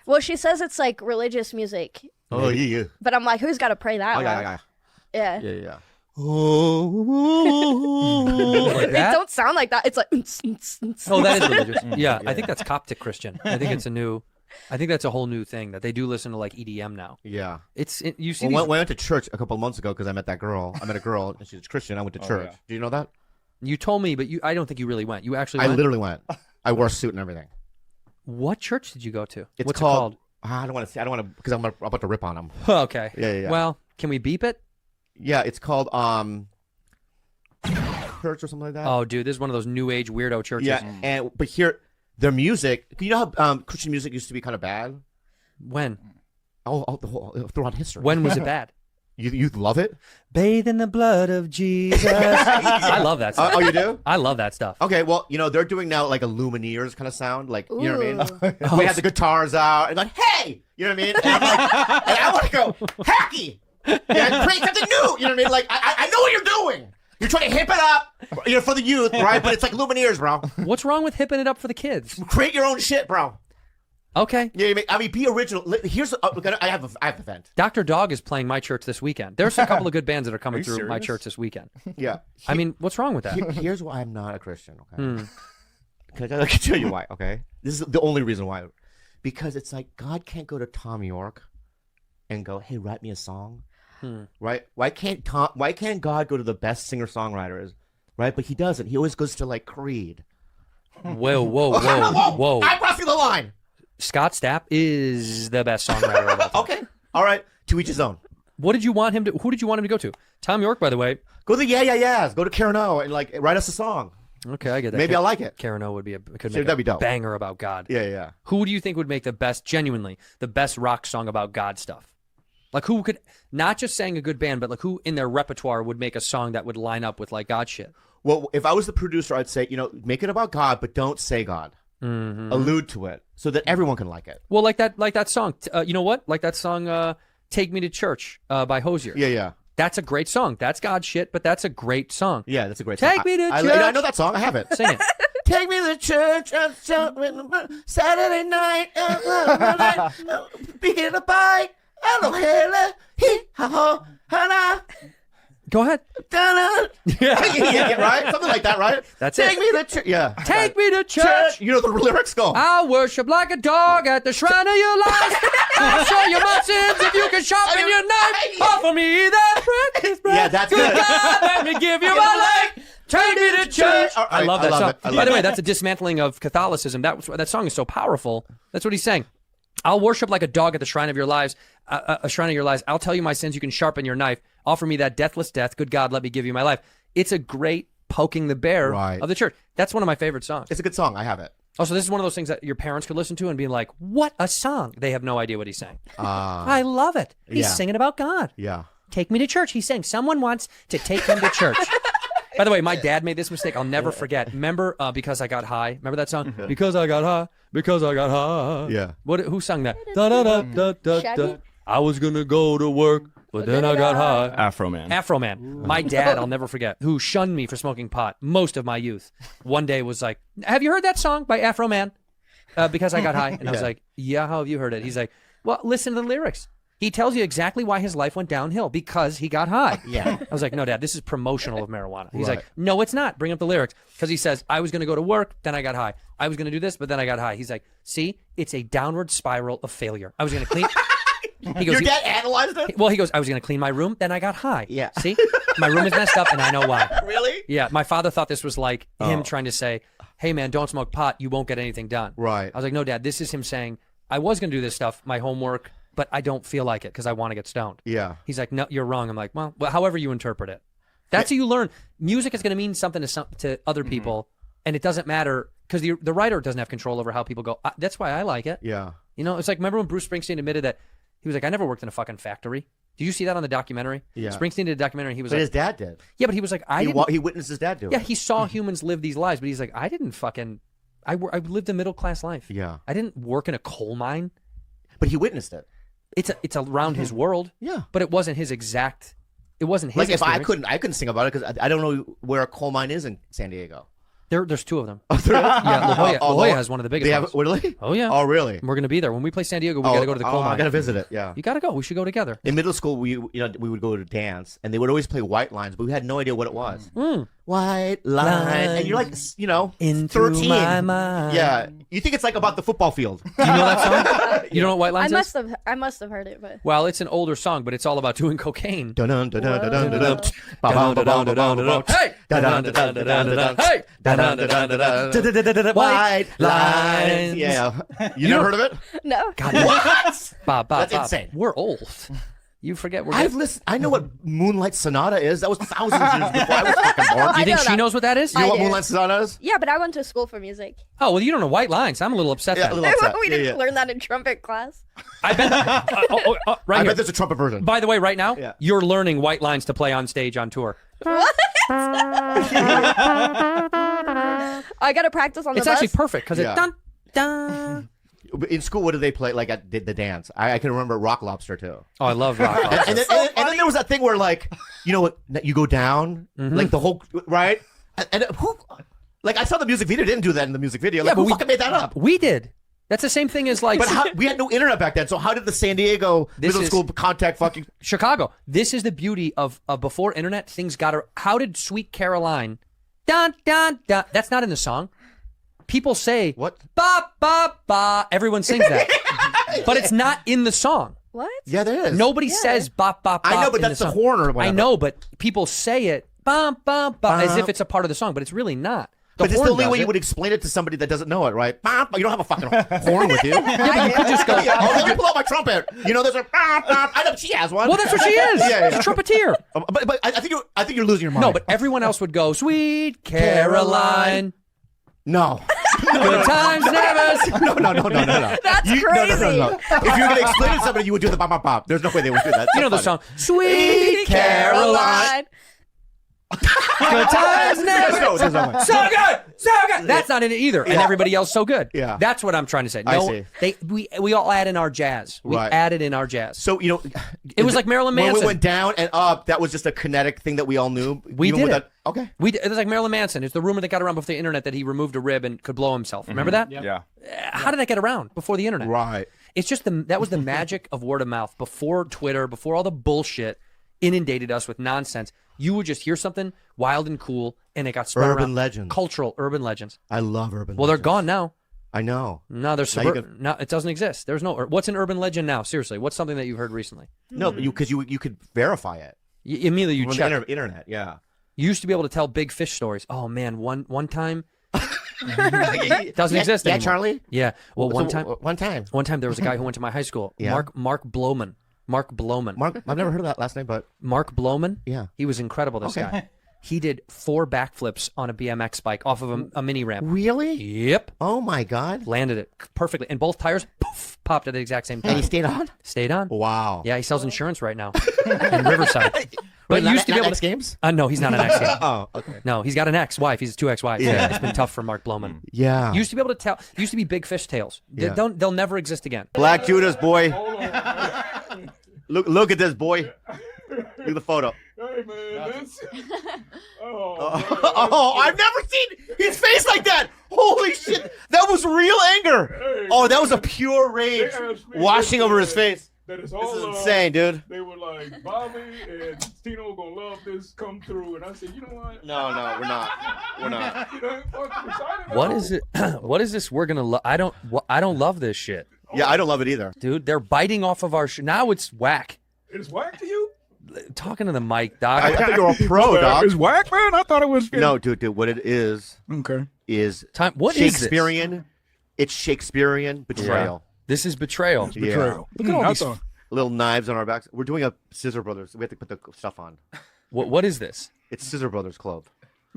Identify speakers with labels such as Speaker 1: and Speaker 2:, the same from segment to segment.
Speaker 1: Well, she says it's like religious music.
Speaker 2: Oh, yeah.
Speaker 1: But I'm like, who's got to pray that?
Speaker 2: Oh, yeah.
Speaker 1: Yeah.
Speaker 3: Like
Speaker 1: It
Speaker 3: that?
Speaker 1: don't sound like that. It's like.
Speaker 3: Oh, that is religious. Yeah, I think that's Coptic Christian. I think it's I think that's a whole new thing that they do listen to like EDM now.
Speaker 2: Yeah.
Speaker 3: You see
Speaker 2: Well, when I went to church a couple of months ago because I met that girl. I met a girl and she's Christian. I went to church.
Speaker 4: Yeah.
Speaker 2: Do you know that?
Speaker 3: You told me, but I don't think you really went. You actually
Speaker 2: I
Speaker 3: went?
Speaker 2: literally went. I wore a suit and everything.
Speaker 3: What church did you go to?
Speaker 2: It's
Speaker 3: What's
Speaker 2: called,
Speaker 3: it
Speaker 2: I don't want to say. I don't want to because I'm about to rip on them.
Speaker 3: called? Okay.
Speaker 2: Yeah.
Speaker 3: Well, can we beep it?
Speaker 2: Yeah, it's called church or something like that.
Speaker 3: Oh, dude, this is one of those new age weirdo churches.
Speaker 2: Yeah, but here their music. You know how Christian music used to be kind of bad?
Speaker 3: When?
Speaker 2: Throughout history.
Speaker 3: When was it bad?
Speaker 2: You love it?
Speaker 3: Bathe in the blood of Jesus. I love that stuff.
Speaker 2: Oh, you do?
Speaker 3: I love that stuff.
Speaker 2: Okay, well, they're doing now like a Lumineers kind of sound, like you know what I mean?
Speaker 1: Ooh.
Speaker 2: We have the guitars out and like, hey, you know what I mean? And I'm like, and I want to go hacky, create something new. You know what I mean? Like I know what you're doing. You're trying to hip it up, for the youth, right? But it's like Lumineers, bro.
Speaker 3: What's wrong with hipping it up for the kids?
Speaker 2: Create your own shit, bro.
Speaker 3: Okay.
Speaker 2: Yeah, I mean, be original. Here's I have an event.
Speaker 3: Dr. Dog is playing my church this weekend. There's a couple of good bands that are coming through my church this weekend.
Speaker 2: Yeah.
Speaker 3: I mean, what's wrong with that?
Speaker 2: Here's why I'm not a Christian, okay? I can tell you why, okay? This is the only reason why. Because it's like God can't go to Tom York and go, hey, write me a song. Right? Why can't God go to the best singer-songwriters, right? But he doesn't. He always goes to like Creed.
Speaker 3: Whoa.
Speaker 2: I'm crossing the line.
Speaker 3: Scott Stapp is the best songwriter of all time.
Speaker 2: Okay. All right. To each his own.
Speaker 3: Who did you want him to go to? Tom York, by the way.
Speaker 2: Go to the Yeah. Go to Karen O and like write us a song.
Speaker 3: Okay, I get that.
Speaker 2: Maybe I like it.
Speaker 3: Karen O could make
Speaker 2: that'd be
Speaker 3: a
Speaker 2: dope.
Speaker 3: banger about God.
Speaker 2: Yeah.
Speaker 3: Who do you think would make the best rock song about God stuff? Like who could not just sing a good band, but like who in their repertoire would make a song that would line up with like God shit?
Speaker 2: Well, if I was the producer, I'd say, make it about God, but don't say God. Allude to it so that everyone can like it.
Speaker 3: Well, like that song. You know what? Like that song, "Take Me to Church" by Hosier.
Speaker 2: Yeah.
Speaker 3: That's a great song. That's God shit, but that's a great song.
Speaker 2: Yeah, that's a great song.
Speaker 3: Take me to church.
Speaker 2: I know that song. I have it.
Speaker 3: Sing it.
Speaker 2: Take me to church Saturday night. Begin a bite.
Speaker 3: Go ahead.
Speaker 2: Yeah, right? Something like that, right?
Speaker 3: That's
Speaker 2: Take
Speaker 3: it.
Speaker 2: me to church. Yeah.
Speaker 3: Take me to church.
Speaker 2: You know the lyrics go.
Speaker 3: I'll worship like a dog at the shrine of your life. I'll show you my sins if you can sharpen your knife. Offer me that precious breath.
Speaker 2: Yeah, that's good.
Speaker 3: God, let me give you my life. Take me to church. I love that song. By the way, that's a dismantling of Catholicism. That song is so powerful. That's what he's saying. I'll worship like a dog at the shrine of your lives, a shrine of your lives. I'll tell you my sins. You can sharpen your knife. Offer me that deathless death. Good God, let me give you my life. It's a great poking the bear of the church. That's one of my favorite songs.
Speaker 2: It's a good song. I have it.
Speaker 3: Also, this is one of those things that your parents could listen to and be like, what a song. They have no idea what he's saying. I love it. He's singing about God.
Speaker 2: Yeah.
Speaker 3: Take me to church. He's saying someone wants to take him to church. By the way, my dad made this mistake. I'll never forget. Remember Because I Got High? Remember that song? Because I got high. Because I got high.
Speaker 2: Yeah.
Speaker 3: Who sung that? Da, da, da, da, da, da. I was going to go to work, but then I got high.
Speaker 4: Afro Man.
Speaker 3: My dad, I'll never forget, who shunned me for smoking pot most of my youth, one day was like, have you heard that song by Afro Man? Because I got high. And I was like, yeah, how have you heard it? He's like, well, listen to the lyrics. He tells you exactly why his life went downhill, because he got high.
Speaker 2: Yeah.
Speaker 3: I was like, no, Dad, this is promotional of marijuana. He's like, no, it's not. Bring up the lyrics. Because he says, I was going to go to work, then I got high. I was going to do this, but then I got high. He's like, see, it's a downward spiral of failure. I was going to clean... He goes,
Speaker 2: Your dad analyzed it?
Speaker 3: Well, he goes, I was going to clean my room, then I got high.
Speaker 2: Yeah.
Speaker 3: See? My room is messed up, and I know why.
Speaker 2: Really?
Speaker 3: Yeah. My father thought this was like him trying to say, hey, man, don't smoke pot. You won't get anything done.
Speaker 2: Right.
Speaker 3: I was like, no, Dad, this is him saying, I was going to do this stuff, my homework, but I don't feel like it because I want to get stoned.
Speaker 2: Yeah.
Speaker 3: He's like, no, you're wrong. I'm like, well, however you interpret it. That's how you learn. Music is going to mean something to other people, and it doesn't matter because the writer doesn't have control over how people go. That's why I like it.
Speaker 2: Yeah.
Speaker 3: You know, it's like, remember when Bruce Springsteen admitted that he was like, I never worked in a fucking factory. Did you see that on the documentary?
Speaker 2: Yeah.
Speaker 3: Springsteen did a documentary. And he was
Speaker 2: But
Speaker 3: like,
Speaker 2: his dad did.
Speaker 3: yeah, but he was like,
Speaker 2: He witnessed his dad do it.
Speaker 3: yeah, he saw humans live these lives, but he's like, I didn't fucking, I lived a middle class life.
Speaker 2: Yeah.
Speaker 3: I didn't work in a coal mine.
Speaker 2: But he witnessed it.
Speaker 3: It's around his world.
Speaker 2: Yeah.
Speaker 3: But it wasn't his exact. It wasn't his.
Speaker 2: Like if
Speaker 3: experience.
Speaker 2: I couldn't sing about it because I don't know where a coal mine is in San Diego.
Speaker 3: There's two of them.
Speaker 2: Oh,
Speaker 3: Yeah, La Jolla,
Speaker 2: oh,
Speaker 3: La Jolla has one of the biggest
Speaker 2: They
Speaker 3: ones.
Speaker 2: have really?
Speaker 3: Oh, yeah.
Speaker 2: Oh, really?
Speaker 3: We're going to be there. When we play San Diego, we got to go to the coal mine.
Speaker 2: I gotta visit it. Yeah.
Speaker 3: You got to go. We should go together.
Speaker 2: In middle school, we would go to dance, and they would always play White Lines, but we had no idea what it was. White line, and you're like,
Speaker 3: In
Speaker 2: 13.
Speaker 3: through my mind.
Speaker 2: Yeah, you think it's like about the football field.
Speaker 3: Do you know that song? You don't know what White Lines is?
Speaker 1: I must have heard it, but
Speaker 3: Well, it's an older song, but it's all about doing cocaine.
Speaker 2: Dun dun dun dun dun dun dun.
Speaker 3: Hey!
Speaker 2: Dun dun dun dun dun dun.
Speaker 3: Hey!
Speaker 2: Dun dun dun dun dun dun. White lines. Yeah, you never heard of it?
Speaker 1: no.
Speaker 3: God,
Speaker 2: What?
Speaker 3: Bob,
Speaker 2: That's
Speaker 3: Bob.
Speaker 2: insane.
Speaker 3: We're old. You forget we're.
Speaker 2: I've listened. I know what Moonlight Sonata is. That was thousands of years before I was fucking born.
Speaker 3: You
Speaker 1: I
Speaker 3: think
Speaker 1: know
Speaker 3: she
Speaker 1: that.
Speaker 3: knows what that is?
Speaker 2: You know
Speaker 1: I
Speaker 2: what
Speaker 1: do.
Speaker 2: Moonlight Sonata is?
Speaker 1: Yeah, but I went to school for music.
Speaker 3: Oh well, you don't know White Lines. I'm a little upset.
Speaker 2: Yeah,
Speaker 3: then.
Speaker 2: a little upset.
Speaker 1: We
Speaker 2: Yeah,
Speaker 1: didn't
Speaker 2: yeah.
Speaker 1: learn that in trumpet class.
Speaker 3: I bet. Right
Speaker 2: I
Speaker 3: here.
Speaker 2: bet there's a trumpet version.
Speaker 3: By the way, right now,
Speaker 2: Yeah.
Speaker 3: you're learning White Lines to play on stage on tour.
Speaker 1: What? I gotta practice on the
Speaker 3: It's
Speaker 1: bus.
Speaker 3: actually perfect because
Speaker 2: Yeah.
Speaker 3: it's dun dun.
Speaker 2: In school, what did they play? Like at the dance. I can remember Rock Lobster too.
Speaker 3: Oh, I love rock.
Speaker 2: And then there was that thing where like, you know what? You go down, like the whole right, and who? Like I saw the music video. Didn't do that in the music video. Like, who fucking made that up?
Speaker 3: We did. That's the same thing as like
Speaker 2: But how, we had no internet back then. So how did the San Diego middle
Speaker 3: is-
Speaker 2: school contact fucking?
Speaker 3: Chicago. This is the beauty of before internet. Things got. How did Sweet Caroline? Dun dun dun. That's not in the song. People say
Speaker 2: What?
Speaker 3: Ba ba ba. Everyone sings that, but it's not in the song.
Speaker 1: What?
Speaker 2: Yeah, there is.
Speaker 3: Nobody says ba ba ba.
Speaker 2: I know, but
Speaker 3: in
Speaker 2: that's the
Speaker 3: song.
Speaker 2: horn or whatever.
Speaker 3: I know, but people say it ba ba ba as if it's a part of the song, but it's really not.
Speaker 2: But it's the
Speaker 3: horn
Speaker 2: only
Speaker 3: does
Speaker 2: way
Speaker 3: it.
Speaker 2: you would explain it to somebody that doesn't know it, right? You don't have a fucking horn with you.
Speaker 3: Yeah, but you could just go.
Speaker 2: Oh, let me pull out my trumpet. You know, there's a. I know she has one.
Speaker 3: Well, that's what she is.
Speaker 2: Yeah.
Speaker 3: She's a trumpeter.
Speaker 2: But I think you're losing your mind.
Speaker 3: No, but everyone else would go, Sweet Caroline.
Speaker 2: no.
Speaker 3: Good times never.
Speaker 2: No.
Speaker 1: That's
Speaker 2: No.
Speaker 1: crazy.
Speaker 2: If you were gonna explain it to somebody, you would do the bop bop bop. There's no way they would do that.
Speaker 3: You know the song, Sweet Caroline. Good times never.
Speaker 2: There's no way.
Speaker 3: So good, so good. That's not in it either, and everybody else so good.
Speaker 2: Yeah.
Speaker 3: That's what I'm trying to say.
Speaker 2: I
Speaker 3: No,
Speaker 2: see.
Speaker 3: we all add in our jazz. We
Speaker 2: Right.
Speaker 3: added in our jazz.
Speaker 2: So
Speaker 3: It was like Marilyn
Speaker 2: When
Speaker 3: Manson.
Speaker 2: we went down and up, that was just a kinetic thing that we all knew.
Speaker 3: We
Speaker 2: even
Speaker 3: did
Speaker 2: with
Speaker 3: it.
Speaker 2: that- Okay.
Speaker 3: It was like Marilyn Manson. It's the rumor that got around before the internet that he removed a rib and could blow himself. Remember that?
Speaker 4: Yeah.
Speaker 3: How did that get around before the internet?
Speaker 2: Right.
Speaker 3: It's just that was the magic of word of mouth before Twitter, before all the bullshit inundated us with nonsense. You would just hear something wild and cool, and it got spread around.
Speaker 2: Urban legends.
Speaker 3: Cultural urban legends.
Speaker 2: I love urban.
Speaker 3: Well, they're
Speaker 2: legends.
Speaker 3: gone now.
Speaker 2: I know.
Speaker 3: No, there's
Speaker 2: Now you
Speaker 3: no, it doesn't exist. There's no. What's an urban legend now? Seriously, what's something that you've heard recently?
Speaker 2: No, but you could verify it
Speaker 3: Immediately you
Speaker 2: from
Speaker 3: check.
Speaker 2: the internet. Yeah.
Speaker 3: You used to be able to tell big fish stories. Oh man, one time doesn't exist
Speaker 2: Yeah,
Speaker 3: anymore.
Speaker 2: Charlie.
Speaker 3: Yeah. Well, one
Speaker 2: One time.
Speaker 3: time there was a guy who went to my high school.
Speaker 2: Yeah.
Speaker 3: Mark Bloman. Mark,
Speaker 2: I've never heard of that last name, but
Speaker 3: Mark Bloman.
Speaker 2: Yeah.
Speaker 3: He was incredible. This guy. He did 4 backflips on a BMX bike off of a mini ramp.
Speaker 2: really?
Speaker 3: Yep.
Speaker 2: Oh my God.
Speaker 3: Landed it perfectly, and both tires poof, popped at the exact same time.
Speaker 2: And he stayed on.
Speaker 3: Stayed on.
Speaker 2: Wow.
Speaker 3: Yeah, he sells insurance right now in Riverside. But
Speaker 2: Wait,
Speaker 3: used to be able
Speaker 2: X
Speaker 3: to.
Speaker 2: Games?
Speaker 3: No, he's not an ex.
Speaker 2: Oh, okay.
Speaker 3: No, he's got an ex-wife. He's 2 ex-wives.
Speaker 2: Yeah.
Speaker 3: It's been tough for Mark Bloman.
Speaker 2: Yeah.
Speaker 3: Used to be able to tell. Used to be big fish tails.
Speaker 2: Yeah.
Speaker 3: They'll never exist again.
Speaker 2: Black Judas, boy. Look at this, boy. Look at the photo.
Speaker 4: Hey man, that's
Speaker 2: Oh, I've never seen his face like that. Holy shit. That was real anger. Oh, that was a pure rage washing over his face.
Speaker 4: that is
Speaker 2: This
Speaker 4: all
Speaker 2: is insane, dude.
Speaker 4: They were like, Bobby and Tino gonna love this, come through, and I said, you know what?
Speaker 2: No, we're not. We're not.
Speaker 4: You know, fucking excited
Speaker 3: What
Speaker 4: about
Speaker 3: is it? What is this? We're gonna. I don't love this shit,
Speaker 2: Yeah, I don't love it either.
Speaker 3: dude. They're biting off of our. Now it's whack.
Speaker 4: It's whack to you?
Speaker 3: Talking to the mic, Doc.
Speaker 2: I thought you were a pro, dog.
Speaker 4: It's whack, man? I thought it was.
Speaker 2: No, dude, what it is
Speaker 4: Okay.
Speaker 3: What is this?
Speaker 2: Shakespearean. It's Shakespearean betrayal.
Speaker 3: This is betrayal.
Speaker 2: Yeah.
Speaker 4: Betrayal.
Speaker 3: Look at all
Speaker 4: I
Speaker 3: these-
Speaker 4: thought-
Speaker 2: Little knives on our backs. We're doing a Scissor Brothers. We have to put the stuff on.
Speaker 3: What is this?
Speaker 2: It's Scissor Brothers Club.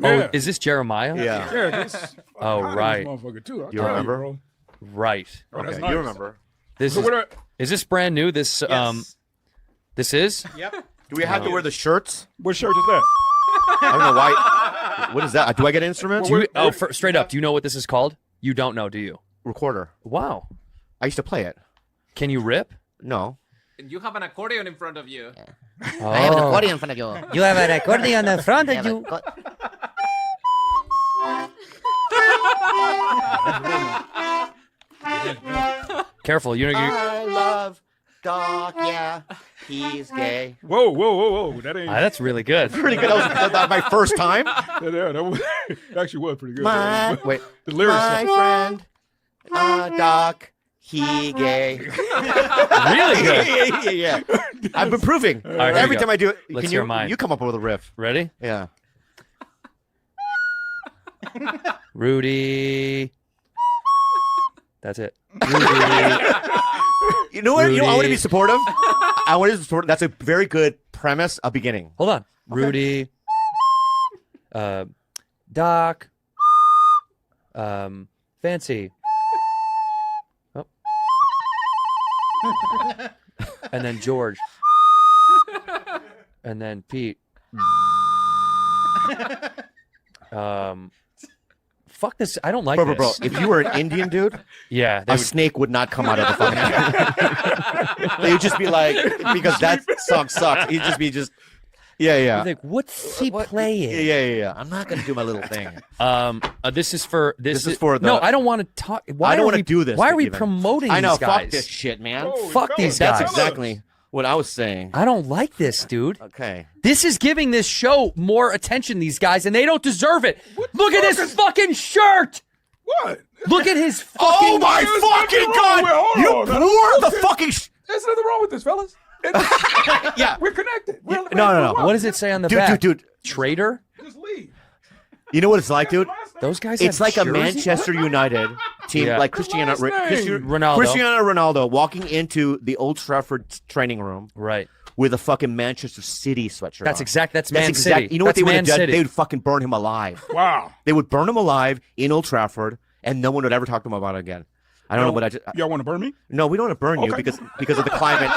Speaker 3: Oh,
Speaker 4: Yeah.
Speaker 3: is this Jeremiah?
Speaker 2: Yeah.
Speaker 4: Yeah, this,
Speaker 3: Oh, right.
Speaker 4: motherfucker too. I
Speaker 2: You
Speaker 4: told
Speaker 2: remember?
Speaker 4: bro.
Speaker 3: Right.
Speaker 4: Oh, that's
Speaker 2: Okay,
Speaker 4: nice.
Speaker 2: you remember.
Speaker 3: This
Speaker 4: So
Speaker 3: is.
Speaker 4: what are,
Speaker 3: Is this brand new? This This is.
Speaker 2: Do we have to wear the shirts?
Speaker 4: what shirt is that?
Speaker 2: I don't know why. What is that? Do I get an instrument?
Speaker 3: Do you, straight up. Do you know what this is called? You don't know, do you?
Speaker 2: Recorder.
Speaker 3: Wow.
Speaker 2: I used to play it.
Speaker 3: Can you rip?
Speaker 2: No.
Speaker 5: You have an accordion in front of you.
Speaker 3: Oh.
Speaker 6: I have an accordion in front of you.
Speaker 7: You have a accordion in front of you.
Speaker 3: Careful,
Speaker 2: I love Doc. Yeah, he's gay.
Speaker 4: Whoa. That ain't.
Speaker 3: that's really good.
Speaker 2: Pretty good. That was my first time.
Speaker 4: That was, actually was pretty good.
Speaker 2: Wait,
Speaker 4: The lyrics.
Speaker 2: my friend, Doc. He gay.
Speaker 3: Really good.
Speaker 2: yeah. I'm improving.
Speaker 3: right,
Speaker 2: Every
Speaker 3: go.
Speaker 2: time I do it,
Speaker 3: Let's
Speaker 2: can
Speaker 3: hear mine.
Speaker 2: you come up with a riff?
Speaker 3: Ready?
Speaker 2: Yeah.
Speaker 3: Rudy. That's it. Rudy.
Speaker 2: You know what? You know, I want to
Speaker 3: Rudy.
Speaker 2: be supportive. I want to be supportive. That's a very good premise, a beginning.
Speaker 3: Hold on. Rudy. Doc. Fancy. Oh. And then George. And then Pete. Fuck this. I don't like
Speaker 2: Bro,
Speaker 3: this.
Speaker 2: if you were an Indian dude,
Speaker 3: Yeah.
Speaker 2: a snake would not come out of the fucking. They would just be like, because that song sucks. He'd just be yeah.
Speaker 3: Like, what's he playing?
Speaker 2: Yeah. I'm not gonna do my little thing.
Speaker 3: This is for
Speaker 2: This is for the.
Speaker 3: No, I don't want to talk. Why
Speaker 2: I don't
Speaker 3: are
Speaker 2: want to
Speaker 3: we-
Speaker 2: do this.
Speaker 3: Why are we
Speaker 2: even.
Speaker 3: promoting
Speaker 2: I know.
Speaker 3: these guys?
Speaker 2: Fuck this shit, man.
Speaker 4: Oh,
Speaker 3: Fuck these
Speaker 4: fellas,
Speaker 3: guys.
Speaker 2: That's exactly what I was saying.
Speaker 3: I don't like this, dude.
Speaker 2: Okay.
Speaker 3: This is giving this show more attention, these guys, and they don't deserve it. Look at this fucking shirt.
Speaker 4: What?
Speaker 3: Look at his fucking.
Speaker 2: Oh my
Speaker 4: There's
Speaker 2: fucking
Speaker 4: nothing wrong
Speaker 2: god!
Speaker 4: with- hold
Speaker 2: You
Speaker 4: on, now,
Speaker 2: poured the
Speaker 4: okay.
Speaker 2: fucking.
Speaker 4: There's nothing wrong with this, fellas.
Speaker 2: Yeah.
Speaker 4: We're connected.
Speaker 2: No.
Speaker 3: What does it say on the back?
Speaker 2: Dude.
Speaker 3: Traitor?
Speaker 4: Just leave.
Speaker 2: You know what it's like, dude?
Speaker 3: Those guys.
Speaker 2: It's
Speaker 3: have
Speaker 2: like a
Speaker 3: jerseys?
Speaker 2: Manchester United team,
Speaker 3: Yeah.
Speaker 2: like Cristiano
Speaker 4: What's his name?
Speaker 3: Ronaldo.
Speaker 2: Cristiano Ronaldo walking into the Old Trafford training room
Speaker 3: Right.
Speaker 2: with a fucking Manchester City sweatshirt.
Speaker 3: That's
Speaker 2: on.
Speaker 3: exact. That's
Speaker 2: That's
Speaker 3: Man
Speaker 2: exact.
Speaker 3: City.
Speaker 2: You know what
Speaker 3: That's
Speaker 2: they would
Speaker 3: Man
Speaker 2: have done?
Speaker 3: City.
Speaker 2: They would fucking burn him alive.
Speaker 4: Wow.
Speaker 2: They would burn him alive in Old Trafford, and no one would ever talk to him about it again. I don't know, but
Speaker 4: Y'all want to burn me?
Speaker 2: no, we don't want to burn you
Speaker 4: Okay.
Speaker 2: because of the climate,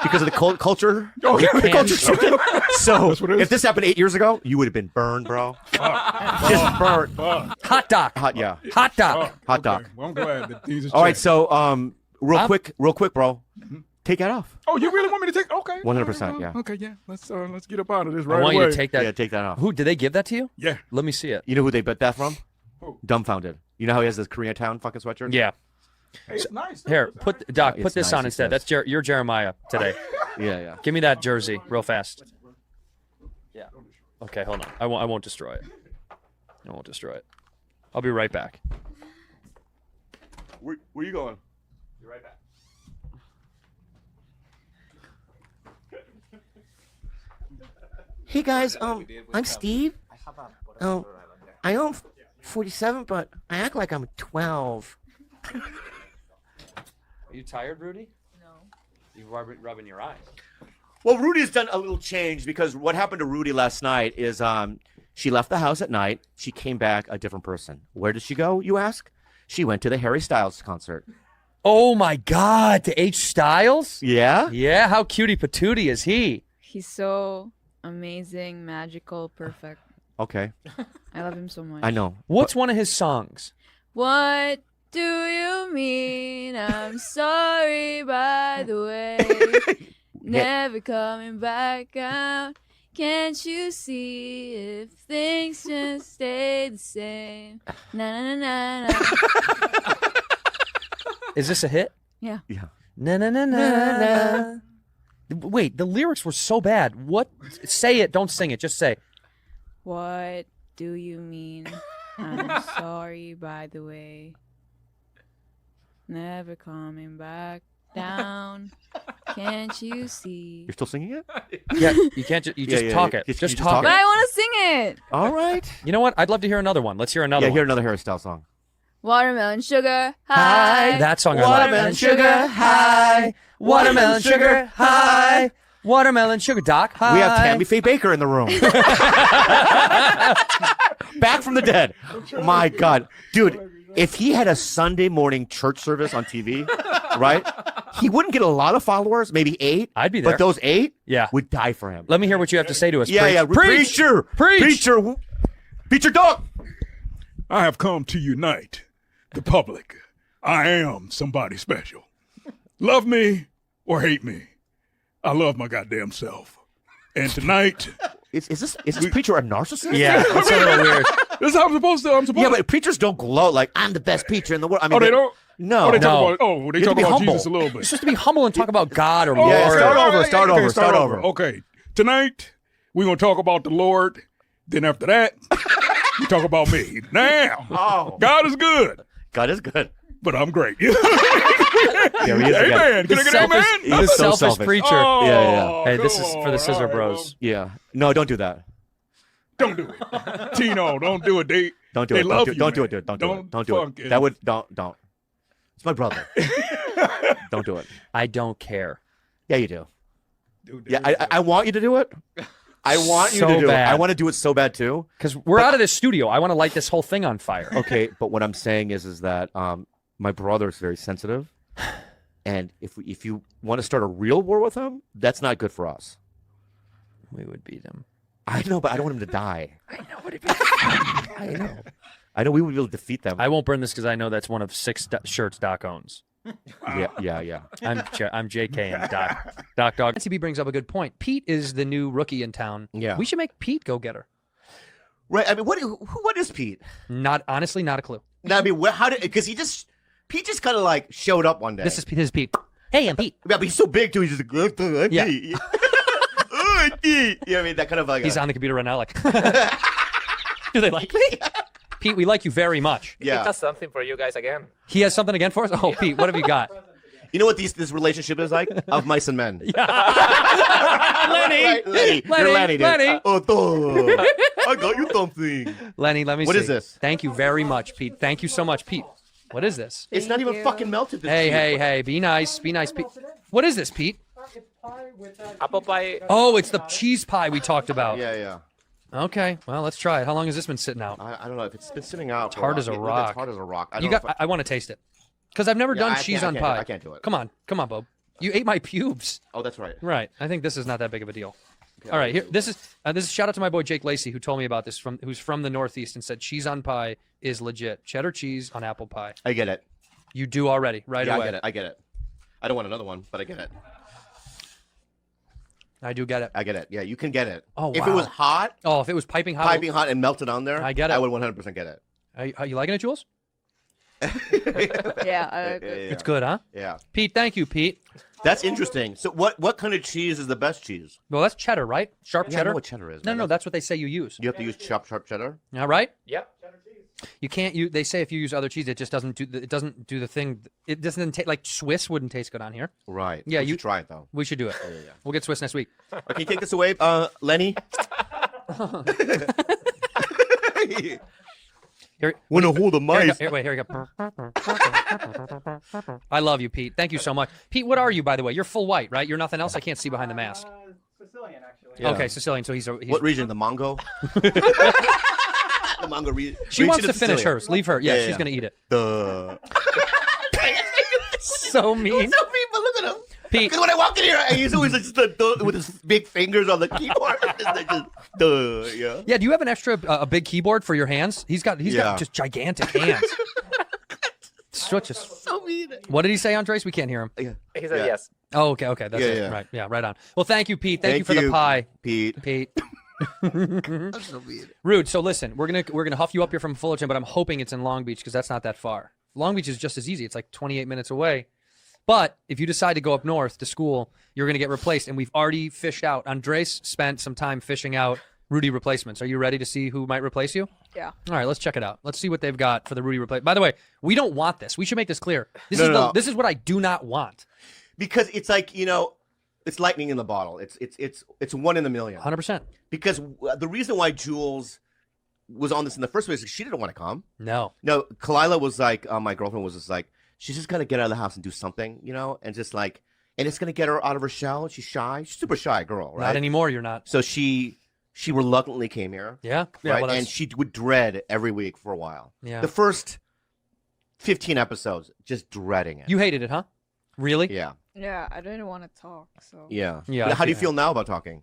Speaker 2: because of the culture.
Speaker 4: Okay.
Speaker 2: The culture. So
Speaker 4: That's what it is.
Speaker 2: if this happened 8 years ago, you would have been burned, bro. Just burnt.
Speaker 3: Hot dog.
Speaker 2: Hot, yeah.
Speaker 3: Hot dog.
Speaker 2: Hot
Speaker 4: Okay.
Speaker 2: dog.
Speaker 4: Well, I'm glad that these are
Speaker 2: All right,
Speaker 4: checked.
Speaker 2: so real quick, bro. Take that off.
Speaker 4: Oh, you really want me to take? Okay.
Speaker 2: 100%, yeah.
Speaker 4: Okay, yeah. Let's get up out of this right
Speaker 3: I want
Speaker 4: away.
Speaker 3: you to take that.
Speaker 2: Yeah, take that off.
Speaker 3: Who did they give that to you?
Speaker 4: Yeah.
Speaker 3: Let me see it.
Speaker 2: You know who they bet that from?
Speaker 4: Who?
Speaker 2: Dumbfounded. You know how he has this Koreatown fucking sweatshirt?
Speaker 3: Yeah.
Speaker 4: Hey, it's nice.
Speaker 3: Here, put Doc.
Speaker 2: It's
Speaker 3: Put this
Speaker 2: nice,
Speaker 3: on
Speaker 2: he
Speaker 3: instead.
Speaker 2: says.
Speaker 3: That's your Jeremiah today.
Speaker 2: Yeah.
Speaker 3: Give me that jersey real fast. Yeah. Okay, hold on. I won't destroy it. I won't destroy it. I'll be right back.
Speaker 2: Where you going?
Speaker 4: Be right back.
Speaker 2: Hey guys, I'm Steve. I own 47, but I act like I'm 12.
Speaker 3: Are you tired, Rudy? No. You rubbing your eyes.
Speaker 2: Well, Rudy's done a little change because what happened to Rudy last night is she left the house at night. She came back a different person. Where did she go, you ask? She went to the Harry Styles concert.
Speaker 3: Oh my God! To H Styles?
Speaker 2: Yeah?
Speaker 3: Yeah. How cutie patootie is he?
Speaker 6: He's so amazing, magical, perfect.
Speaker 2: Okay.
Speaker 6: I love him so much.
Speaker 2: I know.
Speaker 3: What's one of his songs?
Speaker 6: What do you mean? I'm sorry, by the way. Never coming back out. Can't you see if things just stay the same? Na na na na.
Speaker 3: Is this a hit?
Speaker 6: Yeah.
Speaker 2: Yeah.
Speaker 3: Na na na na. Wait, the lyrics were so bad. What? Say it. Don't sing it. Just say.
Speaker 6: What do you mean? I'm sorry, by the way. Never coming back down. Can't you see?
Speaker 2: You're still singing it?
Speaker 3: Yeah. You can't. You just
Speaker 2: yeah,
Speaker 3: talk
Speaker 2: yeah.
Speaker 3: it.
Speaker 2: You
Speaker 3: Just
Speaker 2: just
Speaker 3: talk
Speaker 2: talk
Speaker 6: But
Speaker 3: it.
Speaker 6: I want to sing it.
Speaker 2: All right.
Speaker 3: You know what? I'd love to hear another one. Let's hear another
Speaker 2: Yeah,
Speaker 3: one.
Speaker 2: hear another Harry Styles song.
Speaker 6: Watermelon sugar high.
Speaker 3: That song I like.
Speaker 6: Watermelon sugar
Speaker 3: high. Watermelon sugar high. Watermelon sugar, Doc. Hi.
Speaker 2: We have Tammy Faye Baker in the room. Back from the dead. My God. Dude, if he had a Sunday morning church service on TV, right, he wouldn't get a lot of followers, maybe 8.
Speaker 3: I'd be there.
Speaker 2: But those 8
Speaker 3: Yeah.
Speaker 2: would die for him.
Speaker 3: Let me hear what you have to say to us.
Speaker 2: Yeah,
Speaker 3: Preach.
Speaker 2: yeah.
Speaker 3: Preach.
Speaker 2: Preacher.
Speaker 3: Preach.
Speaker 2: Preacher. Preacher dog.
Speaker 4: I have come to unite the public. I am somebody special. Love me or hate me. I love my goddamn self. And tonight,
Speaker 2: Is this preacher a narcissist?
Speaker 3: Yeah, it's a little weird.
Speaker 4: This is how I'm supposed to.
Speaker 2: Yeah, but preachers don't gloat like I'm the best preacher in the world. I mean,
Speaker 4: Oh, they don't.
Speaker 2: No.
Speaker 4: Oh, they
Speaker 3: No.
Speaker 4: talk about. Oh, they
Speaker 2: You have
Speaker 4: talk
Speaker 2: to be
Speaker 4: about
Speaker 2: humble.
Speaker 4: Jesus a little
Speaker 3: You're
Speaker 4: bit.
Speaker 3: supposed to be humble and talk about God or
Speaker 2: Yeah,
Speaker 3: Lord.
Speaker 2: start
Speaker 4: okay,
Speaker 2: over, start
Speaker 4: okay,
Speaker 2: over, start over.
Speaker 4: Okay, tonight we're gonna talk about the Lord. Then after that, we talk about me. Now,
Speaker 2: Oh.
Speaker 4: God is good,
Speaker 2: God is good.
Speaker 4: but I'm great.
Speaker 2: There he is again.
Speaker 4: Amen. Can I get amen?
Speaker 2: He's
Speaker 3: The
Speaker 2: so
Speaker 3: selfish
Speaker 2: selfish.
Speaker 3: preacher.
Speaker 4: Oh,
Speaker 2: Yeah.
Speaker 3: Hey, this
Speaker 4: come
Speaker 3: is for the
Speaker 4: on.
Speaker 3: Scissor
Speaker 4: All right,
Speaker 3: Bros.
Speaker 2: Yeah. No, don't do that.
Speaker 4: Don't do it, Tino. Don't do it.
Speaker 2: Don't do
Speaker 4: They
Speaker 2: it.
Speaker 4: love
Speaker 2: Don't
Speaker 4: you,
Speaker 2: do it.
Speaker 4: man.
Speaker 2: Don't do it. Don't do
Speaker 4: fucking-
Speaker 2: it. That would don't. It's my brother. Don't do it.
Speaker 3: I don't care.
Speaker 2: Yeah, you do.
Speaker 4: Dude,
Speaker 2: Yeah, I want you to do it. I want you
Speaker 3: So
Speaker 2: to do
Speaker 3: bad.
Speaker 2: it. I want to do it so bad too.
Speaker 3: Because we're out of this studio. I want to light this whole thing on fire.
Speaker 2: Okay, but what I'm saying is that my brother is very sensitive, and if you want to start a real war with him, that's not good for us.
Speaker 3: We would beat him.
Speaker 2: I know, but I don't want him to die. I know. I know we would be able to defeat them.
Speaker 3: I won't burn this because I know that's one of 6 shirts Doc owns.
Speaker 2: Yeah.
Speaker 3: I'm JK and Doc Dog. NCB brings up a good point. Pete is the new rookie in town.
Speaker 2: Yeah.
Speaker 3: We should make Pete go get her.
Speaker 2: Right. I mean, what is Pete?
Speaker 3: Honestly, not a clue.
Speaker 2: No, I mean, how did? Because Pete just kind of like showed up one day.
Speaker 3: This is Pete. Hey, I'm Pete.
Speaker 2: Yeah, but he's so big too. He's just like,
Speaker 3: Yeah.
Speaker 2: Pete. Pete. You know what I mean? That kind of like.
Speaker 3: He's on the computer right now, like. Do they like me? Pete, we like you very much.
Speaker 2: Yeah.
Speaker 5: He does something for you guys again.
Speaker 3: He has something again for us. Oh, Pete, what have you got?
Speaker 2: You know what this relationship is like? Of mice and men.
Speaker 3: Lenny.
Speaker 2: Right, Lenny. You're Lenny, dude.
Speaker 3: Lenny.
Speaker 2: Oh, duh. I got you something.
Speaker 3: Lenny, let me see.
Speaker 2: What is this?
Speaker 3: Thank you very much, Pete. Thank you so much, Pete. What is this?
Speaker 2: It's not even fucking melted. This
Speaker 3: Hey, be nice, Pete. What is this, Pete?
Speaker 5: Apple pie.
Speaker 3: Oh, it's the cheese pie we talked about.
Speaker 2: Yeah.
Speaker 3: Okay, well, let's try it. How long has this been sitting out?
Speaker 2: I don't know if it's been sitting out.
Speaker 3: hard as a
Speaker 2: Look,
Speaker 3: rock.
Speaker 2: It's hard as a rock.
Speaker 3: I want to taste it because I've never done
Speaker 2: I
Speaker 3: cheese
Speaker 2: can't-
Speaker 3: on pie.
Speaker 2: I can't do it.
Speaker 3: Come on, Bob. You ate my pubes.
Speaker 2: Oh, that's right.
Speaker 3: Right. I think this is not that big of a deal. All right, here. This is shout out to my boy Jake Lacey who told me about this who's from the Northeast and said cheese on pie is legit. Cheddar cheese on apple pie.
Speaker 2: I get it.
Speaker 3: You do already right
Speaker 2: Yeah,
Speaker 3: away.
Speaker 2: I get it. I don't want another one, but I get it.
Speaker 3: I do get it.
Speaker 2: I get it. Yeah, you can get it.
Speaker 3: Oh,
Speaker 2: If it
Speaker 3: wow.
Speaker 2: was hot,
Speaker 3: Oh, if it was piping hot,
Speaker 2: piping hot, and melted on there,
Speaker 3: I get it.
Speaker 2: I would 100% get it.
Speaker 3: Are you liking it, Jules?
Speaker 1: Yeah, I agree.
Speaker 3: It's good, huh?
Speaker 2: Yeah.
Speaker 3: Pete, thank you, Pete.
Speaker 2: That's interesting. So what kind of cheese is the best cheese?
Speaker 3: Well, that's cheddar, right? Sharp
Speaker 2: Yeah, I
Speaker 3: cheddar.
Speaker 2: know what cheddar is.
Speaker 3: No,
Speaker 2: man.
Speaker 3: no, that's what they say you use.
Speaker 2: You have to use sharp cheddar.
Speaker 3: All right.
Speaker 5: Yep.
Speaker 3: You can't use. They say if you use other cheese, it just doesn't do. It doesn't do the thing. It doesn't taste like Swiss wouldn't taste good on here.
Speaker 2: Right.
Speaker 3: Yeah,
Speaker 2: We
Speaker 3: you-
Speaker 2: should try it though.
Speaker 3: We should do it.
Speaker 2: Yeah.
Speaker 3: We'll get Swiss next week.
Speaker 2: Can you take this away, Lenny?
Speaker 3: Here,
Speaker 2: Wanna hold the
Speaker 3: here,
Speaker 2: mice?
Speaker 3: here, wait, here we go. I love you, Pete. Thank you so much, Pete. What are you, by the way? You're full white, right? You're nothing else. I can't see behind the mask.
Speaker 7: Sicilian, actually.
Speaker 2: Yeah.
Speaker 3: Okay, Sicilian. So he's.
Speaker 2: What region? The Mongo? The Mongo region.
Speaker 3: She wants to finish hers. Leave her. Yeah,
Speaker 2: Yeah,
Speaker 3: she's
Speaker 2: yeah.
Speaker 3: gonna eat it.
Speaker 2: The.
Speaker 3: So mean.
Speaker 2: So mean, but look at him.
Speaker 3: Pete.
Speaker 2: Because when I walk in here, he's always just with his big fingers on the keyboard. It's like just, yeah.
Speaker 3: Yeah. Do you have an extra a big keyboard for your hands? He's got
Speaker 2: Yeah.
Speaker 3: just gigantic hands. Switches.
Speaker 2: So mean.
Speaker 3: What did he say, Andres? We can't hear him.
Speaker 2: Yeah.
Speaker 5: He said
Speaker 2: Yeah.
Speaker 5: yes.
Speaker 3: Oh, okay. That's
Speaker 2: Yeah,
Speaker 3: it.
Speaker 2: yeah.
Speaker 3: Right. Yeah. Right on. Well, thank you, Pete. Thank you for the pie,
Speaker 2: Pete.
Speaker 3: Pete.
Speaker 2: I'm so mean.
Speaker 3: Rude. So listen, we're gonna huff you up here from Fullerton, but I'm hoping it's in Long Beach because that's not that far. Long Beach is just as easy. It's like 28 minutes away. But if you decide to go up north to school, you're gonna get replaced, and we've already fished out. Andres spent some time fishing out Rudy replacements. Are you ready to see who might replace you?
Speaker 1: Yeah.
Speaker 3: All right, let's check it out. Let's see what they've got for the Rudy replace. By the way, we don't want this. We should make this clear.
Speaker 2: No.
Speaker 3: This is what I do not want.
Speaker 2: Because it's like, it's lightning in the bottle. It's one in a million.
Speaker 3: 100%.
Speaker 2: Because the reason why Jules was on this in the first place is she didn't want to come.
Speaker 3: No.
Speaker 2: No, Kalila was like, my girlfriend was just like, she's just gonna get out of the house and do something, and just like, and it's gonna get her out of her shell. She's shy. She's a super shy girl, right?
Speaker 3: Not anymore. You're not.
Speaker 2: So she reluctantly came here.
Speaker 3: Yeah. Yeah.
Speaker 2: Right?
Speaker 3: Well,
Speaker 2: And
Speaker 3: that's,
Speaker 2: she would dread every week for a while.
Speaker 3: Yeah.
Speaker 2: The first 15 episodes, just dreading it.
Speaker 3: you hated it, huh? Really?
Speaker 2: Yeah.
Speaker 1: Yeah, I didn't want to talk, so
Speaker 2: Yeah.
Speaker 3: Yeah,
Speaker 2: But
Speaker 3: I
Speaker 2: how do you
Speaker 3: see
Speaker 2: feel now about talking?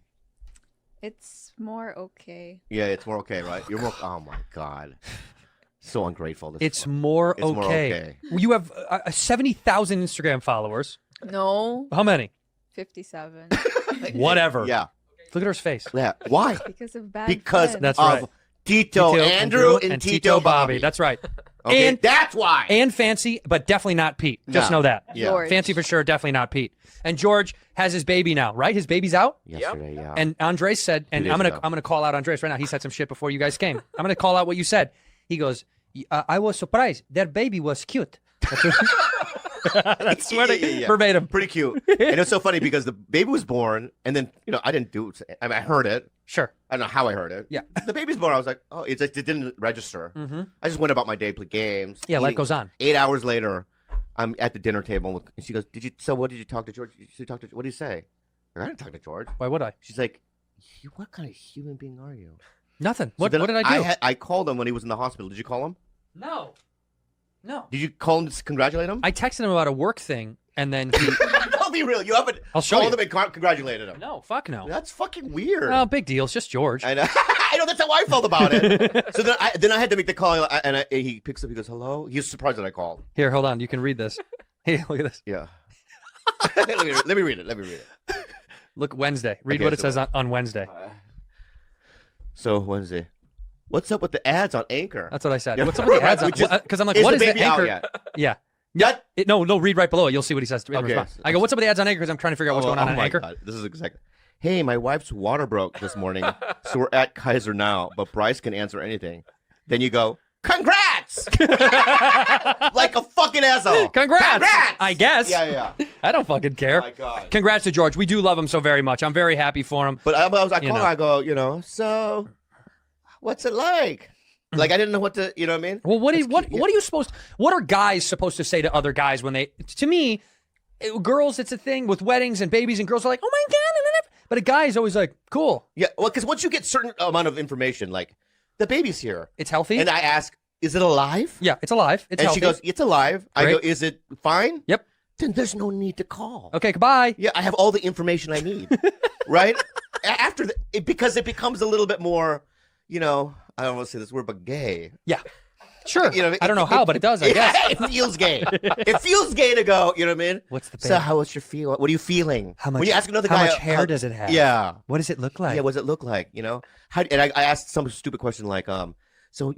Speaker 1: it's more okay.
Speaker 2: Yeah, it's more okay, right? You're more. Oh my god, so ungrateful. This
Speaker 3: It's
Speaker 2: is-
Speaker 3: more
Speaker 2: It's more
Speaker 3: okay.
Speaker 2: okay.
Speaker 3: You have 70,000 Instagram followers.
Speaker 1: No,
Speaker 3: How many?
Speaker 1: 57.
Speaker 3: Whatever.
Speaker 2: Yeah.
Speaker 3: Look at her face.
Speaker 2: Yeah. Why?
Speaker 1: Because of bad
Speaker 2: Because
Speaker 1: friends.
Speaker 3: That's
Speaker 2: of
Speaker 3: right.
Speaker 2: Tito Andrew and Tito Bobby.
Speaker 3: That's right.
Speaker 2: Okay,
Speaker 3: And
Speaker 2: that's why.
Speaker 3: and Fancy, but definitely not Pete. Just
Speaker 2: No.
Speaker 3: know that.
Speaker 2: Yeah.
Speaker 1: George.
Speaker 3: Fancy for sure, definitely not Pete. And George has his baby now, right? His baby's out.
Speaker 2: Yesterday, yeah.
Speaker 3: And Andres said, and
Speaker 2: days
Speaker 3: I'm
Speaker 2: ago.
Speaker 3: gonna call out Andres right now. He said some shit before you guys came. I'm gonna call out what you said. He goes, I was surprised. Their baby was cute. That's swear to verbatim.
Speaker 2: Pretty cute. And it's so funny because the baby was born, and then I didn't do it. I mean, I heard it.
Speaker 3: Sure.
Speaker 2: I don't know how I heard it.
Speaker 3: Yeah.
Speaker 2: The baby's born. I was like, oh, it didn't register.
Speaker 3: Mm-hmm.
Speaker 2: I just went about my day, play games.
Speaker 3: Yeah, life
Speaker 2: eating.
Speaker 3: goes on.
Speaker 2: 8 hours later, I'm at the dinner table, and she goes, what did you talk to George? What did you say? I didn't talk to George.
Speaker 3: Why would I?
Speaker 2: She's like, what kind of human being are you?
Speaker 3: Nothing.
Speaker 2: So
Speaker 3: What
Speaker 2: then
Speaker 3: did I do?
Speaker 2: I called him when he was in the hospital. Did you call him?
Speaker 3: No.
Speaker 2: Did you call him to congratulate him?
Speaker 3: I texted him about a work thing, and then he.
Speaker 2: Don't be real. You haven't
Speaker 3: I'll show
Speaker 2: called
Speaker 3: you.
Speaker 2: him and congratulated him.
Speaker 3: No, fuck no.
Speaker 2: That's fucking weird.
Speaker 3: Oh, big deal. It's just George.
Speaker 2: I know. I know. That's how I felt about it. So then I had to make the call, and he picks up. He goes, "Hello." He's surprised that I called.
Speaker 3: Here, hold on. You can read this. Hey, look at this.
Speaker 2: Yeah. Let me read it.
Speaker 3: Look, Wednesday. Read
Speaker 2: Okay,
Speaker 3: what it
Speaker 2: so-
Speaker 3: says on Wednesday.
Speaker 2: So Wednesday, what's up with the ads on Anchor?
Speaker 3: That's what I said.
Speaker 2: Yeah.
Speaker 3: What's up with the ads? Because I'm like,
Speaker 2: Is
Speaker 3: what
Speaker 2: the
Speaker 3: is the
Speaker 2: baby out
Speaker 3: Anchor?
Speaker 2: yet?
Speaker 3: Yeah.
Speaker 2: Yet?
Speaker 3: No, read right below it. You'll see what he says in
Speaker 2: Okay.
Speaker 3: response. I go, what's up with the ads on Anchor? Because I'm trying to figure out what's going on
Speaker 2: my
Speaker 3: Anchor.
Speaker 2: God. This is exactly. Hey, my wife's water broke this morning, so we're at Kaiser now, but Bryce can answer anything. Then you go, congrats! Like a fucking asshole.
Speaker 3: Congrats! I guess.
Speaker 2: Yeah.
Speaker 3: I don't fucking care.
Speaker 2: Oh my God.
Speaker 3: Congrats to George. We do love him so very much. I'm very happy for him.
Speaker 2: But I called
Speaker 3: You know.
Speaker 2: her, I go, so what's it like? Like I didn't know what to, you know what I mean?
Speaker 3: Well, what are
Speaker 2: That's
Speaker 3: you supposed? What are guys supposed to say to other guys when they? To me, girls, it's a thing with weddings and babies, and girls are like, "Oh my god!" But a guy is always like, "Cool,
Speaker 2: Yeah, well, because once you get certain amount of information, like the baby's here,
Speaker 3: it's healthy."
Speaker 2: and I ask, "Is it alive?"
Speaker 3: Yeah, it's alive. It's
Speaker 2: and
Speaker 3: healthy.
Speaker 2: she goes, "It's alive." I go,
Speaker 3: Great.
Speaker 2: "Is it fine?"
Speaker 3: Yep.
Speaker 2: Then there's no need to call.
Speaker 3: Okay, goodbye.
Speaker 2: Yeah, I have all the information I need, right? After because it becomes a little bit more, I don't want to say this word, but gay.
Speaker 3: Yeah, sure.
Speaker 2: You know,
Speaker 3: I don't know how, but it does. I guess.
Speaker 2: It feels gay. It feels gay to go. You know what I mean?
Speaker 3: What's the
Speaker 2: So
Speaker 3: baby?
Speaker 2: how was your feel? What are you feeling?
Speaker 3: How much?
Speaker 2: When you ask another
Speaker 3: how
Speaker 2: guy,
Speaker 3: much hair does it have?
Speaker 2: Yeah.
Speaker 3: What does it look like?
Speaker 2: Yeah. What does it look like? And I asked some stupid question like, so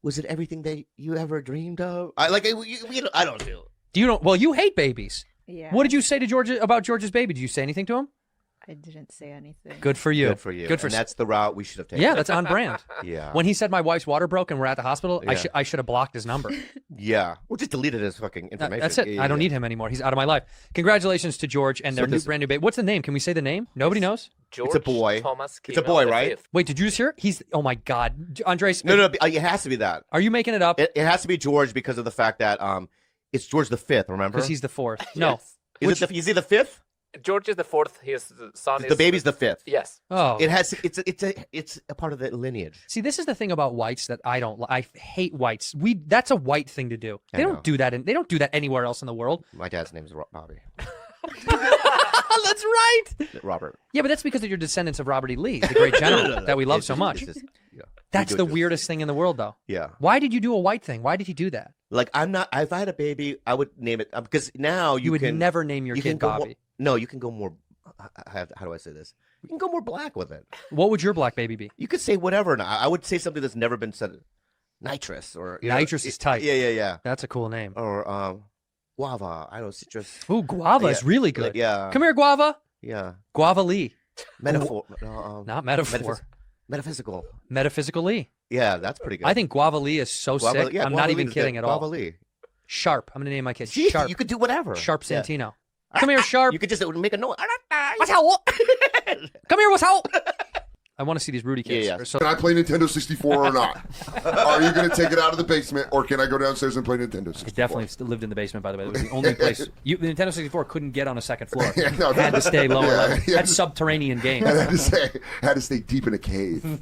Speaker 2: was it everything that you ever dreamed of? I don't do.
Speaker 3: Do you know? Well, you hate babies.
Speaker 1: Yeah.
Speaker 3: What did you say to George about George's baby? Did you say anything to him?
Speaker 1: I didn't say anything.
Speaker 3: Good for you.
Speaker 2: Good for you.
Speaker 3: Good for.
Speaker 2: And that's the route we should have taken.
Speaker 3: Yeah, that's on brand.
Speaker 2: Yeah.
Speaker 3: When he said my wife's water broke and we're at the hospital,
Speaker 2: Yeah.
Speaker 3: I should have blocked his number.
Speaker 2: Yeah. Well, just deleted his fucking information.
Speaker 3: That's it.
Speaker 2: Yeah,
Speaker 3: I don't
Speaker 2: yeah.
Speaker 3: need him anymore. He's out of my life. Congratulations to George and their
Speaker 2: So
Speaker 3: brand new baby. What's the name? Can we say the name? Nobody knows.
Speaker 5: George
Speaker 2: a boy.
Speaker 5: Thomas
Speaker 2: It's a
Speaker 5: Kino
Speaker 2: boy,
Speaker 5: the
Speaker 2: right?
Speaker 5: fifth.
Speaker 3: Wait, did you just hear it? He's. Oh my God, Andres.
Speaker 2: No, it has to be that.
Speaker 3: Are you making it up?
Speaker 2: It has to be George because of the fact that it's George the Fifth. Remember?
Speaker 3: Because he's the fourth. No.
Speaker 5: Yes.
Speaker 2: Is he the fifth?
Speaker 5: George is the fourth. His son is
Speaker 2: The baby's the fifth.
Speaker 5: Yes.
Speaker 3: Oh.
Speaker 2: It's a part of the lineage.
Speaker 3: See, this is the thing about whites that I don't. I hate whites. That's a white thing to do.
Speaker 2: I
Speaker 3: They
Speaker 2: know.
Speaker 3: don't do that. They don't do that anywhere else in the world.
Speaker 2: My dad's name is Bobby.
Speaker 3: That's right.
Speaker 2: Robert.
Speaker 3: Yeah, but that's because of your descendants of Robert E. Lee, the great general that we love
Speaker 2: It's
Speaker 3: so
Speaker 2: just-
Speaker 3: much.
Speaker 2: it's just- yeah.
Speaker 3: That's
Speaker 2: We do
Speaker 3: the
Speaker 2: it just-
Speaker 3: weirdest thing in the world, though.
Speaker 2: Yeah.
Speaker 3: Why did you do a white thing? Why did he do that?
Speaker 2: Like I'm not. If I had a baby, I would name it because now
Speaker 3: You would
Speaker 2: can
Speaker 3: never name your
Speaker 2: you
Speaker 3: kid
Speaker 2: can go more-
Speaker 3: Bobby.
Speaker 2: No, you can go more. How do I say this? You can go more black with it.
Speaker 3: What would your black baby be?
Speaker 2: You could say whatever. Now I would say something that's never been said. Nitrous or
Speaker 3: Nitrous is tight.
Speaker 2: Yeah.
Speaker 3: That's a cool name.
Speaker 2: Or guava. I don't know, citrus.
Speaker 3: Ooh, guava is
Speaker 2: Yeah,
Speaker 3: really good.
Speaker 2: yeah.
Speaker 3: Come here, guava.
Speaker 2: Yeah.
Speaker 3: Guava Lee.
Speaker 2: Metaphor.
Speaker 3: Not metaphor.
Speaker 2: Metaphysical.
Speaker 3: Metaphysical Lee.
Speaker 2: Yeah, that's pretty good.
Speaker 3: I think Guava Lee is so
Speaker 2: Guava,
Speaker 3: sick.
Speaker 2: yeah,
Speaker 3: I'm
Speaker 2: Guava
Speaker 3: not
Speaker 2: Lee
Speaker 3: even
Speaker 2: is
Speaker 3: kidding
Speaker 2: good.
Speaker 3: at
Speaker 2: Guava
Speaker 3: all.
Speaker 2: Lee.
Speaker 3: Sharp. I'm gonna name my kid
Speaker 2: See,
Speaker 3: Sharp.
Speaker 2: you could do whatever.
Speaker 3: Sharp
Speaker 2: Yeah.
Speaker 3: Santino. Come here, Sharp.
Speaker 2: You could just make a noise.
Speaker 3: What's how? Come here, what's how? I want to see these Rudy kids.
Speaker 2: Yeah.
Speaker 3: So,
Speaker 7: Can I play Nintendo 64 or not? Are you going to take it out of the basement, or can I go downstairs and play Nintendo 64?
Speaker 3: I definitely still lived in the basement, by the way. It was the only place. The Nintendo 64 couldn't get on a second floor.
Speaker 7: Yeah, no,
Speaker 3: Had to stay lower
Speaker 7: yeah,
Speaker 3: level.
Speaker 7: yeah.
Speaker 3: That's subterranean games.
Speaker 7: And I had to stay deep in a cave.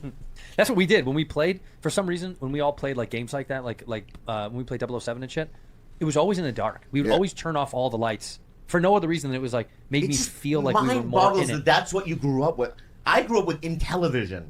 Speaker 3: That's what we did when we played. For some reason, when we all played like games like that, like when we played 007 and shit, it was always in the dark. We would
Speaker 7: Yeah.
Speaker 3: always turn off all the lights for no other reason than it was like made me feel like we were
Speaker 2: mind
Speaker 3: more
Speaker 2: boggles
Speaker 3: in
Speaker 2: that
Speaker 3: it.
Speaker 2: that's what you grew up with. I grew up with Intellivision.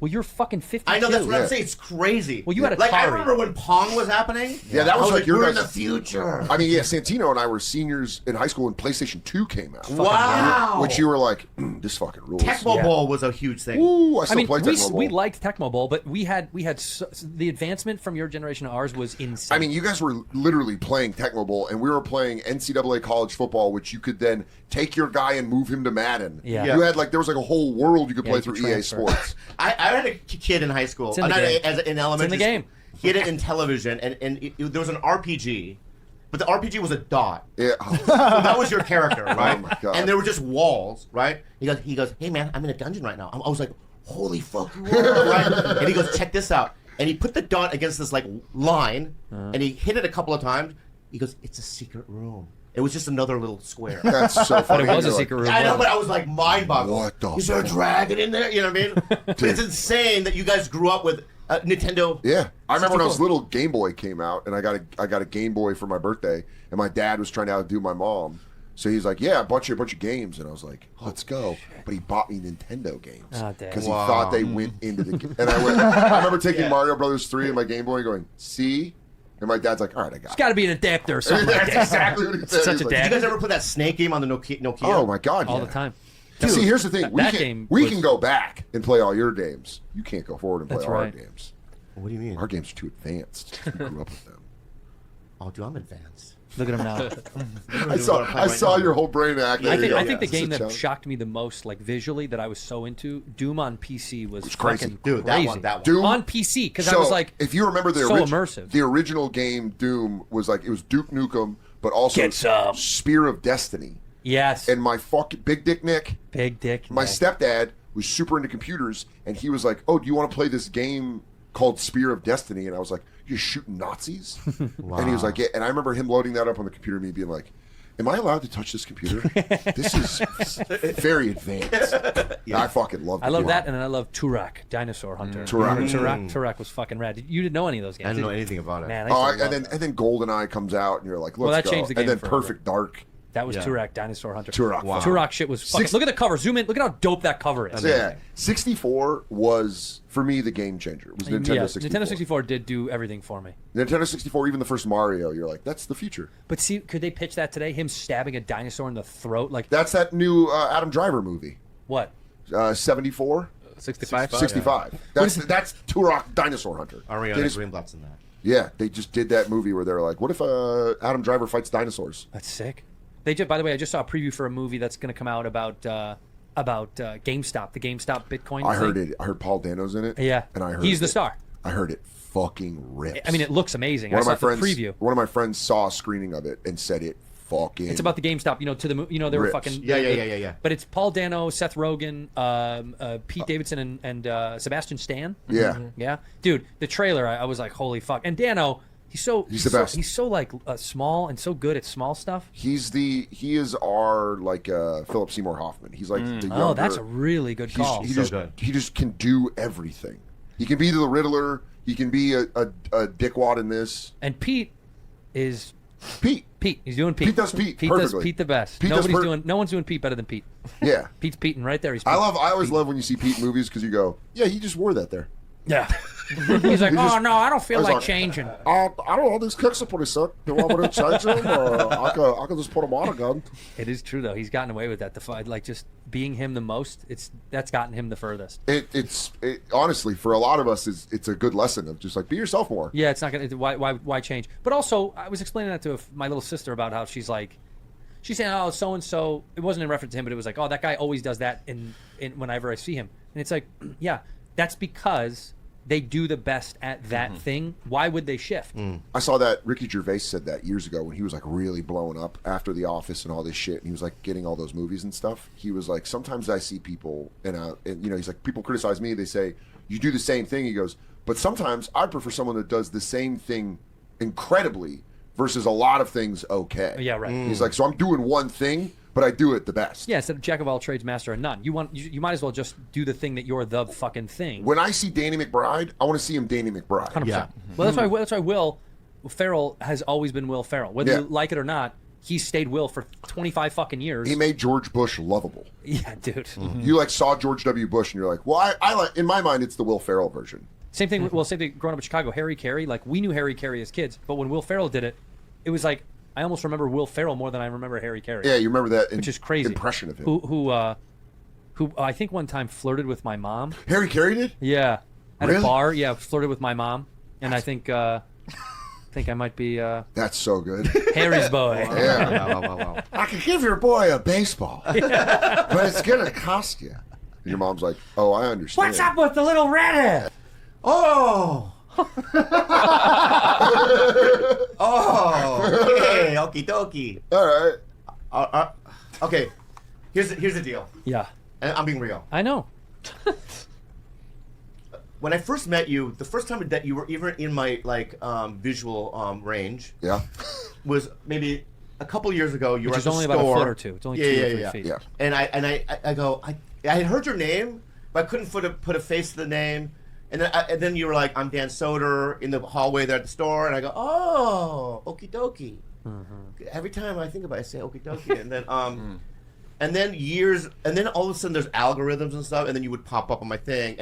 Speaker 3: Well, you're fucking 52.
Speaker 2: I know, that's what I'm saying. It's crazy.
Speaker 3: Well, you had a
Speaker 2: like, I
Speaker 3: Atari.
Speaker 2: remember when Pong was happening.
Speaker 7: Yeah, that
Speaker 2: I
Speaker 7: was like your
Speaker 2: we're in
Speaker 7: guys'
Speaker 2: the future.
Speaker 7: I mean, yeah, Santino and I were seniors in high school when PlayStation 2 came out.
Speaker 2: Wow.
Speaker 7: Which you were like, this fucking rules.
Speaker 2: Tecmo Bowl was a huge thing.
Speaker 7: Ooh, I
Speaker 3: I
Speaker 7: still
Speaker 3: mean,
Speaker 7: play Tecmo Bowl.
Speaker 3: we liked Tecmo Bowl, but we had the advancement from your generation to ours was insane.
Speaker 7: I mean, you guys were literally playing Tecmo Bowl, and we were playing NCAA college football, which you could then take your guy and move him to Madden.
Speaker 3: Yeah.
Speaker 7: You had there was like a whole world you could play
Speaker 3: you
Speaker 7: through
Speaker 3: could
Speaker 7: EA
Speaker 3: transfer.
Speaker 7: Sports.
Speaker 2: I had a kid in high school.
Speaker 3: It's in the
Speaker 2: Not
Speaker 3: game.
Speaker 2: in elementary
Speaker 3: It's in the game.
Speaker 2: school. He had it in television, and there was an RPG, but the RPG was a dot.
Speaker 7: Yeah.
Speaker 2: So that was your character, right?
Speaker 7: Oh my God.
Speaker 2: And there were just walls, right? He goes, hey man, I'm in a dungeon right now. I was like, holy fuck, you are, right? And he goes, check this out. And he put the dot against this line, and he hit it a couple of times. He goes, it's a secret room. It was just another little square.
Speaker 7: That's so funny.
Speaker 3: But it was a
Speaker 7: You're like,
Speaker 3: secret room.
Speaker 2: I know, but I was like mind-boggled.
Speaker 7: What the
Speaker 2: Is there a
Speaker 7: fuck?
Speaker 2: dragon in there? You know what I mean? But it's insane that you guys grew up with Nintendo.
Speaker 7: Yeah, I remember when I was little, Game Boy came out, and I got a Game Boy for my birthday, and my dad was trying to outdo my mom, so he's like, "Yeah, I bought you a bunch of games," and I was like, "Let's go!" But he bought me Nintendo games
Speaker 3: Oh, damn.
Speaker 7: because he thought they went into the game. And I remember taking Mario Brothers 3 in my Game Boy, and going, "See." And my dad's like, all right, I got
Speaker 3: It's
Speaker 7: it.
Speaker 3: got to be an adapter or something like
Speaker 7: That's
Speaker 3: that.
Speaker 7: exactly what he said.
Speaker 3: Such
Speaker 7: He's
Speaker 3: a
Speaker 7: like,
Speaker 3: dad.
Speaker 2: Did you guys ever play that Snake game on the Nokia?
Speaker 7: Oh my God,
Speaker 3: All
Speaker 7: yeah.
Speaker 3: the time.
Speaker 7: See, here's the thing.
Speaker 3: that game
Speaker 7: We
Speaker 3: was-
Speaker 7: can go back and play all your games. You can't go forward and play
Speaker 3: That's
Speaker 7: our
Speaker 3: right.
Speaker 7: games.
Speaker 2: What do you mean?
Speaker 7: Our games are too advanced. We grew up with them.
Speaker 2: Oh, dude, I'm advanced.
Speaker 3: Look at him now.
Speaker 7: I saw your whole brain act.
Speaker 3: I
Speaker 7: There you
Speaker 3: think
Speaker 7: go.
Speaker 3: the game
Speaker 7: It's a
Speaker 3: that
Speaker 7: challenge.
Speaker 3: shocked me the most, like visually, that I was so into, Doom on PC was
Speaker 7: crazy.
Speaker 3: fucking
Speaker 2: Dude,
Speaker 3: crazy.
Speaker 2: that one.
Speaker 7: Doom
Speaker 3: On PC, because I
Speaker 7: So,
Speaker 3: was like,
Speaker 7: if you remember the
Speaker 3: so immersive.
Speaker 7: the original game Doom was like it was Duke Nukem, but also
Speaker 3: Get some.
Speaker 7: Spear of Destiny.
Speaker 3: yes,
Speaker 7: And my fucking Big Dick Nick,
Speaker 3: big dick.
Speaker 7: my
Speaker 3: Nick.
Speaker 7: stepdad was super into computers, and he was like, "Oh, do you want to play this game called Spear of Destiny?" And I was like, "You're shooting Nazis?" And he was like, "Yeah." And I remember him loading that up on the computer, and me being like, "Am I allowed to touch this computer? This is very advanced." I fucking love.
Speaker 3: I love that, and then I love Turok, Dinosaur Hunter.
Speaker 7: Turok.
Speaker 3: Turok was fucking rad. You didn't know any of those games.
Speaker 2: I didn't know
Speaker 3: did you?
Speaker 2: anything about it.
Speaker 3: Man,
Speaker 7: Oh,
Speaker 3: I used to love
Speaker 7: and
Speaker 3: that.
Speaker 7: then GoldenEye comes out, and you're like, "Let's
Speaker 3: that
Speaker 7: go!"
Speaker 3: changed the game
Speaker 7: and then
Speaker 3: forever.
Speaker 7: Perfect Dark.
Speaker 3: That was
Speaker 2: Yeah.
Speaker 3: Turok, Dinosaur Hunter.
Speaker 7: Turok. Wow.
Speaker 3: Turok shit was fucking. Look at the cover. Zoom in. Look at how dope that cover is.
Speaker 7: Yeah, 64 was for me the game changer. It was Nintendo
Speaker 3: Yeah,
Speaker 7: 64.
Speaker 3: Nintendo 64 did do everything for me.
Speaker 7: Nintendo 64, even the first Mario, you're like, that's the future.
Speaker 3: But see, could they pitch that today? Him stabbing a dinosaur in the throat, like
Speaker 7: That's that new Adam Driver movie,
Speaker 3: what?
Speaker 7: 74,
Speaker 5: 65.
Speaker 7: 65. That's Turok Dinosaur Hunter.
Speaker 2: Ariana
Speaker 7: They just-
Speaker 2: Greenblatt's in that.
Speaker 7: Yeah, they just did that movie where they're like, what if Adam Driver fights dinosaurs?
Speaker 3: That's sick. They just, by the way, I just saw a preview for a movie that's going to come out about GameStop, the GameStop Bitcoin.
Speaker 7: I heard
Speaker 3: thing.
Speaker 7: it. I heard Paul Dano's in it.
Speaker 3: Yeah,
Speaker 7: and I heard
Speaker 3: he's the
Speaker 7: it.
Speaker 3: star.
Speaker 7: I heard it fucking rips.
Speaker 3: I mean, it looks amazing.
Speaker 7: One
Speaker 3: I
Speaker 7: of my
Speaker 3: saw the
Speaker 7: friends,
Speaker 3: preview.
Speaker 7: one of my friends saw a screening of it and said it fucking.
Speaker 3: It's about the GameStop, they were
Speaker 7: Rips.
Speaker 3: fucking.
Speaker 2: Yeah.
Speaker 3: But it's Paul Dano, Seth Rogen, Pete Davidson, and Sebastian Stan.
Speaker 7: Yeah.
Speaker 3: Yeah, dude, the trailer, I was like, holy fuck. And Dano, he's
Speaker 7: the best.
Speaker 3: He's so like small and so good at small stuff.
Speaker 7: He is our like Philip Seymour Hoffman. He's like the younger.
Speaker 3: Oh, that's a really good call.
Speaker 7: He
Speaker 2: So
Speaker 7: just
Speaker 2: good.
Speaker 7: he just can do everything. He can be the Riddler. He can be a dickwad in this.
Speaker 3: And Pete is
Speaker 7: Pete.
Speaker 3: He's doing Pete.
Speaker 7: Pete does Pete
Speaker 3: Pete does
Speaker 7: perfectly.
Speaker 3: Pete the best.
Speaker 7: Pete does
Speaker 3: No one's doing Pete better than Pete.
Speaker 7: Yeah.
Speaker 3: Pete's Peteing right there. He's Pete.
Speaker 7: I always love when you see Pete in movies because you go, yeah, he just wore that there.
Speaker 3: Yeah. He's like,
Speaker 7: He just-
Speaker 3: oh no, I don't feel
Speaker 7: I was
Speaker 3: like
Speaker 7: like,
Speaker 3: changing.
Speaker 7: I don't know. These kicks are pretty sick. Do you want me to change them? Or I could just put them on again.
Speaker 3: It is true though. He's gotten away with that. Like just being him the most. That's gotten him the furthest.
Speaker 7: It's honestly for a lot of us, it's a good lesson of just like be yourself more.
Speaker 3: Yeah, it's not gonna. Why change? But also, I was explaining that to my little sister about how she's saying, oh, so and so. It wasn't in reference to him, but it was like, oh, that guy always does that in whenever I see him. And it's like, yeah, that's because they do the best at that thing. Why would they shift?
Speaker 7: I saw that Ricky Gervais said that years ago when he was like really blowing up after The Office and all this shit, and he was like getting all those movies and stuff. He was like, sometimes I see people and he's like, people criticize me. They say you do the same thing. He goes, but sometimes I prefer someone that does the same thing incredibly versus a lot of things okay.
Speaker 3: Yeah, right.
Speaker 7: He's like, so I'm doing one thing, but I do it the best.
Speaker 3: Yeah, instead of jack of all trades, master of none. You might as well just do the thing that you're the fucking thing.
Speaker 7: When I see Danny McBride, I want to see him Danny McBride.
Speaker 3: 100%.
Speaker 2: Yeah.
Speaker 3: Well, that's why Will Ferrell has always been Will Ferrell. Whether
Speaker 7: Yeah.
Speaker 3: you like it or not, he stayed Will for 25 fucking years.
Speaker 7: He made George Bush lovable.
Speaker 3: Yeah, dude.
Speaker 7: You like saw George W. Bush and you're like, well, I like, in my mind, it's the Will Ferrell version.
Speaker 3: Same thing. Well, same thing. Growing up in Chicago, Harry Carey. Like we knew Harry Carey as kids, but when Will Ferrell did it, it was like I almost remember Will Ferrell more than I remember Harry Carey.
Speaker 7: Yeah, you remember that,
Speaker 3: which is crazy.
Speaker 7: Impression of him.
Speaker 3: Who I think one time flirted with my mom.
Speaker 7: Harry Carey did?
Speaker 3: Yeah, at
Speaker 7: Really?
Speaker 3: a bar. Yeah, flirted with my mom, and I think I might be
Speaker 7: That's so good.
Speaker 3: Harry's boy.
Speaker 7: Yeah.
Speaker 2: Wow.
Speaker 7: I could give your boy a baseball, but it's gonna cost you. And your mom's like, "Oh, I understand."
Speaker 3: What's up with the little redhead?
Speaker 2: Oh. Oh. Okay. Okie dokie.
Speaker 7: All right.
Speaker 2: Okay. Here's the deal.
Speaker 3: Yeah,
Speaker 2: And I'm being real.
Speaker 3: I know.
Speaker 2: When I first met you, the first time that you were even in my visual range
Speaker 7: Yeah.
Speaker 2: was maybe a couple years ago. You
Speaker 3: Which
Speaker 2: were
Speaker 3: is
Speaker 2: at the
Speaker 3: only
Speaker 2: store.
Speaker 3: about a foot or two. It's only 2 or 3 feet.
Speaker 7: Yeah.
Speaker 2: And I go, I had heard your name, but I couldn't put a face to the name. And then you were like, I'm Dan Soder in the hallway there at the store, and I go, oh, okie dokie. Every time I think about it, I say okie dokie, and then and then all of a sudden there's algorithms and stuff, and then you would pop up on my thing,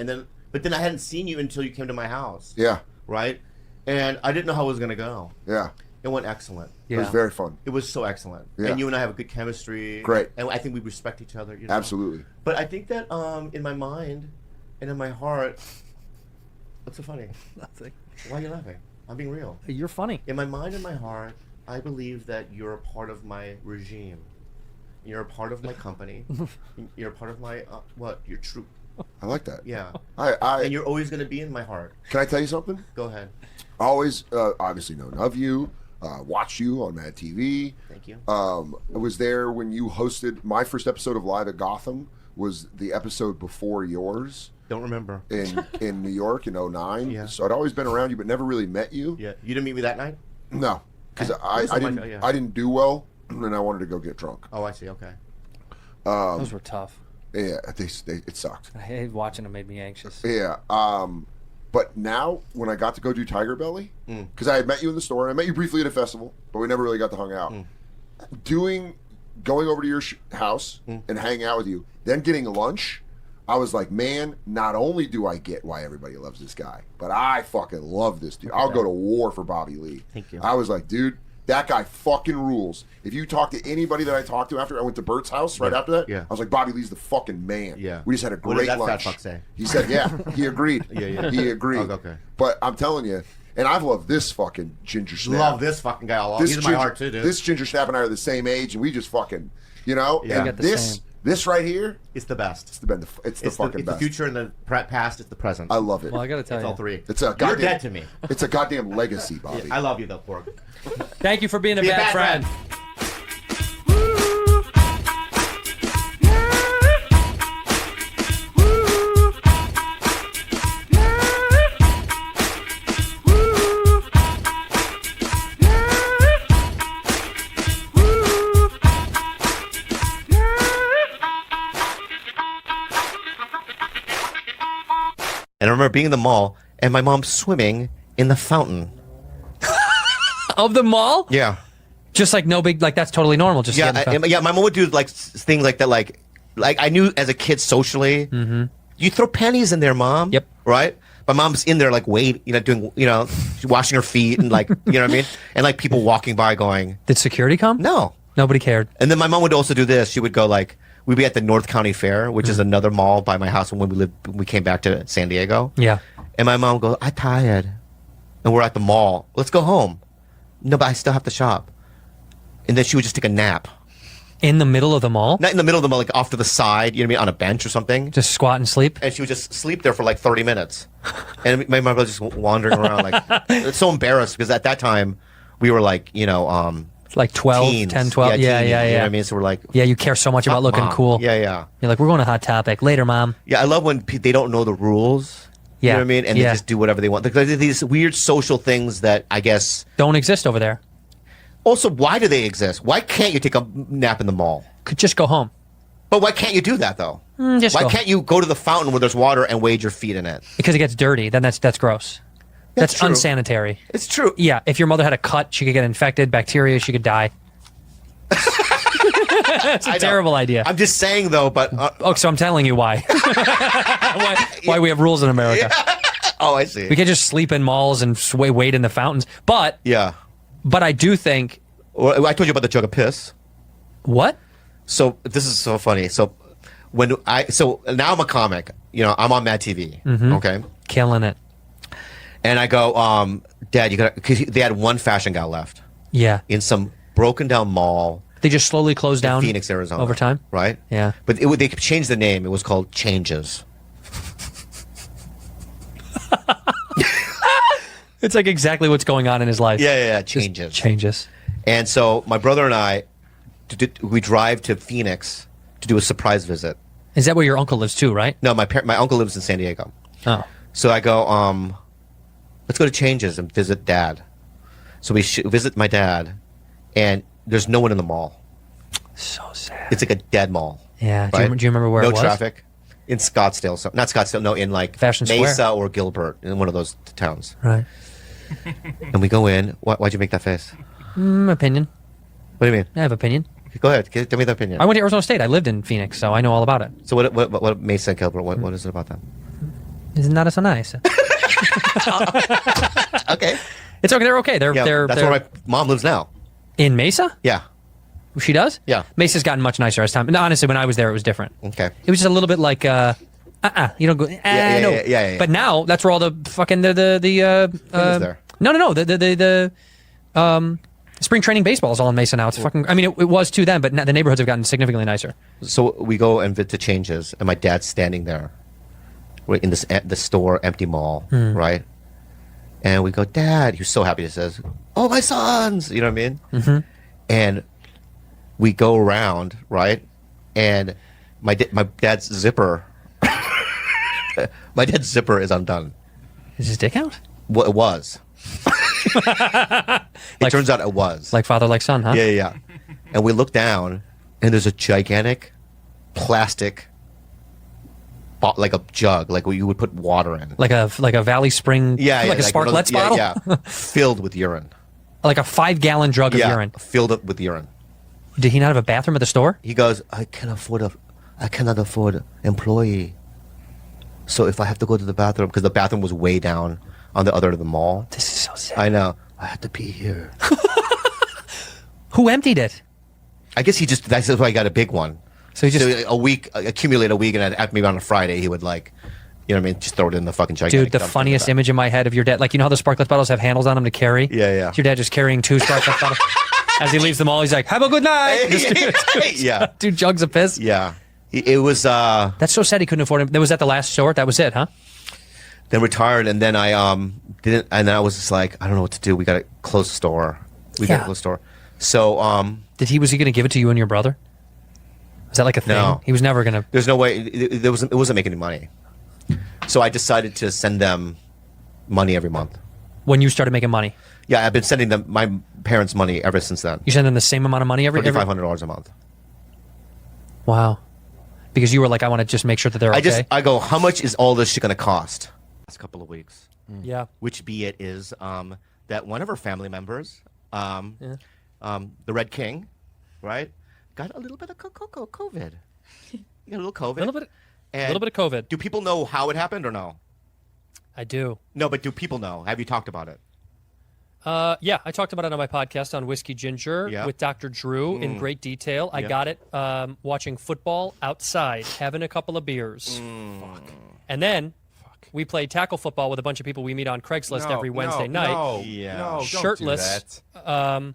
Speaker 2: but then I hadn't seen you until you came to my house.
Speaker 7: Yeah.
Speaker 2: Right? And I didn't know how it was gonna go.
Speaker 7: Yeah.
Speaker 2: It went excellent.
Speaker 7: It was very fun.
Speaker 2: It was so excellent.
Speaker 7: Yeah.
Speaker 2: And you and I have a good chemistry.
Speaker 7: Great.
Speaker 2: And I think we respect each other. You know?
Speaker 7: Absolutely.
Speaker 2: But I think that in my mind and in my heart, what's so funny?
Speaker 3: Nothing.
Speaker 2: Why are you laughing? I'm being real.
Speaker 3: You're funny.
Speaker 2: In my mind and my heart, I believe that you're a part of my regime. You're a part of my company. You're a part of my, your troop.
Speaker 7: I like that.
Speaker 2: Yeah.
Speaker 7: I
Speaker 2: And you're always going to be in my heart.
Speaker 7: Can I tell you something?
Speaker 2: Go ahead.
Speaker 7: Always, obviously known of you, watched you on Mad TV.
Speaker 2: Thank you.
Speaker 7: I was there when you hosted my first episode of Live at Gotham. Was the episode before yours
Speaker 2: Don't remember.
Speaker 7: in New York in 2009.
Speaker 2: Yeah.
Speaker 7: So I'd always been around you, but never really met you.
Speaker 2: Yeah. You didn't meet me that night?
Speaker 7: No, because
Speaker 2: Listen,
Speaker 7: I didn't
Speaker 2: Mike, yeah.
Speaker 7: I didn't do well, and I wanted to go get drunk.
Speaker 2: Oh, I see. Okay.
Speaker 3: Those were tough.
Speaker 7: Yeah, it sucked.
Speaker 3: I hated watching them. Made me anxious.
Speaker 7: Yeah. But now when I got to go do Tiger Belly, because I had met you in the store, and I met you briefly at a festival, but we never really got to hang out. Going over to your house and hanging out with you, then getting lunch, I was like, man, not only do I get why everybody loves this guy, but I fucking love this dude. I'll go to war for Bobby Lee.
Speaker 2: Thank you.
Speaker 7: I was like, dude, that guy fucking rules. If you talk to anybody that I talked to after I went to Bert's house right after that,
Speaker 2: Yeah.
Speaker 7: I was like, Bobby Lee's the fucking man.
Speaker 2: Yeah.
Speaker 7: We just had a
Speaker 2: What did
Speaker 7: great
Speaker 2: that fat
Speaker 7: lunch.
Speaker 2: fuck say?
Speaker 7: He said, yeah, he agreed.
Speaker 2: Yeah.
Speaker 7: He agreed.
Speaker 2: Oh, okay.
Speaker 7: But I'm telling you, and I've loved this fucking ginger snap.
Speaker 2: Love this fucking guy all
Speaker 7: This
Speaker 2: He's in
Speaker 7: ginger,
Speaker 2: my heart too, dude.
Speaker 7: This ginger snap and I are the same age, and we just fucking, you know.
Speaker 2: Yeah.
Speaker 7: And
Speaker 3: We got the
Speaker 7: this
Speaker 3: same.
Speaker 7: this right here,
Speaker 2: It's the best.
Speaker 7: it's the fucking
Speaker 2: it's
Speaker 7: best.
Speaker 2: the future and the past. It's the present.
Speaker 7: I love it.
Speaker 3: Well, I gotta tell
Speaker 2: It's
Speaker 3: you.
Speaker 2: all three.
Speaker 7: It's a
Speaker 2: You're
Speaker 7: goddamn,
Speaker 2: dead to me.
Speaker 7: It's a goddamn legacy, Bobby.
Speaker 2: I love you though, Pork.
Speaker 3: Thank you for being a
Speaker 2: Be a
Speaker 3: bad
Speaker 2: bad
Speaker 3: friend.
Speaker 2: And I remember being in the mall and my mom swimming in the fountain.
Speaker 3: Of the mall?
Speaker 2: Yeah.
Speaker 3: Just like no big, like that's totally normal. Just
Speaker 2: Yeah,
Speaker 3: getting fat.
Speaker 2: yeah. My mom would do like things like that. Like I knew as a kid socially, you throw pennies in there, mom.
Speaker 3: Yep.
Speaker 2: Right. My mom's in there like wait, doing, washing her feet and like, you know what I mean, and like people walking by going,
Speaker 3: Did security come?
Speaker 2: no.
Speaker 3: Nobody cared.
Speaker 2: And then my mom would also do this. She would go like, we'd be at the North County Fair, which is another mall by my house when we came back to San Diego.
Speaker 3: Yeah.
Speaker 2: And my mom would go, I'm tired. And we're at the mall. Let's go home. No, but I still have to shop. And then she would just take a nap.
Speaker 3: In the middle of the mall?
Speaker 2: Not in the middle of the mall, like off to the side, you know what I mean, on a bench or something.
Speaker 3: Just squat and sleep?
Speaker 2: And she would just sleep there for like 30 minutes. And my mom was just wandering around like, it's so embarrassed because at that time we were like,
Speaker 3: Like 12,
Speaker 2: teens.
Speaker 3: 10, 12. Yeah,
Speaker 2: teens,
Speaker 3: yeah,
Speaker 2: You know
Speaker 3: yeah.
Speaker 2: what I mean? So we're like,
Speaker 3: Yeah, you care so much about looking
Speaker 2: Mom.
Speaker 3: cool.
Speaker 2: Yeah.
Speaker 3: You're like, we're going to Hot Topic. Later, Mom.
Speaker 2: Yeah, I love when they don't know the rules. You
Speaker 3: Yeah.
Speaker 2: know what I mean? And
Speaker 3: Yeah.
Speaker 2: they just do whatever they want. Because these weird social things that I guess.
Speaker 3: Don't exist over there.
Speaker 2: Also, why do they exist? Why can't you take a nap in the mall?
Speaker 3: Could just go home.
Speaker 2: But why can't you do that though?
Speaker 3: Just
Speaker 2: Why
Speaker 3: go.
Speaker 2: can't you go to the fountain where there's water and wade your feet in it?
Speaker 3: Because it gets dirty. Then that's gross. That's
Speaker 2: true.
Speaker 3: unsanitary.
Speaker 2: It's true.
Speaker 3: Yeah, if your mother had a cut, she could get infected, bacteria, she could die. It's a terrible idea.
Speaker 2: I'm just saying though, but
Speaker 3: so I'm telling you why. why we have rules in America.
Speaker 2: Oh, I see.
Speaker 3: We can't just sleep in malls and wait in the fountains. But I do think.
Speaker 2: Well, I told you about the jug of piss.
Speaker 3: What?
Speaker 2: So this is so funny. So now I'm a comic. You know, I'm on Mad TV. Okay,
Speaker 3: killing it.
Speaker 2: And I go, Dad, you got because they had one fashion gal left.
Speaker 3: Yeah.
Speaker 2: In some broken down mall.
Speaker 3: They just slowly closed down
Speaker 2: Phoenix, Arizona.
Speaker 3: over time.
Speaker 2: Right?
Speaker 3: Yeah.
Speaker 2: But they changed the name. It was called Changes.
Speaker 3: It's like exactly what's going on in his life.
Speaker 2: Yeah. Changes.
Speaker 3: Changes.
Speaker 2: And so my brother and I, we drive to Phoenix to do a surprise visit.
Speaker 3: Is that where your uncle lives too, right?
Speaker 2: No, my uncle lives in San Diego.
Speaker 3: Oh.
Speaker 2: So I go, let's go to Changes and visit Dad. So we visit my dad, and there's no one in the mall.
Speaker 3: So sad.
Speaker 2: It's like a dead mall.
Speaker 3: Yeah.
Speaker 2: Right?
Speaker 3: Do you remember where it was?
Speaker 2: No traffic. In Scottsdale. So, not Scottsdale, no, in like
Speaker 3: Fashion
Speaker 2: Mesa
Speaker 3: Square.
Speaker 2: or Gilbert, in one of those towns.
Speaker 3: Right.
Speaker 2: And we go in. Why'd you make that face?
Speaker 3: Opinion.
Speaker 2: What do you mean?
Speaker 3: I have opinion.
Speaker 2: Go ahead. Tell me the opinion.
Speaker 3: I went to Arizona State. I lived in Phoenix, so I know all about it.
Speaker 2: So what Mesa and Gilbert, what is it about that?
Speaker 3: Isn't that so nice?
Speaker 2: Okay.
Speaker 3: It's okay. They're okay.
Speaker 2: That's where my mom lives now.
Speaker 3: In Mesa?
Speaker 2: Yeah.
Speaker 3: She does?
Speaker 2: Yeah.
Speaker 3: Mesa's gotten much nicer as time. No, honestly, when I was there, it was different.
Speaker 2: Okay.
Speaker 3: It was just a little bit like, you don't go, no.
Speaker 2: Yeah.
Speaker 3: But now, that's where all the fucking,
Speaker 2: Who lives there?
Speaker 3: No. The spring training baseball is all in Mesa now. It's fucking, I mean, it was too then, but now the neighborhoods have gotten significantly nicer.
Speaker 2: So we go and visit Changes, and my dad's standing there. We're in the store, empty mall, right? And we go, Dad. He was so happy. He says, "Oh, my sons!" You know what I mean? Mm-hmm. And we go around, right? And my dad's zipper, my dad's zipper is undone.
Speaker 3: Is his dick out?
Speaker 2: Well, it was. It turns out it was.
Speaker 3: Like father, like son, huh?
Speaker 2: Yeah. And we look down, and there's a gigantic plastic, like a jug, like what you would put water in.
Speaker 3: Like a Valley Spring, like a Sparkletts bottle?
Speaker 2: Yeah, filled with urine.
Speaker 3: Like a 5-gallon jug of urine.
Speaker 2: Filled up with urine.
Speaker 3: Did he not have a bathroom at the store?
Speaker 2: He goes, I cannot afford employee. So if I have to go to the bathroom, because the bathroom was way down on the other end of the mall.
Speaker 3: This is so sad.
Speaker 2: I know. I have to pee here.
Speaker 3: Who emptied it?
Speaker 2: I guess that's why he got a big one.
Speaker 3: So he just
Speaker 2: accumulate a week, and maybe on a Friday he would like, you know what I mean, just throw it in the fucking gigantic.
Speaker 3: Dude, the funniest image in my head of your dad, like you know how the Sparkletts bottles have handles on them to carry?
Speaker 2: Yeah.
Speaker 3: Is your dad just carrying 2 Sparkletts bottles? As he leaves the mall, he's like, "Have a good night."
Speaker 2: Yeah.
Speaker 3: 2 jugs of piss.
Speaker 2: Yeah. It was.
Speaker 3: That's so sad he couldn't afford it. That was at the last resort. That was it, huh?
Speaker 2: Then retired, and then I didn't, and then I was just like, I don't know what to do. We got to close the store. Got to close the store. So
Speaker 3: was he going to give it to you and your brother? Was that like a thing?
Speaker 2: No.
Speaker 3: He was never going to.
Speaker 2: There's no way. It wasn't making any money. So I decided to send them money every month.
Speaker 3: When you started making money?
Speaker 2: Yeah, I've been sending them my parents money ever since then.
Speaker 3: You send them the same amount of money every
Speaker 2: $3,500 a month.
Speaker 3: Wow. Because you were like, I want to just make sure that they're okay.
Speaker 2: I go, how much is all this shit going to cost? Last couple of weeks.
Speaker 3: Yeah.
Speaker 2: Which be it is that one of our family members, the Red King, right, got a little bit of COVID. You got a little COVID.
Speaker 3: A little bit of COVID.
Speaker 2: Do people know how it happened or no?
Speaker 3: I do.
Speaker 2: No, but do people know? Have you talked about it?
Speaker 3: Yeah, I talked about it on my podcast on Whiskey Ginger with Dr. Drew in great detail. I got it watching football outside, having a couple of beers. And then we played tackle football with a bunch of people we meet on Craigslist every Wednesday night.
Speaker 8: No,
Speaker 3: shirtless.
Speaker 8: Don't do that.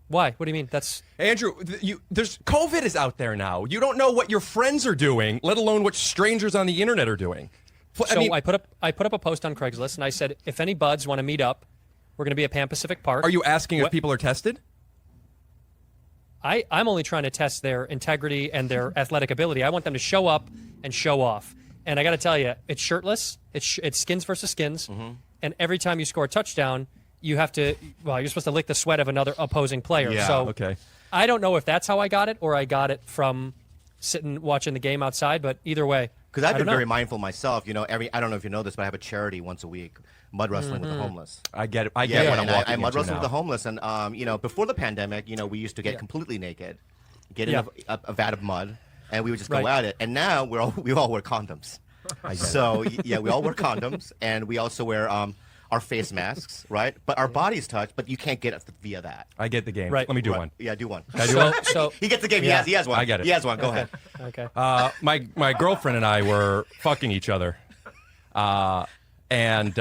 Speaker 3: Why? What do you mean? That's
Speaker 8: Andrew. There's COVID is out there now. You don't know what your friends are doing, let alone what strangers on the internet are doing.
Speaker 3: I put up a post on Craigslist and I said, if any buds want to meet up, we're going to be at Pan Pacific Park.
Speaker 8: Are you asking if people are tested?
Speaker 3: I'm only trying to test their integrity and their athletic ability. I want them to show up and show off. And I got to tell you, it's shirtless. It's skins versus skins. And every time you score a touchdown, you have to. Well, you're supposed to lick the sweat of another opposing player.
Speaker 8: Yeah.
Speaker 3: So
Speaker 8: Okay.
Speaker 3: I don't know if that's how I got it or I got it from sitting watching the game outside. But either way,
Speaker 2: Because I've been
Speaker 3: don't know.
Speaker 2: very mindful myself. You know, I don't know if you know this, but I have a charity once a week, mud wrestling with the homeless.
Speaker 8: I get it. I get what I'm
Speaker 2: and
Speaker 8: walking
Speaker 2: I mud
Speaker 8: into
Speaker 2: wrestle
Speaker 8: now.
Speaker 2: with the homeless, and you know, before the pandemic, you know, we used to get completely naked, get in
Speaker 3: Yeah.
Speaker 2: a vat of mud, and we would just go
Speaker 3: Right.
Speaker 2: at it. And now we all wear condoms. So yeah, we all wear condoms, and we also wear our face masks, right? But our bodies touch, but you can't get it via that.
Speaker 8: I get the game.
Speaker 3: Right.
Speaker 8: Let me do one.
Speaker 2: Yeah, do one.
Speaker 8: Can I do one?
Speaker 3: So
Speaker 2: He gets the game.
Speaker 3: Yeah.
Speaker 2: He has one.
Speaker 8: I get it.
Speaker 2: He has one. Go ahead.
Speaker 3: okay.
Speaker 8: My girlfriend and I were fucking each other, and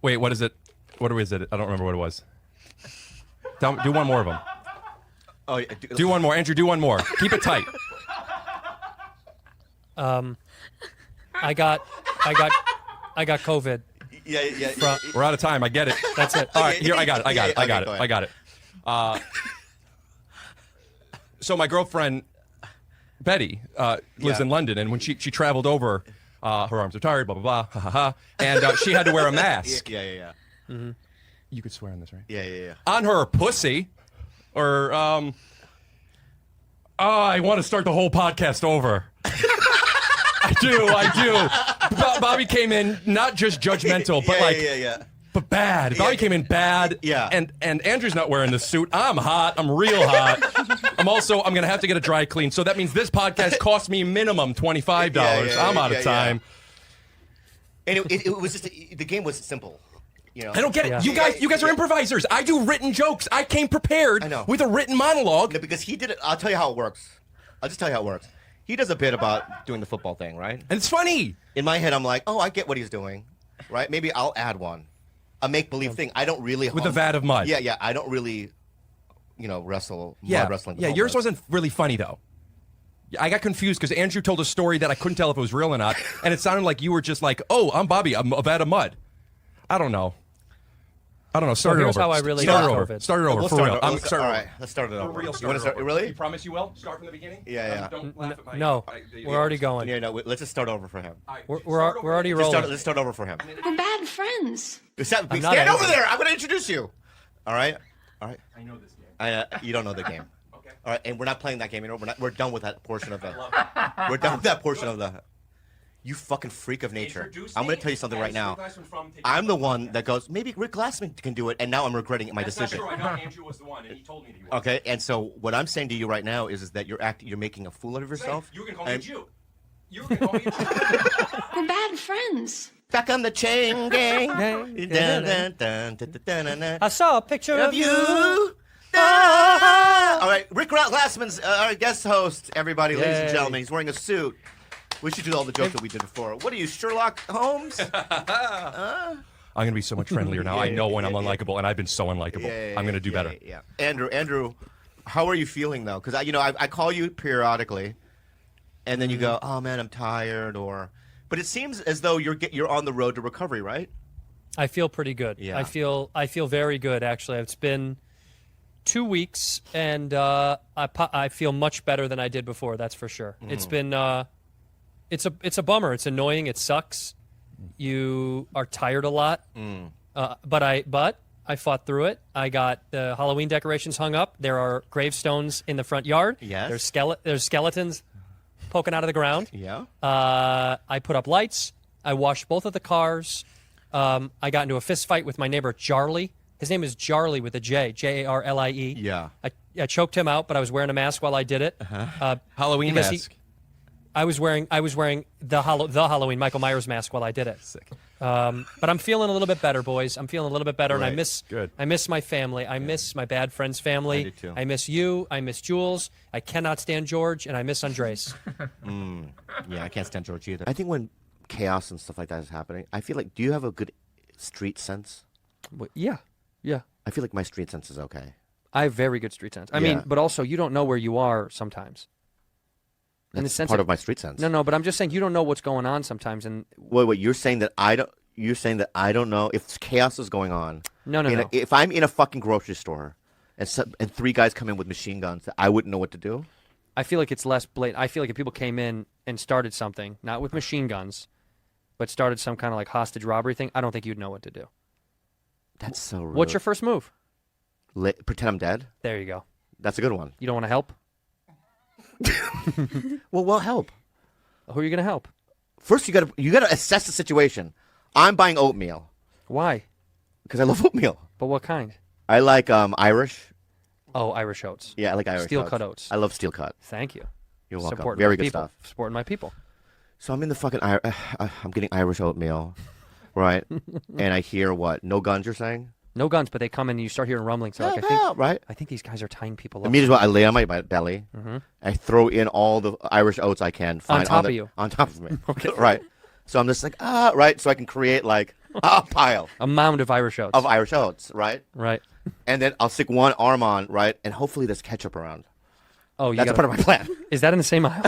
Speaker 8: wait, what is it? What is it? I don't remember what it was. Do one more of them.
Speaker 2: Oh, yeah,
Speaker 8: Do one more, Andrew. Do one more. Keep it tight.
Speaker 3: I got COVID.
Speaker 2: yeah.
Speaker 8: We're out of time. I get it.
Speaker 3: That's it.
Speaker 8: All right, here I got it. I got it. I got it.
Speaker 2: Okay, go ahead.
Speaker 8: I got it. So my girlfriend Betty lives in London, and when she traveled over, her arms are tired. Blah blah blah. Ha ha ha. And she had to wear a mask.
Speaker 2: Yeah.
Speaker 8: You could swear on this, right?
Speaker 2: Yeah.
Speaker 8: On her pussy, or I want to start the whole podcast over. I do. Bobby came in not just judgmental, but but bad. Bobby came in bad.
Speaker 2: Yeah.
Speaker 8: And Andrew's not wearing the suit. I'm hot. I'm real hot. I'm gonna have to get a dry clean. So that means this podcast cost me minimum $25. I'm out of time.
Speaker 2: And it was just the game was simple. You know?
Speaker 8: I don't get it.
Speaker 3: Yeah.
Speaker 8: You guys are improvisers. I do written jokes. I came prepared
Speaker 2: I know.
Speaker 8: with a written monologue.
Speaker 2: No, because he did it. I'll tell you how it works. I'll just tell you how it works. He does a bit about doing the football thing, right?
Speaker 8: And it's funny.
Speaker 2: In my head, I'm like, oh, I get what he's doing, right? Maybe I'll add one, a make-believe thing. I don't really
Speaker 8: With a vat of mud.
Speaker 2: Yeah. I don't really, wrestle.
Speaker 8: Yeah,
Speaker 2: mud wrestling. with
Speaker 8: yeah. Yours
Speaker 2: homeless.
Speaker 8: wasn't really funny though. I got confused because Andrew told a story that I couldn't tell if it was real or not, and it sounded like you were just like, "Oh, I'm Bobby. I'm a vat of mud." I don't know. Start it
Speaker 3: here's
Speaker 8: over.
Speaker 3: how I really
Speaker 8: start
Speaker 3: got
Speaker 8: it over.
Speaker 3: COVID.
Speaker 8: Start it over
Speaker 2: We'll
Speaker 8: for
Speaker 2: start
Speaker 8: real.
Speaker 2: it-
Speaker 8: I'm
Speaker 2: let's-
Speaker 8: start
Speaker 2: all
Speaker 8: it
Speaker 2: right,
Speaker 8: over.
Speaker 2: let's start it
Speaker 8: For
Speaker 2: over.
Speaker 8: real,
Speaker 2: You
Speaker 8: start
Speaker 2: want to
Speaker 8: it
Speaker 2: start?
Speaker 8: over.
Speaker 2: Really?
Speaker 8: You promise you will? Start from the beginning?
Speaker 2: Yeah.
Speaker 8: Don't laugh at my...
Speaker 3: No, we're already going.
Speaker 2: Yeah, no. Let's just start over for him.
Speaker 3: We're already rolling.
Speaker 2: Let's start over for him.
Speaker 9: We're bad friends.
Speaker 2: Stand
Speaker 3: not
Speaker 2: over
Speaker 3: angry.
Speaker 2: there. I'm going to introduce you. All right.
Speaker 8: I know this game.
Speaker 2: You don't know the game.
Speaker 8: Okay.
Speaker 2: All right, and we're not playing that game anymore. We're done with that portion of the. We're done with that portion of the. You fucking freak of nature.
Speaker 8: Introduce
Speaker 2: I'm going
Speaker 8: me
Speaker 2: to tell you something right
Speaker 8: as
Speaker 2: now.
Speaker 8: Rick Glassman from Take
Speaker 2: I'm
Speaker 8: It
Speaker 2: the
Speaker 8: Back.
Speaker 2: one that goes, maybe Rick Glassman can do it, and now I'm regretting my
Speaker 8: That's
Speaker 2: decision.
Speaker 8: not true. I know Andrew was the one, and he told me that you were.
Speaker 2: Okay, and so what I'm saying to you right now is that you're making a fool out of yourself.
Speaker 8: You can call me a
Speaker 2: and-
Speaker 8: Jew. You can call me a Jew.
Speaker 9: We're bad friends.
Speaker 2: Back on the chain gang.
Speaker 3: Gang.
Speaker 2: Dun, dun, dun, dun, dun, dun, dun.
Speaker 3: I saw a picture
Speaker 2: Of
Speaker 3: of
Speaker 2: you. Ah. All right, Rick Glassman's our guest host, everybody, ladies and
Speaker 3: Yay.
Speaker 2: gentlemen. He's wearing a suit. We should do all the jokes that we did before. What are you, Sherlock Holmes?
Speaker 8: I'm going to be so much friendlier now. I know when I'm unlikable, and I've been so unlikable. I'm going to do better.
Speaker 2: Yeah. Andrew, how are you feeling though? Because I call you periodically, and then you go, oh man, I'm tired, but it seems as though you're on the road to recovery, right?
Speaker 3: I feel pretty good.
Speaker 2: Yeah.
Speaker 3: I feel very good actually. It's been 2 weeks, and I feel much better than I did before. That's for sure. It's been it's a bummer. It's annoying. It sucks. You are tired a lot. But I fought through it. I got the Halloween decorations hung up. There are gravestones in the front yard.
Speaker 2: Yes.
Speaker 3: There's skeletons poking out of the ground.
Speaker 2: Yeah.
Speaker 3: I put up lights. I washed both of the cars. I got into a fist fight with my neighbor Jarlie. His name is Jarlie with a J, Jarlie.
Speaker 2: Yeah.
Speaker 3: I choked him out, but I was wearing a mask while I did it.
Speaker 8: Halloween
Speaker 3: because
Speaker 8: mask.
Speaker 3: I was wearing the Halloween Michael Myers mask while I did it.
Speaker 8: Sick.
Speaker 3: But I'm feeling a little bit better, boys. I'm feeling a little bit better, and I
Speaker 2: Right.
Speaker 3: miss my family. I miss my bad friend's family.
Speaker 2: I do too.
Speaker 3: I miss you. I miss Jules. I cannot stand George, and I miss Andres.
Speaker 2: Yeah, I can't stand George either. I think when chaos and stuff like that is happening, I feel like, do you have a good street sense?
Speaker 3: Yeah.
Speaker 2: I feel like my street sense is okay.
Speaker 3: I have very good street sense. I mean,
Speaker 2: Yeah.
Speaker 3: but also you don't know where you are sometimes. In the
Speaker 2: That's
Speaker 3: sense
Speaker 2: part of my street sense.
Speaker 3: No, but I'm just saying you don't know what's going on sometimes, and
Speaker 2: Wait, you're saying that I don't. You're saying that I don't know if chaos is going on.
Speaker 3: No.
Speaker 2: If I'm in a fucking grocery store and three guys come in with machine guns, I wouldn't know what to do.
Speaker 3: I feel like it's less blatant. I feel like if people came in and started something, not with machine guns, but started some kind of like hostage robbery thing, I don't think you'd know what to do.
Speaker 2: That's so rude.
Speaker 3: What's your first move?
Speaker 2: Pretend I'm dead?
Speaker 3: There you go.
Speaker 2: That's a good one.
Speaker 3: You don't want to help?
Speaker 2: Well, help.
Speaker 3: Who are you going to help?
Speaker 2: First, you gotta assess the situation. I'm buying oatmeal
Speaker 3: Why?
Speaker 2: because I love oatmeal.
Speaker 3: But what kind?
Speaker 2: I like Irish.
Speaker 3: Oh, Irish oats.
Speaker 2: Yeah, I like Irish
Speaker 3: Steel cut oats.
Speaker 2: I love steel cut.
Speaker 3: Thank you.
Speaker 2: You're welcome.
Speaker 3: Supporting
Speaker 2: Very
Speaker 3: my
Speaker 2: good
Speaker 3: people.
Speaker 2: stuff.
Speaker 3: Supporting my people.
Speaker 2: So I'm in the fucking I'm getting Irish oatmeal, right? And I hear what? No guns, you're saying?
Speaker 3: No guns, but they come in and you start hearing rumblings. They're like,
Speaker 2: Right?
Speaker 3: I think these guys are tying people up.
Speaker 2: Immediately, I lay on my belly. I throw in all the Irish oats I can find
Speaker 3: top of you.
Speaker 2: On top of me. Okay. Right. So I'm just like, right. So I can create like a pile
Speaker 3: A mound of Irish oats.
Speaker 2: of Irish oats, right?
Speaker 3: Right.
Speaker 2: And then I'll stick one arm on, right? And hopefully there's ketchup around.
Speaker 3: Oh, you
Speaker 2: That's a
Speaker 3: gotta,
Speaker 2: part of my plan.
Speaker 3: Is that in the same aisle?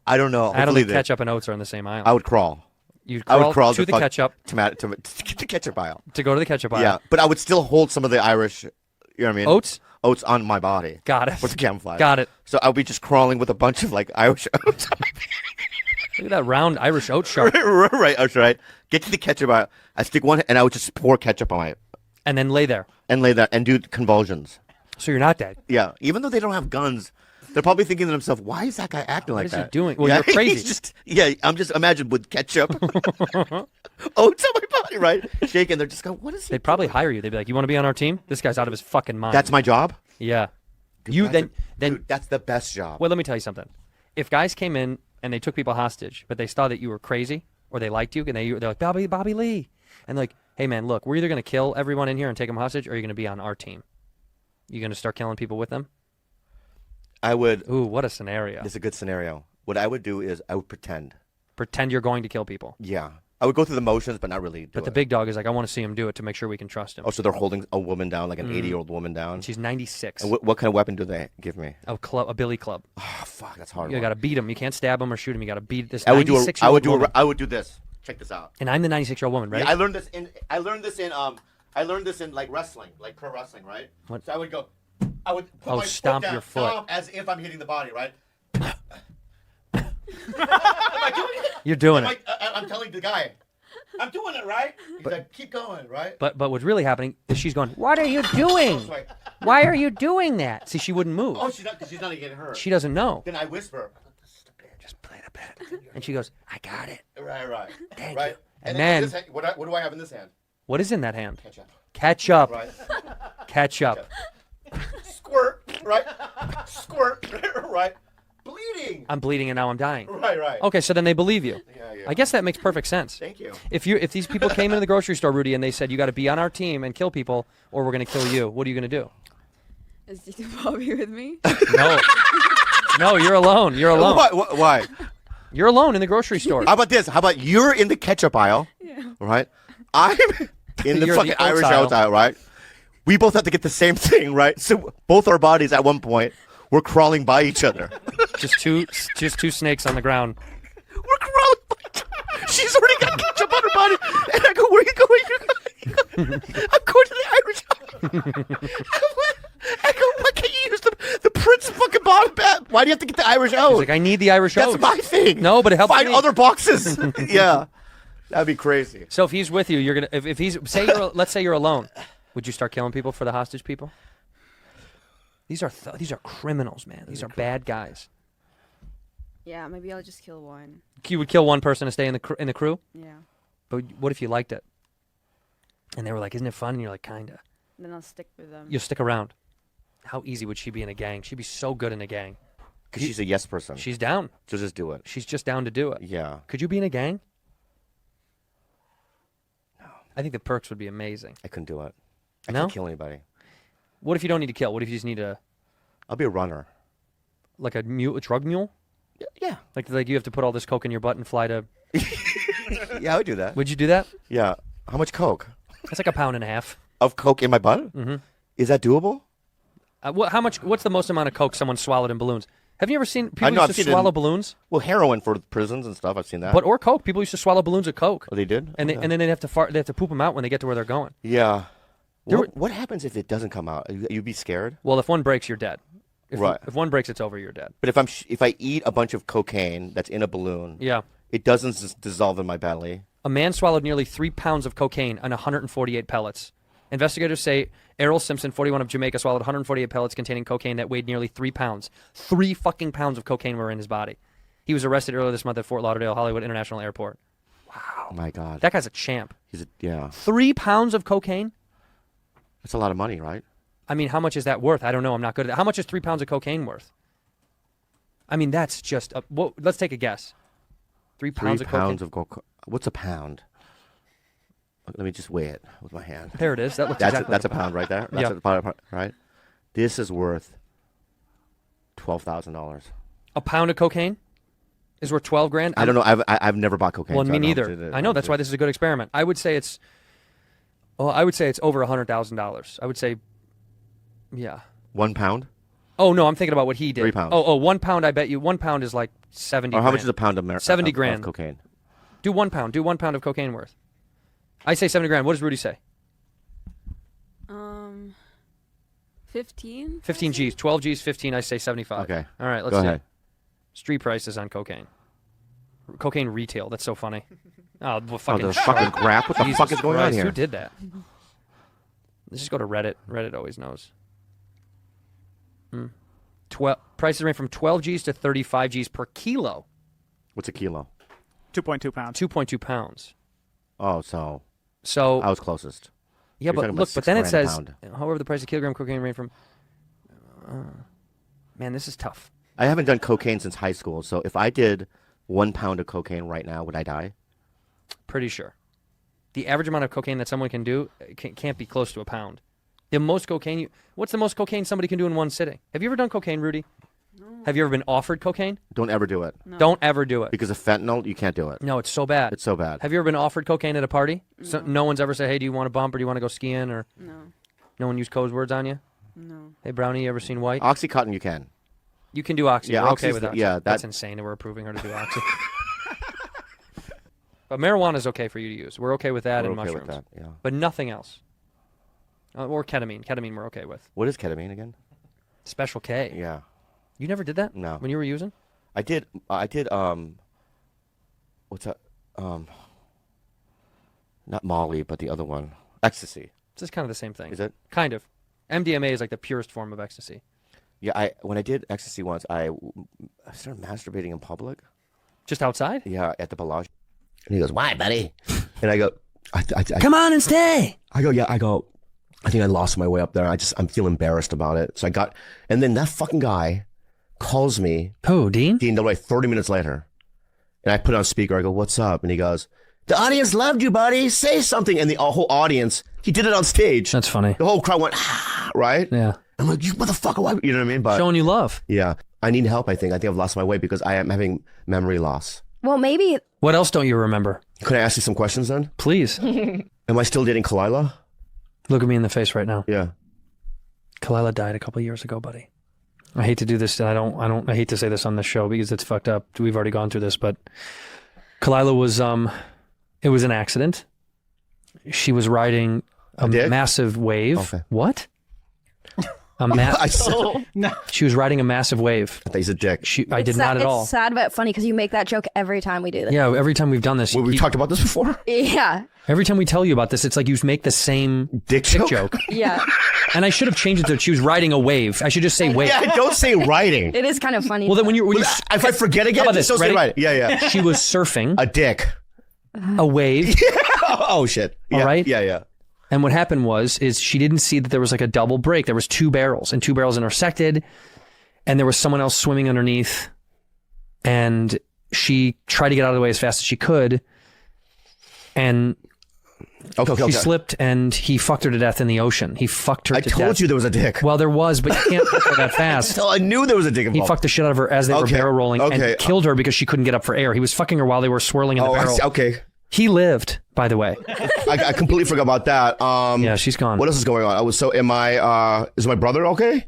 Speaker 2: I don't know.
Speaker 3: I don't
Speaker 2: Hopefully
Speaker 3: think ketchup and oats are in the same aisle.
Speaker 2: I would crawl.
Speaker 3: You'd
Speaker 2: I would crawl
Speaker 3: to the ketchup
Speaker 2: to get the ketchup aisle.
Speaker 3: to go to the ketchup aisle.
Speaker 2: Yeah, but I would still hold some of the Irish, you know what I mean?
Speaker 3: Oats?
Speaker 2: Oats on my body.
Speaker 3: Got it.
Speaker 2: For the camouflage.
Speaker 3: Got it.
Speaker 2: So I'll be just crawling with a bunch of like Irish oats.
Speaker 3: Look at that round Irish oat shark.
Speaker 2: Right, that's right. Get to the ketchup aisle. I stick one, and I would just pour ketchup on my,
Speaker 3: And then lay there.
Speaker 2: and lay that, and do convulsions.
Speaker 3: So you're not dead.
Speaker 2: Yeah, even though they don't have guns, they're probably thinking to themselves, "Why is that guy acting like
Speaker 3: is he
Speaker 2: that?
Speaker 3: doing? Well,
Speaker 2: yeah,
Speaker 3: you're crazy.
Speaker 2: he's just, I'm just imagine with ketchup, oats on my body, right? Shaking. They're just going, "What is he?"
Speaker 3: They'd probably hire you. They'd be like, "You want to be on our team? This guy's out of his fucking mind."
Speaker 2: That's my job.
Speaker 3: Yeah.
Speaker 2: Dude,
Speaker 3: You
Speaker 2: that's
Speaker 3: then
Speaker 2: dude, that's the best job.
Speaker 3: Well, let me tell you something. If guys came in and they took people hostage, but they saw that you were crazy or they liked you, and they're like, Bobby Lee. And they're like, hey, man, look, we're either going to kill everyone in here and take them hostage, or you're going to be on our team. You going to start killing people with them?
Speaker 2: I would.
Speaker 3: Ooh, what a scenario.
Speaker 2: It's a good scenario. What I would do is I would pretend.
Speaker 3: Pretend you're going to kill people.
Speaker 2: Yeah. I would go through the motions, but not really do
Speaker 3: But the
Speaker 2: it.
Speaker 3: big dog is like, I want to see him do it to make sure we can trust him.
Speaker 2: Oh, so they're holding a woman down, like an 80-year-old woman down?
Speaker 3: And she's 96.
Speaker 2: And what kind of weapon do they give me?
Speaker 3: A billy club.
Speaker 2: Oh, fuck, that's hard.
Speaker 3: You got to beat him. You can't stab him or shoot him. You got to beat this
Speaker 2: I would do
Speaker 3: 96-year-old woman.
Speaker 2: I would do this. Check this out.
Speaker 3: And I'm the 96-year-old woman, right?
Speaker 2: Yeah, I learned this in like wrestling, like pro wrestling, right?
Speaker 3: What?
Speaker 2: So I would put my
Speaker 3: stomp
Speaker 2: foot down,
Speaker 3: your foot.
Speaker 2: stomp as if I'm hitting the body, right? Am I doing it?
Speaker 3: You're doing it.
Speaker 2: I'm telling the guy, I'm doing it, right? He's like, keep going, right?
Speaker 3: But what's really happening is she's going, what are you doing?
Speaker 2: Right.
Speaker 3: Why are you doing that? See, she wouldn't move.
Speaker 2: Oh, she's not getting hurt.
Speaker 3: She doesn't know.
Speaker 2: Then I whisper,
Speaker 3: Just play the bit. And she goes, I got it.
Speaker 2: right,
Speaker 3: Thank
Speaker 2: right.
Speaker 3: you.
Speaker 2: And
Speaker 3: then-
Speaker 2: this hand, what do I have in this hand?
Speaker 3: What is in that hand?
Speaker 2: Ketchup.
Speaker 3: Ketchup.
Speaker 2: Right.
Speaker 3: Ketchup.
Speaker 2: Squirt, right? Squirt, right? Bleeding.
Speaker 3: I'm bleeding and now I'm dying.
Speaker 2: Right.
Speaker 3: Okay, so then they believe you.
Speaker 2: Yeah.
Speaker 3: I guess that makes perfect sense.
Speaker 2: Thank you.
Speaker 3: If these people came into the grocery store, Rudy, and they said, you got to be on our team and kill people or we're going to kill you, what are you going to do?
Speaker 6: Is Tito Bobby with me?
Speaker 3: No. No, you're alone. You're alone.
Speaker 2: Why?
Speaker 3: You're alone in the grocery store.
Speaker 2: How about this? How about you're in the ketchup aisle, right? I'm in the
Speaker 3: You're
Speaker 2: fucking
Speaker 3: the oats
Speaker 2: Irish
Speaker 3: aisle.
Speaker 2: oats aisle, right? We both have to get the same thing, right? So both our bodies at one point, we're crawling by each other.
Speaker 3: Just two snakes on the ground.
Speaker 2: We're crawling by each other. She's already got ketchup on her body. And I go, where are you going? I'm going to the Irish oats. I go, why can't you use the Prince fucking bottom bat? Why do you have to get the Irish oats?
Speaker 3: He's like, I need the Irish oats.
Speaker 2: That's my thing.
Speaker 3: No, but it helps
Speaker 2: Find
Speaker 3: me.
Speaker 2: other boxes. Yeah. That'd be crazy.
Speaker 3: So if he's with you, you're gonna. If he's let's say you're alone, would you start killing people for the hostage people? These are criminals, man. These are bad guys.
Speaker 6: Yeah, maybe I'll just kill one.
Speaker 3: You would kill one person to stay in the crew.
Speaker 6: Yeah.
Speaker 3: But what if you liked it? And they were like, "Isn't it fun?" And you're like, "Kinda."
Speaker 6: Then I'll stick with them.
Speaker 3: You'll stick around. How easy would she be in a gang? She'd be so good in a gang.
Speaker 2: Because she's a yes person.
Speaker 3: She's down.
Speaker 2: She'll just do it.
Speaker 3: She's just down to do it.
Speaker 2: Yeah.
Speaker 3: Could you be in a gang? No. I think the perks would be amazing.
Speaker 2: I couldn't do it. I
Speaker 3: No?
Speaker 2: can't kill anybody.
Speaker 3: What if you don't need to kill? What if you just need
Speaker 2: I'll be a runner.
Speaker 3: like a drug mule?
Speaker 2: Yeah.
Speaker 3: Like you have to put all this coke in your butt and fly to.
Speaker 2: Yeah, I would do that.
Speaker 3: Would you do that?
Speaker 2: Yeah. How much Coke?
Speaker 3: That's like a pound and a half.
Speaker 2: Of Coke in my butt?
Speaker 3: Mm-hmm.
Speaker 2: Is that doable?
Speaker 3: How much? What's the most amount of coke someone swallowed in balloons? Have you ever seen people
Speaker 2: know,
Speaker 3: used
Speaker 2: I've
Speaker 3: to
Speaker 2: seen it
Speaker 3: swallow
Speaker 2: in-
Speaker 3: balloons?
Speaker 2: Well, heroin for prisons and stuff. I've seen that.
Speaker 3: Or coke. People used to swallow balloons of coke.
Speaker 2: Oh, they did?
Speaker 3: And
Speaker 2: Okay.
Speaker 3: and then they have to poop them out when they get to where they're going.
Speaker 2: Yeah.
Speaker 3: There
Speaker 2: What happens if it doesn't come out? You'd be scared?
Speaker 3: Well, if one breaks, you're dead.
Speaker 2: Right.
Speaker 3: If one breaks, it's over. You're dead.
Speaker 2: But if I eat a bunch of cocaine that's in a balloon,
Speaker 3: Yeah.
Speaker 2: it doesn't dissolve in my belly.
Speaker 3: A man swallowed nearly 3 pounds of cocaine and 148 pellets. Investigators say Errol Simpson, 41 of Jamaica, swallowed 148 pellets containing cocaine that weighed nearly 3 pounds. 3 fucking pounds of cocaine were in his body. He was arrested earlier this month at Fort Lauderdale Hollywood International Airport.
Speaker 2: Oh my God.
Speaker 3: That guy's a champ.
Speaker 2: Yeah.
Speaker 3: 3 pounds of cocaine?
Speaker 2: That's a lot of money, right?
Speaker 3: I mean, how much is that worth? I don't know. I'm not good at that. How much is 3 pounds of cocaine worth? I mean, that's just... let's take a guess. 3 pounds of cocaine?
Speaker 2: What's a pound? Let me just weigh it with my hand.
Speaker 3: There it is. That looks
Speaker 2: That's a pound right there? That's a pound, right? This is worth $12,000.
Speaker 3: A pound of cocaine is worth 12 grand?
Speaker 2: I don't know. I've never bought cocaine.
Speaker 3: Well,
Speaker 2: so
Speaker 3: me neither. I know. That's why this is a good experiment. I would say it's over $100,000. I would say, yeah.
Speaker 2: 1 pound?
Speaker 3: Oh, no, I'm thinking about what he did.
Speaker 2: 3 pounds.
Speaker 3: Oh, 1 pound, I bet you. 1 pound is like 70
Speaker 2: Or
Speaker 3: grand.
Speaker 2: how much is a pound of
Speaker 3: 70 grand.
Speaker 2: Of cocaine?
Speaker 3: Do 1 pound. Do 1 pound of cocaine worth. I say 70 grand. What does Rudy say?
Speaker 6: 15?
Speaker 3: 15 G's. 12 G's, 15. I say 75.
Speaker 2: Okay.
Speaker 3: All right, let's
Speaker 2: Go
Speaker 3: see.
Speaker 2: ahead.
Speaker 3: Street prices on cocaine. Cocaine retail. That's so funny. Oh, well,
Speaker 2: Oh,
Speaker 3: fucking
Speaker 2: the fucking crap. What the fuck is going on here?
Speaker 3: Who did that? Let's just go to Reddit. Reddit always knows. Prices range from 12 G's to 35 G's per kilo.
Speaker 2: What's a kilo?
Speaker 10: 2.2 pounds.
Speaker 3: 2.2 pounds.
Speaker 2: Oh, so
Speaker 3: I
Speaker 2: was closest.
Speaker 3: Yeah,
Speaker 2: You're
Speaker 3: but
Speaker 2: talking
Speaker 3: look,
Speaker 2: about
Speaker 3: but then it
Speaker 2: 6 grand a
Speaker 3: says,
Speaker 2: pound.
Speaker 3: however, the price of kilogram cocaine range from... man, this is tough.
Speaker 2: I haven't done cocaine since high school, so if I did 1 pound of cocaine right now, would I die?
Speaker 3: Pretty sure. The average amount of cocaine that someone can do can't be close to a pound. The most cocaine what's the most cocaine somebody can do in one sitting? Have you ever done cocaine, Rudy? No. Have you ever been offered cocaine?
Speaker 2: Don't ever do it.
Speaker 6: No.
Speaker 3: Don't ever do it.
Speaker 2: Because of fentanyl, you can't do it.
Speaker 3: No, it's so bad.
Speaker 2: It's so bad.
Speaker 3: Have you ever been offered cocaine at a party? So no one's ever said, hey, do you want a bump or do you want to go skiing? Or no one used code words on you?
Speaker 6: No.
Speaker 3: Hey, Brownie, you ever seen white?
Speaker 2: Oxycontin, you can.
Speaker 3: You can do Oxy.
Speaker 2: Yeah,
Speaker 3: We're
Speaker 2: Oxy's
Speaker 3: okay with
Speaker 2: the-
Speaker 3: Oxy.
Speaker 2: yeah,
Speaker 3: That's insane that we're approving her to do Oxy. But marijuana is okay for you to use. We're okay with that
Speaker 2: We're
Speaker 3: and
Speaker 2: okay with
Speaker 3: mushrooms.
Speaker 2: that, yeah.
Speaker 3: But nothing else. Or ketamine. Ketamine we're okay with.
Speaker 2: What is ketamine again?
Speaker 3: Special K.
Speaker 2: Yeah.
Speaker 3: You never did that?
Speaker 2: No.
Speaker 3: When you were using?
Speaker 2: I did what's that? Not Molly, but the other one. Ecstasy.
Speaker 3: It's just kind of the same thing.
Speaker 2: Is it?
Speaker 3: Kind of. MDMA is like the purest form of ecstasy.
Speaker 2: Yeah, when I did ecstasy once, I started masturbating in public.
Speaker 3: Just outside?
Speaker 2: Yeah, at the Bellagio. And he goes, "Why, buddy?" And I go, I
Speaker 3: "Come on and stay."
Speaker 2: I go, I think I lost my way up there. I'm feeling embarrassed about it. So and then that fucking guy calls me.
Speaker 3: Who, Dean?
Speaker 2: Dean Delroy, 30 minutes later. And I put it on speaker. I go, "What's up?" And he goes, "The audience loved you, buddy. Say something." And the whole audience, he did it on stage.
Speaker 3: That's funny.
Speaker 2: The whole crowd went, "Ah," right?
Speaker 3: Yeah.
Speaker 2: I'm like, "You motherfucker, why?" You know what I mean? But
Speaker 3: showing you love.
Speaker 2: Yeah. I need help, I think. I think I've lost my way because I am having memory loss.
Speaker 11: Well, maybe.
Speaker 3: What else don't you remember?
Speaker 2: Could I ask you some questions then?
Speaker 3: Please.
Speaker 2: Am I still dating Kalila?
Speaker 3: Look at me in the face right now.
Speaker 2: Yeah.
Speaker 3: Kalila died a couple years ago, buddy. I hate to do this. I hate to say this on this show because it's fucked up. We've already gone through this, but Kalila was, it was an accident. She was riding a massive wave.
Speaker 2: Okay.
Speaker 3: What? She was riding a massive wave.
Speaker 2: I thought he's a dick.
Speaker 3: I did not at all.
Speaker 11: It's sad but funny because you make that joke every time we do this.
Speaker 3: Yeah, every time we've done this.
Speaker 2: We talked about this before?
Speaker 11: Yeah.
Speaker 3: Every time we tell you about this, it's like you make the same
Speaker 2: dick
Speaker 3: joke.
Speaker 11: Yeah.
Speaker 3: And I should have changed it to she was riding a wave. I should just say wave.
Speaker 2: Yeah, don't say riding.
Speaker 11: It is kind of funny.
Speaker 3: Well, then when you
Speaker 2: if I forget again,
Speaker 3: how about this?
Speaker 2: just don't say
Speaker 3: Ready?
Speaker 2: riding. Yeah.
Speaker 3: She was surfing
Speaker 2: A dick.
Speaker 3: a wave.
Speaker 2: Oh, shit. Yeah,
Speaker 3: All right?
Speaker 2: Yeah.
Speaker 3: And what happened is she didn't see that there was like a double break. There was 2 barrels and 2 barrels intersected and there was someone else swimming underneath and she tried to get out of the way as fast as she could and she slipped and he fucked her to death in the ocean. He fucked her to death.
Speaker 2: I told you there was a dick.
Speaker 3: Well, there was, but you can't fuck her that fast.
Speaker 2: I knew there was a dick involved.
Speaker 3: He fucked the shit out of her as they were barrel rolling and killed her because she couldn't get up for air. He was fucking her while they were swirling in the barrel.
Speaker 2: Okay.
Speaker 3: He lived, by the way.
Speaker 2: I completely forgot about that.
Speaker 3: Yeah, she's gone.
Speaker 2: What else is going on? Is my brother okay?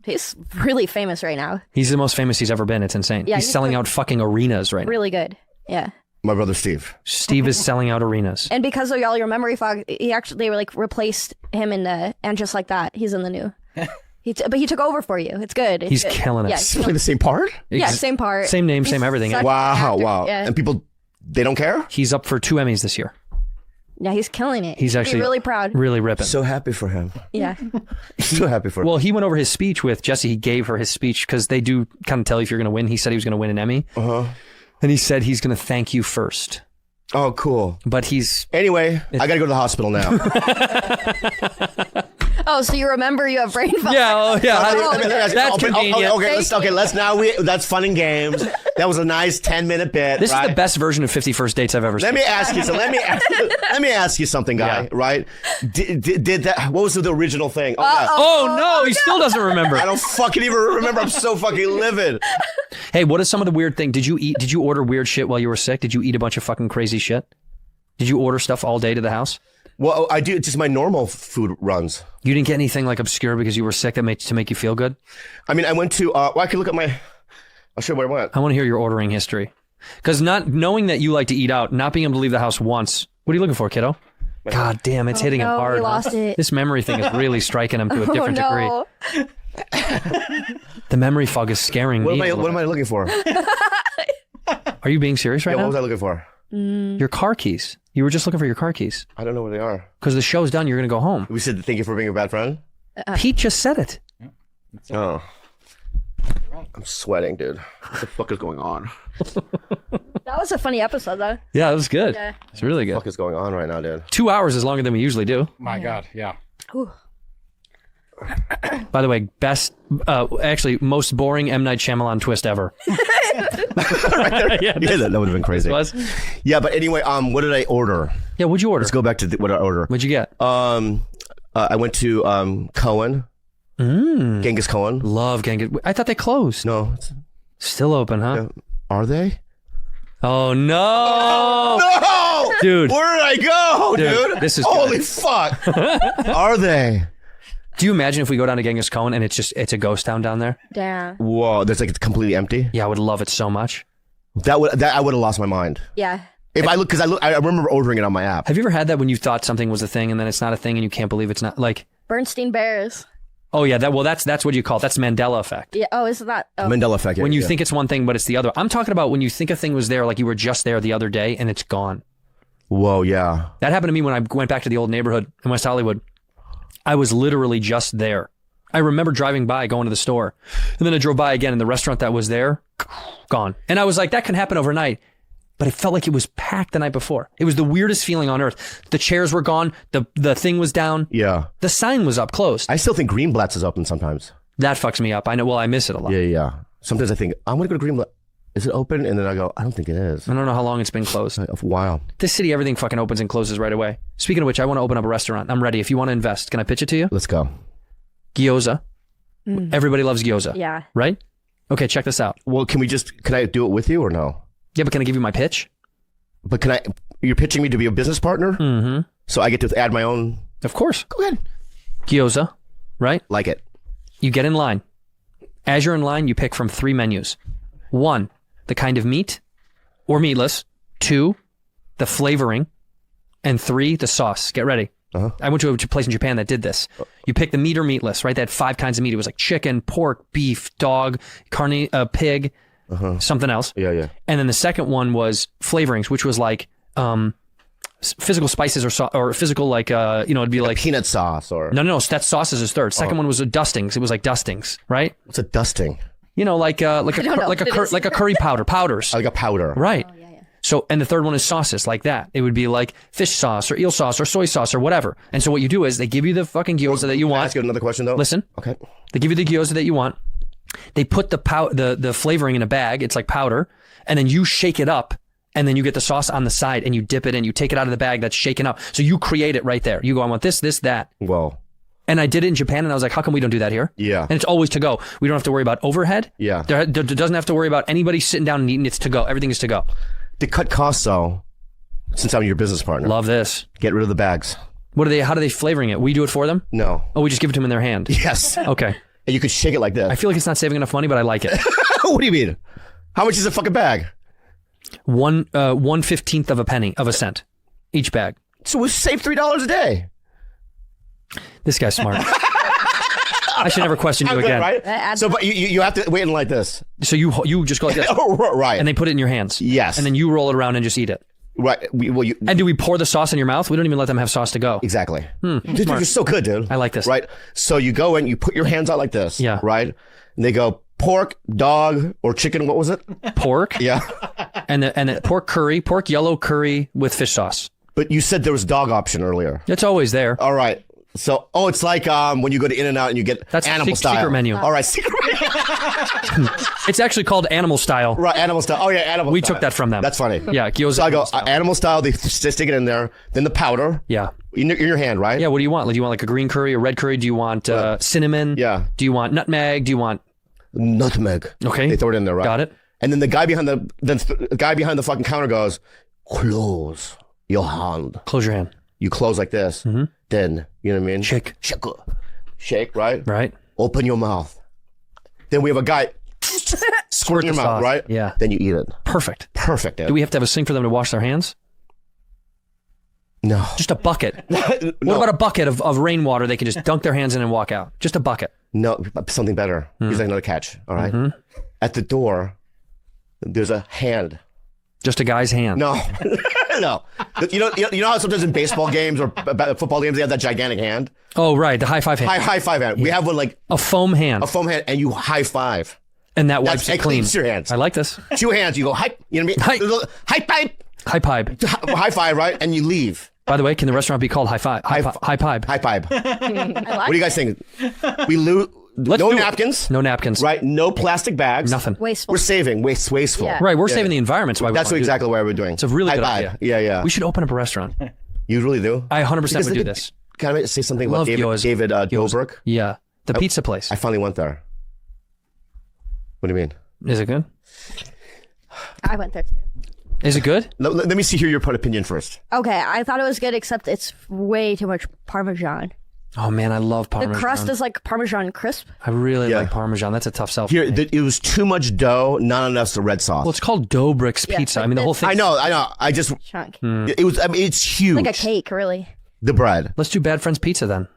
Speaker 11: He's really famous right now.
Speaker 3: He's the most famous he's ever been. It's insane.
Speaker 11: Yeah,
Speaker 3: he's selling out fucking arenas right now.
Speaker 11: Really good. Yeah.
Speaker 2: My brother Steve.
Speaker 3: Steve is selling out arenas.
Speaker 11: And because of all your memory fog, they were like replaced him in the and just like that. He's in the new. But he took over for you. It's good.
Speaker 3: He's
Speaker 11: good.
Speaker 3: killing it.
Speaker 11: Yeah,
Speaker 2: He's playing the same part?
Speaker 11: Yeah, same part.
Speaker 3: Same name, same everything.
Speaker 11: such an
Speaker 2: Wow.
Speaker 11: actor. Yeah.
Speaker 2: And people, they don't care?
Speaker 3: He's up for 2 Emmys this year.
Speaker 11: Yeah, he's killing it.
Speaker 3: He's actually
Speaker 11: really proud.
Speaker 3: Really ripping.
Speaker 2: So happy for him.
Speaker 11: Yeah.
Speaker 2: So happy for him.
Speaker 3: Well, he went over his speech with Jesse. He gave her his speech because they do kind of tell you if you're going to win. He said he was going to win an Emmy. And he said he's going to thank you first.
Speaker 2: Oh, cool.
Speaker 3: But he's...
Speaker 2: Anyway, I got to go to the hospital now.
Speaker 11: Oh, so you remember you have brain fog?
Speaker 3: Yeah, that's convenient.
Speaker 2: Okay, let's now. That's fun and games. That was a nice 10-minute bit.
Speaker 3: This
Speaker 2: right?
Speaker 3: is the best version of 50 First Dates I've ever seen.
Speaker 2: Let me ask you. Let me ask you something, guy.
Speaker 3: Yeah.
Speaker 2: Right? Did that? What was the original thing?
Speaker 3: Oh no, he still doesn't remember.
Speaker 2: I don't fucking even remember. I'm so fucking livid.
Speaker 3: Hey, what is some of the weird thing? Did you order weird shit while you were sick? Did you eat a bunch of fucking crazy shit? Did you order stuff all day to the house?
Speaker 2: Well, I do. It's just my normal food runs.
Speaker 3: You didn't get anything like obscure because you were sick to make you feel good?
Speaker 2: I mean, I went to. I could look at my. I'll show you where I went.
Speaker 3: I want to hear your ordering history. Because not knowing that you like to eat out, not being able to leave the house once. What are you looking for, kiddo? God damn, it's hitting him hard.
Speaker 11: He lost it.
Speaker 3: This memory thing is really striking him to a different degree. The memory fog is scaring me.
Speaker 2: What am I looking for?
Speaker 3: Are you being serious right now?
Speaker 2: What was I looking for?
Speaker 3: Your car keys. You were just looking for your car keys.
Speaker 2: I don't know where they are.
Speaker 3: Because the show's done, you're going to go home.
Speaker 2: We said thank you for being a bad friend.
Speaker 3: Pete just said it.
Speaker 2: Oh. I'm sweating, dude. What the fuck is going on?
Speaker 11: That was a funny episode, though.
Speaker 3: Yeah, it was good.
Speaker 11: Yeah.
Speaker 3: It's really good.
Speaker 2: What the fuck is going on right now, dude?
Speaker 3: 2 hours is longer than we usually do.
Speaker 10: My God, yeah.
Speaker 11: Ooh.
Speaker 3: By the way, actually, most boring M. Night Shyamalan twist ever.
Speaker 2: Right yeah, that would have been crazy.
Speaker 3: Was?
Speaker 2: Yeah, but anyway, what did I order?
Speaker 3: Yeah, what'd you order?
Speaker 2: Let's go back to what I ordered.
Speaker 3: What'd you get?
Speaker 2: I went to Cohen. Genghis Cohen.
Speaker 3: Love Genghis. I thought they closed.
Speaker 2: No. It's
Speaker 3: still open, huh?
Speaker 2: Yeah. Are they?
Speaker 3: Oh, no.
Speaker 2: No!
Speaker 3: Dude.
Speaker 2: Where did I go, dude?
Speaker 3: This is
Speaker 2: holy
Speaker 3: good.
Speaker 2: fuck. Are they?
Speaker 3: Do you imagine if we go down to Genghis Cohen and it's a ghost town down there?
Speaker 11: Damn.
Speaker 2: Whoa, that's like it's completely empty?
Speaker 3: Yeah, I would love it so much.
Speaker 2: I would have lost my mind.
Speaker 11: Yeah.
Speaker 2: If I look, because I remember ordering it on my app.
Speaker 3: Have you ever had that when you thought something was a thing and then it's not a thing and you can't believe it's not? Like
Speaker 11: Bernstein Bears.
Speaker 3: Oh yeah, that's what you call it. That's Mandela effect.
Speaker 11: Yeah. Oh, is that? Oh.
Speaker 2: Mandela effect. Yeah,
Speaker 3: when you think it's one thing but it's the other. I'm talking about when you think a thing was there, like you were just there the other day and it's gone.
Speaker 2: Whoa, yeah.
Speaker 3: That happened to me when I went back to the old neighborhood in West Hollywood. I was literally just there. I remember driving by, going to the store, and then I drove by again, and the restaurant that was there, gone. And I was like, that can happen overnight. But it felt like it was packed the night before. It was the weirdest feeling on earth. The chairs were gone. The thing was down.
Speaker 2: Yeah.
Speaker 3: The sign was up, closed.
Speaker 2: I still think Greenblatt's is open sometimes.
Speaker 3: That fucks me up. I know. Well, I miss it a lot.
Speaker 2: Yeah. Sometimes I think, I'm going to go to Greenblatt. Is it open? And then I go, I don't think it is.
Speaker 3: I don't know how long it's been closed.
Speaker 2: A while.
Speaker 3: This city, everything fucking opens and closes right away. Speaking of which, I want to open up a restaurant. I'm ready. If you want to invest, can I pitch it to you?
Speaker 2: Let's go.
Speaker 3: Gyoza. Everybody loves gyoza.
Speaker 11: Yeah.
Speaker 3: Right? Okay, check this out.
Speaker 2: Well, can I do it with you or no?
Speaker 3: Yeah, but can I give you my pitch?
Speaker 2: But you're pitching me to be a business partner?
Speaker 3: Mm-hmm.
Speaker 2: So I get to add my own?
Speaker 3: Of course.
Speaker 2: Go ahead.
Speaker 3: Gyoza, right?
Speaker 2: Like it.
Speaker 3: You get in line. As you're in line, you pick from 3 menus. 1, the kind of meat or meatless. 2, the flavoring. And 3, the sauce. Get ready.
Speaker 2: Uh-huh.
Speaker 3: I went to a place in Japan that did this. You pick the meat or meatless, right? They had 5 kinds of meat. It was like chicken, pork, beef, dog, pig, something else.
Speaker 2: Yeah.
Speaker 3: And then the second one was flavorings, which was like physical spices or physical like it'd be like
Speaker 2: peanut sauce or
Speaker 3: no, that sauces is third. Second one was dustings. It was like dustings, right?
Speaker 2: What's a dusting?
Speaker 3: You know, like a curry powders.
Speaker 2: Like a powder,
Speaker 3: right? Oh, yeah. So, and the third one is sauces like that. It would be like fish sauce or eel sauce or soy sauce or whatever. And so what you do is they give you the fucking gyoza that you want.
Speaker 2: Can I ask you another question though?
Speaker 3: Listen.
Speaker 2: Okay.
Speaker 3: They give you the gyoza that you want. They put the flavoring in a bag. It's like powder. And then you shake it up. And then you get the sauce on the side and you dip it in. You take it out of the bag that's shaken up. So you create it right there. You go, I want this, that.
Speaker 2: Whoa.
Speaker 3: And I did it in Japan and I was like, how come we don't do that here?
Speaker 2: Yeah.
Speaker 3: And it's always to go. We don't have to worry about overhead.
Speaker 2: Yeah.
Speaker 3: There doesn't have to worry about anybody sitting down and eating. It's to go. Everything is to go.
Speaker 2: To cut costs though, since I'm your business partner.
Speaker 3: Love this.
Speaker 2: Get rid of the bags.
Speaker 3: How are they flavoring it? We do it for them?
Speaker 2: No.
Speaker 3: Oh, we just give it to them in their hand?
Speaker 2: Yes.
Speaker 3: Okay.
Speaker 2: And you could shake it like this.
Speaker 3: I feel like it's not saving enough money, but I like it.
Speaker 2: What do you mean? How much is a fucking bag?
Speaker 3: 1/15 of a cent each bag.
Speaker 2: So we save $3 a day.
Speaker 3: This guy's smart. I should never question you again.
Speaker 2: Right? So, but you have to wait and like this.
Speaker 3: So you just go like this.
Speaker 2: Right.
Speaker 3: And they put it in your hands.
Speaker 2: Yes.
Speaker 3: And then you roll it around and just eat it.
Speaker 2: Right.
Speaker 3: And do we pour the sauce in your mouth? We don't even let them have sauce to go.
Speaker 2: Exactly. Dude, you're so good, dude.
Speaker 3: I like this.
Speaker 2: Right. So you go in, you put your hands out like this.
Speaker 3: Yeah.
Speaker 2: Right. And they go pork, dog, or chicken. What was it?
Speaker 3: Pork.
Speaker 2: Yeah.
Speaker 3: and the pork yellow curry with fish sauce.
Speaker 2: But you said there was dog option earlier.
Speaker 3: It's always there.
Speaker 2: All right. So, it's like when you go to In-N-Out and you get animal style.
Speaker 3: Secret menu.
Speaker 2: All right, secret menu.
Speaker 3: It's actually called animal style.
Speaker 2: Right, animal style. Oh, yeah, animal
Speaker 3: We
Speaker 2: style.
Speaker 3: took that from them.
Speaker 2: That's funny.
Speaker 3: Yeah, gyoza.
Speaker 2: So I go,
Speaker 3: style.
Speaker 2: animal style, they stick it in there. Then the powder.
Speaker 3: Yeah.
Speaker 2: In your hand, right?
Speaker 3: Yeah, what do you want? Like, do you want like a green curry, a red curry? Do you want cinnamon?
Speaker 2: Yeah.
Speaker 3: Do you want nutmeg? Do you want...
Speaker 2: Nutmeg.
Speaker 3: Okay.
Speaker 2: They throw it in there, right?
Speaker 3: Got it.
Speaker 2: And then the guy behind the fucking counter goes, close your hand.
Speaker 3: Close your hand.
Speaker 2: You close like this. Mm-hmm. Then, you know what I mean? Shake, right?
Speaker 3: Right.
Speaker 2: Open your mouth. Then we have a guy squirt in your mouth,
Speaker 3: sauce.
Speaker 2: right?
Speaker 3: Yeah.
Speaker 2: Then you eat it.
Speaker 3: Perfect.
Speaker 2: Dude.
Speaker 3: Do we have to have a sink for them to wash their hands?
Speaker 2: No.
Speaker 3: Just a bucket. What about a bucket of rainwater they can just dunk their hands in and walk out? Just a bucket.
Speaker 2: No, something better. Here's like another catch, all right? At the door, there's a hand.
Speaker 3: Just a guy's hand.
Speaker 2: No. No. You know how sometimes in baseball games or football games they have that gigantic hand?
Speaker 3: Oh, right. The high five hand.
Speaker 2: High five hand. Yeah. We have one like...
Speaker 3: A foam hand.
Speaker 2: And you high five.
Speaker 3: And that wipes it clean.
Speaker 2: Cleans your hands.
Speaker 3: I like this.
Speaker 2: 2 hands, you go, hi, you know what I mean? High five.
Speaker 3: High pipe.
Speaker 2: High five, right? And you leave.
Speaker 3: By the way, can the restaurant be called High Five? High Pipe.
Speaker 2: High pipe. What do you guys think? We lose... No napkins.
Speaker 3: No napkins.
Speaker 2: Right? No plastic bags.
Speaker 3: Nothing.
Speaker 11: Wasteful.
Speaker 2: We're saving. Wasteful.
Speaker 11: Yeah.
Speaker 3: Right. We're saving the environment. That's why
Speaker 2: That's exactly what we're doing.
Speaker 3: It's a really good
Speaker 2: High
Speaker 3: idea.
Speaker 2: five. Yeah.
Speaker 3: We should open up a restaurant.
Speaker 2: You really do?
Speaker 3: I 100% would do this.
Speaker 2: Can I say something about
Speaker 3: Love
Speaker 2: David Dobrik?
Speaker 3: Yeah. The pizza place.
Speaker 2: I finally went there. What do you mean?
Speaker 3: Is it good?
Speaker 11: I went there too.
Speaker 3: Is it good?
Speaker 2: Let me hear your opinion first.
Speaker 11: Okay, I thought it was good, except it's way too much Parmesan.
Speaker 3: Oh man, I love Parmesan.
Speaker 11: The crust is like Parmesan crisp.
Speaker 3: I really like Parmesan. That's a tough sell.
Speaker 2: Here, it was too much dough, not enough red sauce.
Speaker 3: Well, it's called Dobrik's pizza.
Speaker 11: like
Speaker 3: I mean, the whole thing.
Speaker 2: I know. I just
Speaker 11: chunk.
Speaker 2: It was. I mean, it's huge.
Speaker 11: Like a cake, really.
Speaker 2: The bread.
Speaker 3: Let's do Bad Friends Pizza then.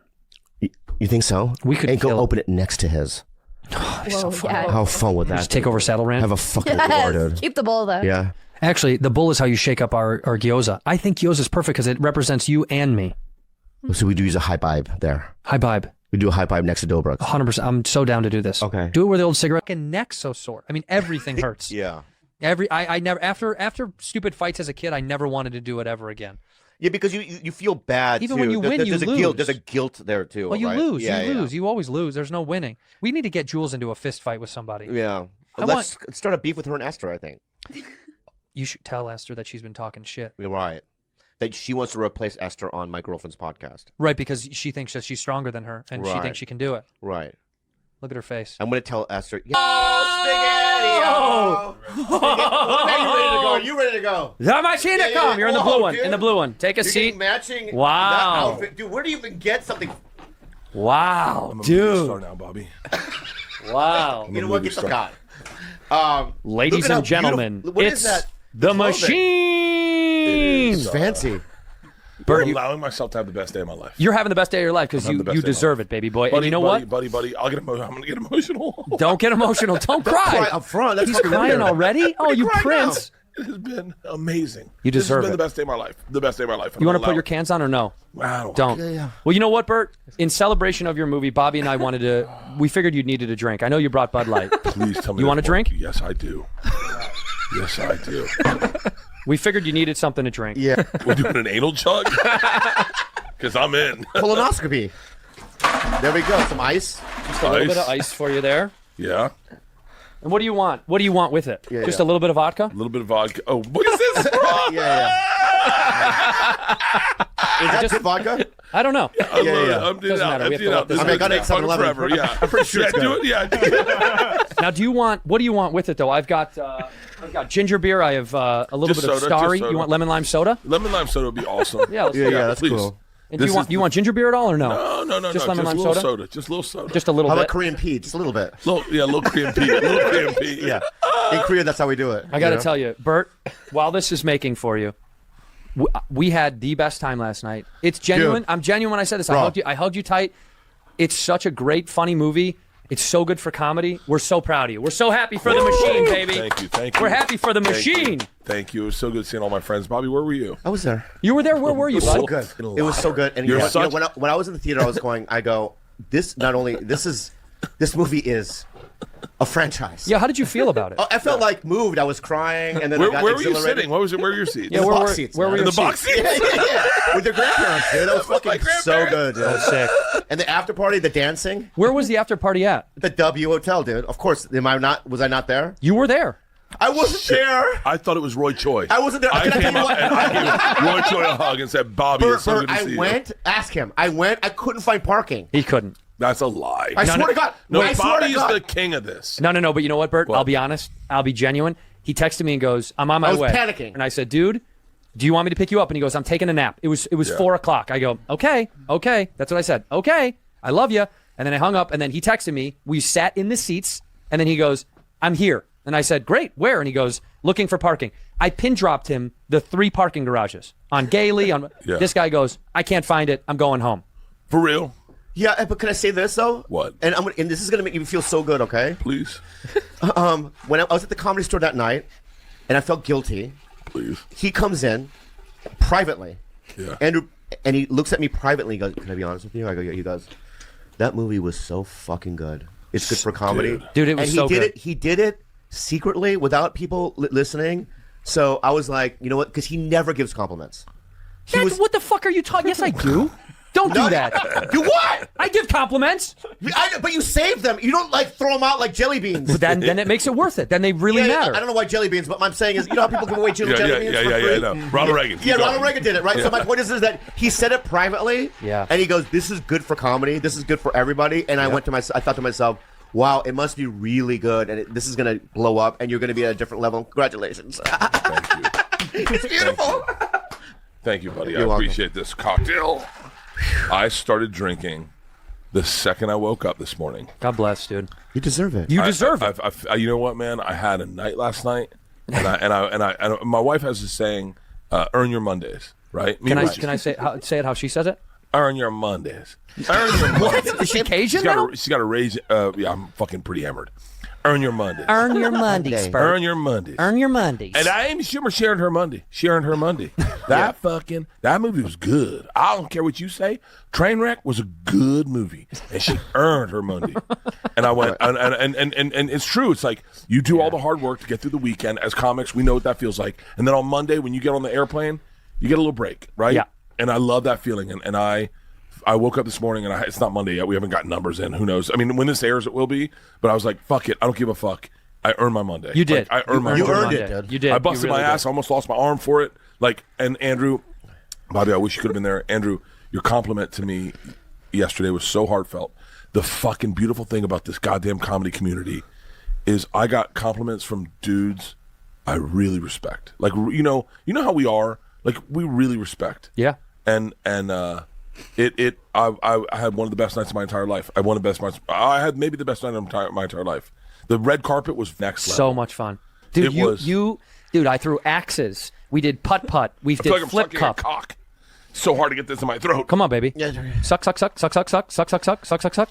Speaker 2: You think so?
Speaker 3: We could
Speaker 2: go open it next to his.
Speaker 11: Whoa, yeah.
Speaker 2: How fun would that?
Speaker 3: Just take over Saddle Ranch.
Speaker 2: Have a fucking
Speaker 11: Yes.
Speaker 2: war, dude.
Speaker 11: Keep the bowl though.
Speaker 2: Yeah.
Speaker 3: Actually, the bowl is how you shake up our gyoza. I think gyoza is perfect because it represents you and me.
Speaker 2: So we do use a high vibe there.
Speaker 3: High vibe.
Speaker 2: We do a high vibe next to Dobrik's.
Speaker 3: 100%. I'm so down to do this.
Speaker 2: Okay.
Speaker 3: Do it where the old cigarette. Fucking neck's so sore. I mean, everything hurts.
Speaker 2: Yeah.
Speaker 3: I never after stupid fights as a kid, I never wanted to do it ever again.
Speaker 2: Yeah, because you feel bad
Speaker 3: Even
Speaker 2: too.
Speaker 3: when you win, you
Speaker 2: there's
Speaker 3: lose.
Speaker 2: a guilt. There's a guilt there too.
Speaker 3: Well, you
Speaker 2: right?
Speaker 3: lose.
Speaker 2: Yeah,
Speaker 3: you lose. You always lose. There's no winning. We need to get Jules into a fist fight with somebody.
Speaker 2: Yeah.
Speaker 3: I
Speaker 2: Let's start a beef with her and Esther, I think.
Speaker 3: You should tell Esther that she's been talking shit.
Speaker 2: You're right. That she wants to replace Esther on my girlfriend's podcast.
Speaker 3: Right, because she thinks that she's stronger than her, and she thinks she can do it.
Speaker 2: Right.
Speaker 3: Look at her face.
Speaker 2: I'm going to tell Esther. Oh, Are you ready to go?
Speaker 3: The machine to come. You're in the blue one.
Speaker 2: Dude.
Speaker 3: In the blue one. Take a
Speaker 2: You're
Speaker 3: seat.
Speaker 2: getting matching.
Speaker 3: Wow.
Speaker 2: That outfit. Dude, where do you even get something?
Speaker 3: Wow,
Speaker 4: I'm a
Speaker 3: dude.
Speaker 4: movie star now, Bobby.
Speaker 3: Wow.
Speaker 2: You know what? Get the cut.
Speaker 3: Ladies and gentlemen,
Speaker 2: what is
Speaker 3: it's
Speaker 2: that?
Speaker 3: the
Speaker 2: clothing.
Speaker 3: machine.
Speaker 2: It's fancy.
Speaker 3: Bert,
Speaker 4: I'm allowing myself to have the best day of my life.
Speaker 3: you're having the best day of your life because
Speaker 4: I'm
Speaker 3: you
Speaker 4: having the best day of my
Speaker 3: deserve
Speaker 4: life.
Speaker 3: it, baby boy.
Speaker 4: Buddy,
Speaker 3: and you know what?
Speaker 4: Buddy, I'm gonna get emotional.
Speaker 3: Don't get emotional. Don't cry.
Speaker 2: Cry up front. That's
Speaker 3: He's
Speaker 2: fucking
Speaker 3: crying
Speaker 2: weird.
Speaker 3: already? Oh, you
Speaker 2: cry
Speaker 3: prince.
Speaker 4: It has been amazing.
Speaker 3: You deserve
Speaker 4: This has been
Speaker 3: it.
Speaker 4: the best day of my life. The best day of my life.
Speaker 3: You want to put your cans on or no?
Speaker 4: I
Speaker 3: Don't.
Speaker 2: Yeah.
Speaker 3: Well, you know what, Bert? In celebration of your movie, Bobby and I wanted to. We figured you needed a drink. I know you brought Bud Light.
Speaker 4: Please tell me.
Speaker 3: You want a drink?
Speaker 4: Yes, I do. Yes, I do.
Speaker 3: We figured you needed something to drink.
Speaker 2: Yeah.
Speaker 4: We're doing an anal chug? Because I'm in.
Speaker 2: Colonoscopy. There we go. Some ice.
Speaker 3: Just a little bit of ice for you there.
Speaker 4: Yeah.
Speaker 3: And what do you want? What do you want with it?
Speaker 2: Yeah,
Speaker 3: Just
Speaker 2: yeah.
Speaker 3: a little bit of vodka?
Speaker 4: A little bit of vodka. Oh, what is this?
Speaker 2: Yeah. Is that just vodka?
Speaker 3: I don't know.
Speaker 4: I'm
Speaker 3: Doesn't matter. We have to let this
Speaker 2: I mean, I got it at 7-Eleven.
Speaker 4: forever. Yeah.
Speaker 2: I'm pretty sure
Speaker 4: Yeah,
Speaker 2: it's
Speaker 4: do
Speaker 2: good.
Speaker 4: it. Yeah. Do it.
Speaker 3: Now, what do you want with it, though? I've got ginger beer. I have a little
Speaker 4: Just
Speaker 3: bit of
Speaker 4: soda,
Speaker 3: Starry.
Speaker 4: just soda.
Speaker 3: You want lemon lime soda?
Speaker 4: Lemon lime soda would be awesome.
Speaker 3: Yeah, let's do
Speaker 2: Yeah,
Speaker 3: that.
Speaker 2: that's
Speaker 4: please.
Speaker 2: cool.
Speaker 3: And do you want ginger beer at all or no?
Speaker 4: No.
Speaker 3: Just
Speaker 4: no.
Speaker 3: lemon lime
Speaker 4: a little
Speaker 3: soda?
Speaker 4: Just a little soda.
Speaker 3: Just a little
Speaker 2: How
Speaker 3: bit.
Speaker 2: about Korean Pete? Just a little bit.
Speaker 4: little Korean pea. Little Korean pea.
Speaker 2: Yeah. In Korea, that's how we do it.
Speaker 3: I got to tell you, Bert, while this is making for you, we had the best time last night. It's genuine.
Speaker 2: Dude.
Speaker 3: I'm genuine when I said this.
Speaker 2: Bro.
Speaker 3: I hugged you tight. It's such a great, funny movie. It's so good for comedy. We're so proud of you. We're so happy for the machine, baby.
Speaker 10: Thank you.
Speaker 3: We're happy for the machine.
Speaker 10: Thank you. It was so good seeing all my friends. Bobby, where were you?
Speaker 2: I was there.
Speaker 3: You were there? Where were you,
Speaker 2: It was
Speaker 3: bud?
Speaker 2: so good. It was so good. And
Speaker 10: You're
Speaker 2: you know,
Speaker 10: such-
Speaker 2: when I was in the theater, I was going, I go, this movie is a franchise.
Speaker 3: Yeah, how did you feel about it?
Speaker 2: I felt like moved. I was crying, and then
Speaker 10: Where
Speaker 2: I got
Speaker 10: were you
Speaker 2: exhilarated.
Speaker 10: sitting? Where were your seats?
Speaker 3: Yeah,
Speaker 2: The
Speaker 3: where
Speaker 2: box
Speaker 3: were-
Speaker 2: seats,
Speaker 3: where
Speaker 2: man.
Speaker 3: were
Speaker 10: In
Speaker 3: your
Speaker 10: the box
Speaker 3: seats?
Speaker 10: seats?
Speaker 2: Yeah. With their grandparents, dude. That was fucking so good, dude.
Speaker 3: Sick.
Speaker 2: And the after party, the dancing,
Speaker 3: Where was the after party at?
Speaker 2: the W Hotel, dude. Of course, was I not there?
Speaker 3: You were there.
Speaker 2: I wasn't there.
Speaker 10: I thought it was Roy Choi.
Speaker 2: I wasn't there.
Speaker 10: I
Speaker 2: Can I
Speaker 10: came
Speaker 2: tell you
Speaker 10: up
Speaker 2: what?
Speaker 10: and I gave Roy Choi a hug and said, Bobby, it's so good to see
Speaker 2: I
Speaker 10: you.
Speaker 2: went. Ask him. I went. I couldn't find parking.
Speaker 3: He couldn't.
Speaker 10: That's a lie.
Speaker 2: I swear to God.
Speaker 10: No,
Speaker 2: I swear to
Speaker 10: Bobby is
Speaker 2: God.
Speaker 10: the king of this.
Speaker 3: No. But you know what, Bert?
Speaker 10: What?
Speaker 3: I'll be honest. I'll be genuine. He texted me and goes, I'm on my
Speaker 2: I was
Speaker 3: way.
Speaker 2: panicking.
Speaker 3: And I said, dude, do you want me to pick you up? And he goes, I'm taking a nap. It was 4 o'clock. I go, okay. That's what I said. Okay. I love you. And then I hung up, and then he texted me. We sat in the seats, and then he goes, I'm here. And I said, great. Where? And he goes, looking for parking. I pin dropped him the 3 parking garages on Gailey.
Speaker 10: Yeah.
Speaker 3: This guy goes, I can't find it. I'm going home.
Speaker 10: For real?
Speaker 2: Yeah, but can I say this though?
Speaker 10: What?
Speaker 2: And this is gonna make you feel so good, okay?
Speaker 10: Please.
Speaker 2: When I was at the Comedy Store that night, and I felt guilty.
Speaker 10: Please.
Speaker 2: He comes in privately.
Speaker 10: Yeah.
Speaker 2: Andrew, and he looks at me privately. He goes, "Can I be honest with you?" I go, "Yeah." He goes, "That movie was so fucking good. It's good for comedy,
Speaker 3: Dude, it was
Speaker 2: and
Speaker 3: so good.
Speaker 2: He did it secretly without people listening. So I was like, you know what? Because he never gives compliments.
Speaker 3: What the fuck are you talking? Yes, I do. Don't do that.
Speaker 2: You what?
Speaker 3: I give compliments.
Speaker 2: But you save them. You don't like throw them out like jelly beans.
Speaker 3: But then it makes it worth it. Then they really
Speaker 2: Yeah,
Speaker 3: matter.
Speaker 2: I don't know why jelly beans, but what I'm saying is, you know how people give away jelly beans for free?
Speaker 10: I know. Ronald Reagan.
Speaker 2: Yeah, Ronald Reagan did it, right? So my point is that he said it privately,
Speaker 3: Yeah.
Speaker 2: and he goes, "This is good for comedy. This is good for everybody." And I thought to myself, "Wow, it must be really good, and this is going to blow up, and you're going to be at a different level. Congratulations!"
Speaker 10: Thank you.
Speaker 2: It's beautiful.
Speaker 10: Thank you, buddy.
Speaker 2: You're
Speaker 10: I
Speaker 2: welcome.
Speaker 10: appreciate this cocktail. I started drinking the second I woke up this morning.
Speaker 3: God bless, dude.
Speaker 2: You deserve it.
Speaker 3: You deserve it.
Speaker 10: You know what, man? I had a night last night, and my wife has this saying, "Earn your Mondays." Right?
Speaker 3: Can I say it how she says it?
Speaker 10: Earn your Mondays. Earn your Mondays.
Speaker 3: Is she Cajun now?
Speaker 10: She's got to raise. Yeah, I'm fucking pretty hammered. Earn your Mondays.
Speaker 3: Earn your Mondays, Bert.
Speaker 10: Earn your Mondays.
Speaker 3: Earn your Mondays.
Speaker 10: And I ain't sure she earned her Monday. She earned her Monday. That movie was good. I don't care what you say. Trainwreck was a good movie, and she earned her Monday. And I went, and it's true. It's like you do all the hard work to get through the weekend. As comics, we know what that feels like. And then on Monday, when you get on the airplane, you get a little break, right?
Speaker 3: Yeah.
Speaker 10: And I love that feeling. And I woke up this morning, and it's not Monday yet. We haven't got numbers in. Who knows? I mean, when this airs, it will be. But I was like, fuck it. I don't give a fuck. I earned my Monday.
Speaker 3: You did.
Speaker 10: Like, I earned my
Speaker 2: You
Speaker 10: Monday.
Speaker 2: earned it, dude.
Speaker 3: You did.
Speaker 10: I busted
Speaker 3: You really
Speaker 10: my ass.
Speaker 3: did.
Speaker 10: I almost lost my arm for it. And Andrew, Bobby, I wish you could have been there. Andrew, your compliment to me yesterday was so heartfelt. The fucking beautiful thing about this goddamn comedy community is I got compliments from dudes I really respect. Like, you know how we are. Like, we really respect.
Speaker 3: Yeah.
Speaker 10: And I had one of the best nights of my entire life. I had maybe the best night of my entire life. The red carpet was next level.
Speaker 3: So much fun. Dude,
Speaker 10: It was.
Speaker 3: Dude, I threw axes. We did putt-putt. We
Speaker 10: I feel like
Speaker 3: did
Speaker 10: I'm
Speaker 3: flip
Speaker 10: sucking
Speaker 3: cup.
Speaker 10: a cock. So hard to get this in my throat.
Speaker 3: Come on, baby.
Speaker 2: Yeah.
Speaker 3: Suck, suck, suck, suck, suck, suck, suck, suck, suck, suck, suck, suck.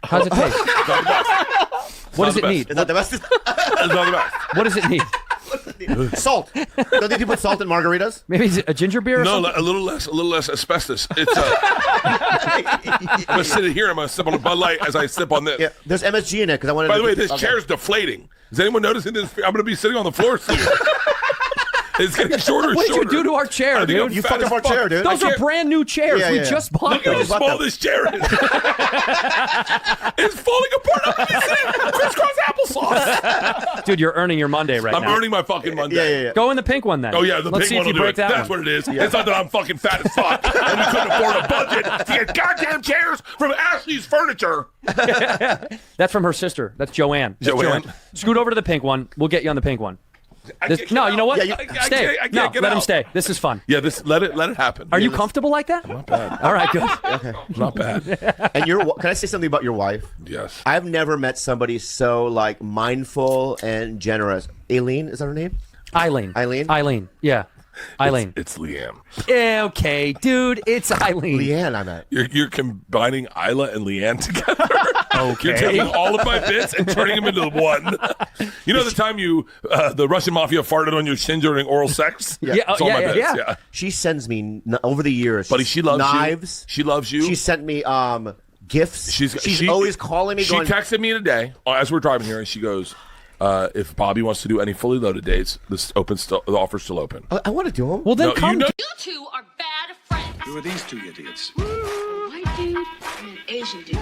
Speaker 3: How's it taste?
Speaker 10: It's not the best.
Speaker 3: What does
Speaker 10: not
Speaker 3: it
Speaker 10: the
Speaker 3: need?
Speaker 2: Is that the best?
Speaker 10: It's not the best.
Speaker 3: What does it need?
Speaker 2: Salt. Don't they put salt in margaritas?
Speaker 3: Maybe a ginger beer or
Speaker 10: No,
Speaker 3: something?
Speaker 10: a little less asbestos. It's I'm gonna sit here. I'm gonna sip on a Bud Light as I sip on this.
Speaker 2: Yeah. There's MSG in it because I wanted.
Speaker 10: By the way, this
Speaker 2: okay.
Speaker 10: chair's deflating. Is anyone noticing this? I'm gonna be sitting on the floor soon. It's getting shorter and
Speaker 3: What did
Speaker 10: shorter.
Speaker 3: you do to our chair,
Speaker 10: I think I'm
Speaker 3: dude?
Speaker 2: You
Speaker 10: fat
Speaker 2: fucked
Speaker 10: as
Speaker 2: up our
Speaker 10: fuck.
Speaker 2: chair, dude.
Speaker 3: Those are brand new chairs.
Speaker 2: Yeah,
Speaker 3: We
Speaker 2: yeah.
Speaker 3: just bought
Speaker 10: Look at
Speaker 3: them.
Speaker 10: how small this chair is. It's falling apart. I'm missing crisscross applesauce.
Speaker 3: Dude, you're earning your Monday right
Speaker 10: I'm
Speaker 3: now.
Speaker 10: earning my fucking Monday.
Speaker 2: Yeah.
Speaker 3: Go in the pink one then.
Speaker 10: Oh yeah, the
Speaker 3: Let's
Speaker 10: pink
Speaker 3: see
Speaker 10: one
Speaker 3: if you
Speaker 10: will do
Speaker 3: break
Speaker 10: it.
Speaker 3: that
Speaker 10: That's
Speaker 3: one.
Speaker 10: what it is. It's not that I'm fucking fat as fuck and we couldn't afford a budget to get goddamn chairs from Ashley's Furniture.
Speaker 3: That's from her sister. That's Joanne. That's
Speaker 10: Joanne.
Speaker 3: Scoot over to the pink one. We'll get you on the pink one. No, you know what?
Speaker 2: Yeah,
Speaker 10: I
Speaker 3: Stay.
Speaker 10: can't
Speaker 3: No,
Speaker 10: get
Speaker 3: let him
Speaker 10: out.
Speaker 3: stay. This is fun.
Speaker 10: Yeah, let it happen.
Speaker 3: Are you comfortable like that?
Speaker 10: Not bad.
Speaker 3: All right, good.
Speaker 10: Not bad.
Speaker 2: And can I say something about your wife?
Speaker 10: Yes.
Speaker 2: I've never met somebody so like mindful and generous. Aileen, is that her name?
Speaker 3: Eileen.
Speaker 2: Eileen?
Speaker 3: Yeah. Eileen.
Speaker 10: It's Leanne.
Speaker 3: Yeah, okay, dude. It's Eileen.
Speaker 2: Leanne, I met.
Speaker 10: You're combining Isla and Leanne together. You're taking all of my bits and turning them into one. You know the time the Russian mafia farted on your shin during oral sex? It's all my bits. Yeah.
Speaker 2: She sends me over the years.
Speaker 10: Buddy, she loves
Speaker 2: knives.
Speaker 10: you. She loves you.
Speaker 2: She sent me gifts. She's always calling me.
Speaker 10: She texted me today as we're driving here, and she goes, "If Bobby wants to do any fully loaded dates, the offer's still open."
Speaker 2: I want to do them.
Speaker 3: Well, then come.
Speaker 9: You two are bad friends.
Speaker 4: Who are these two idiots?
Speaker 9: A white dude and an Asian dude.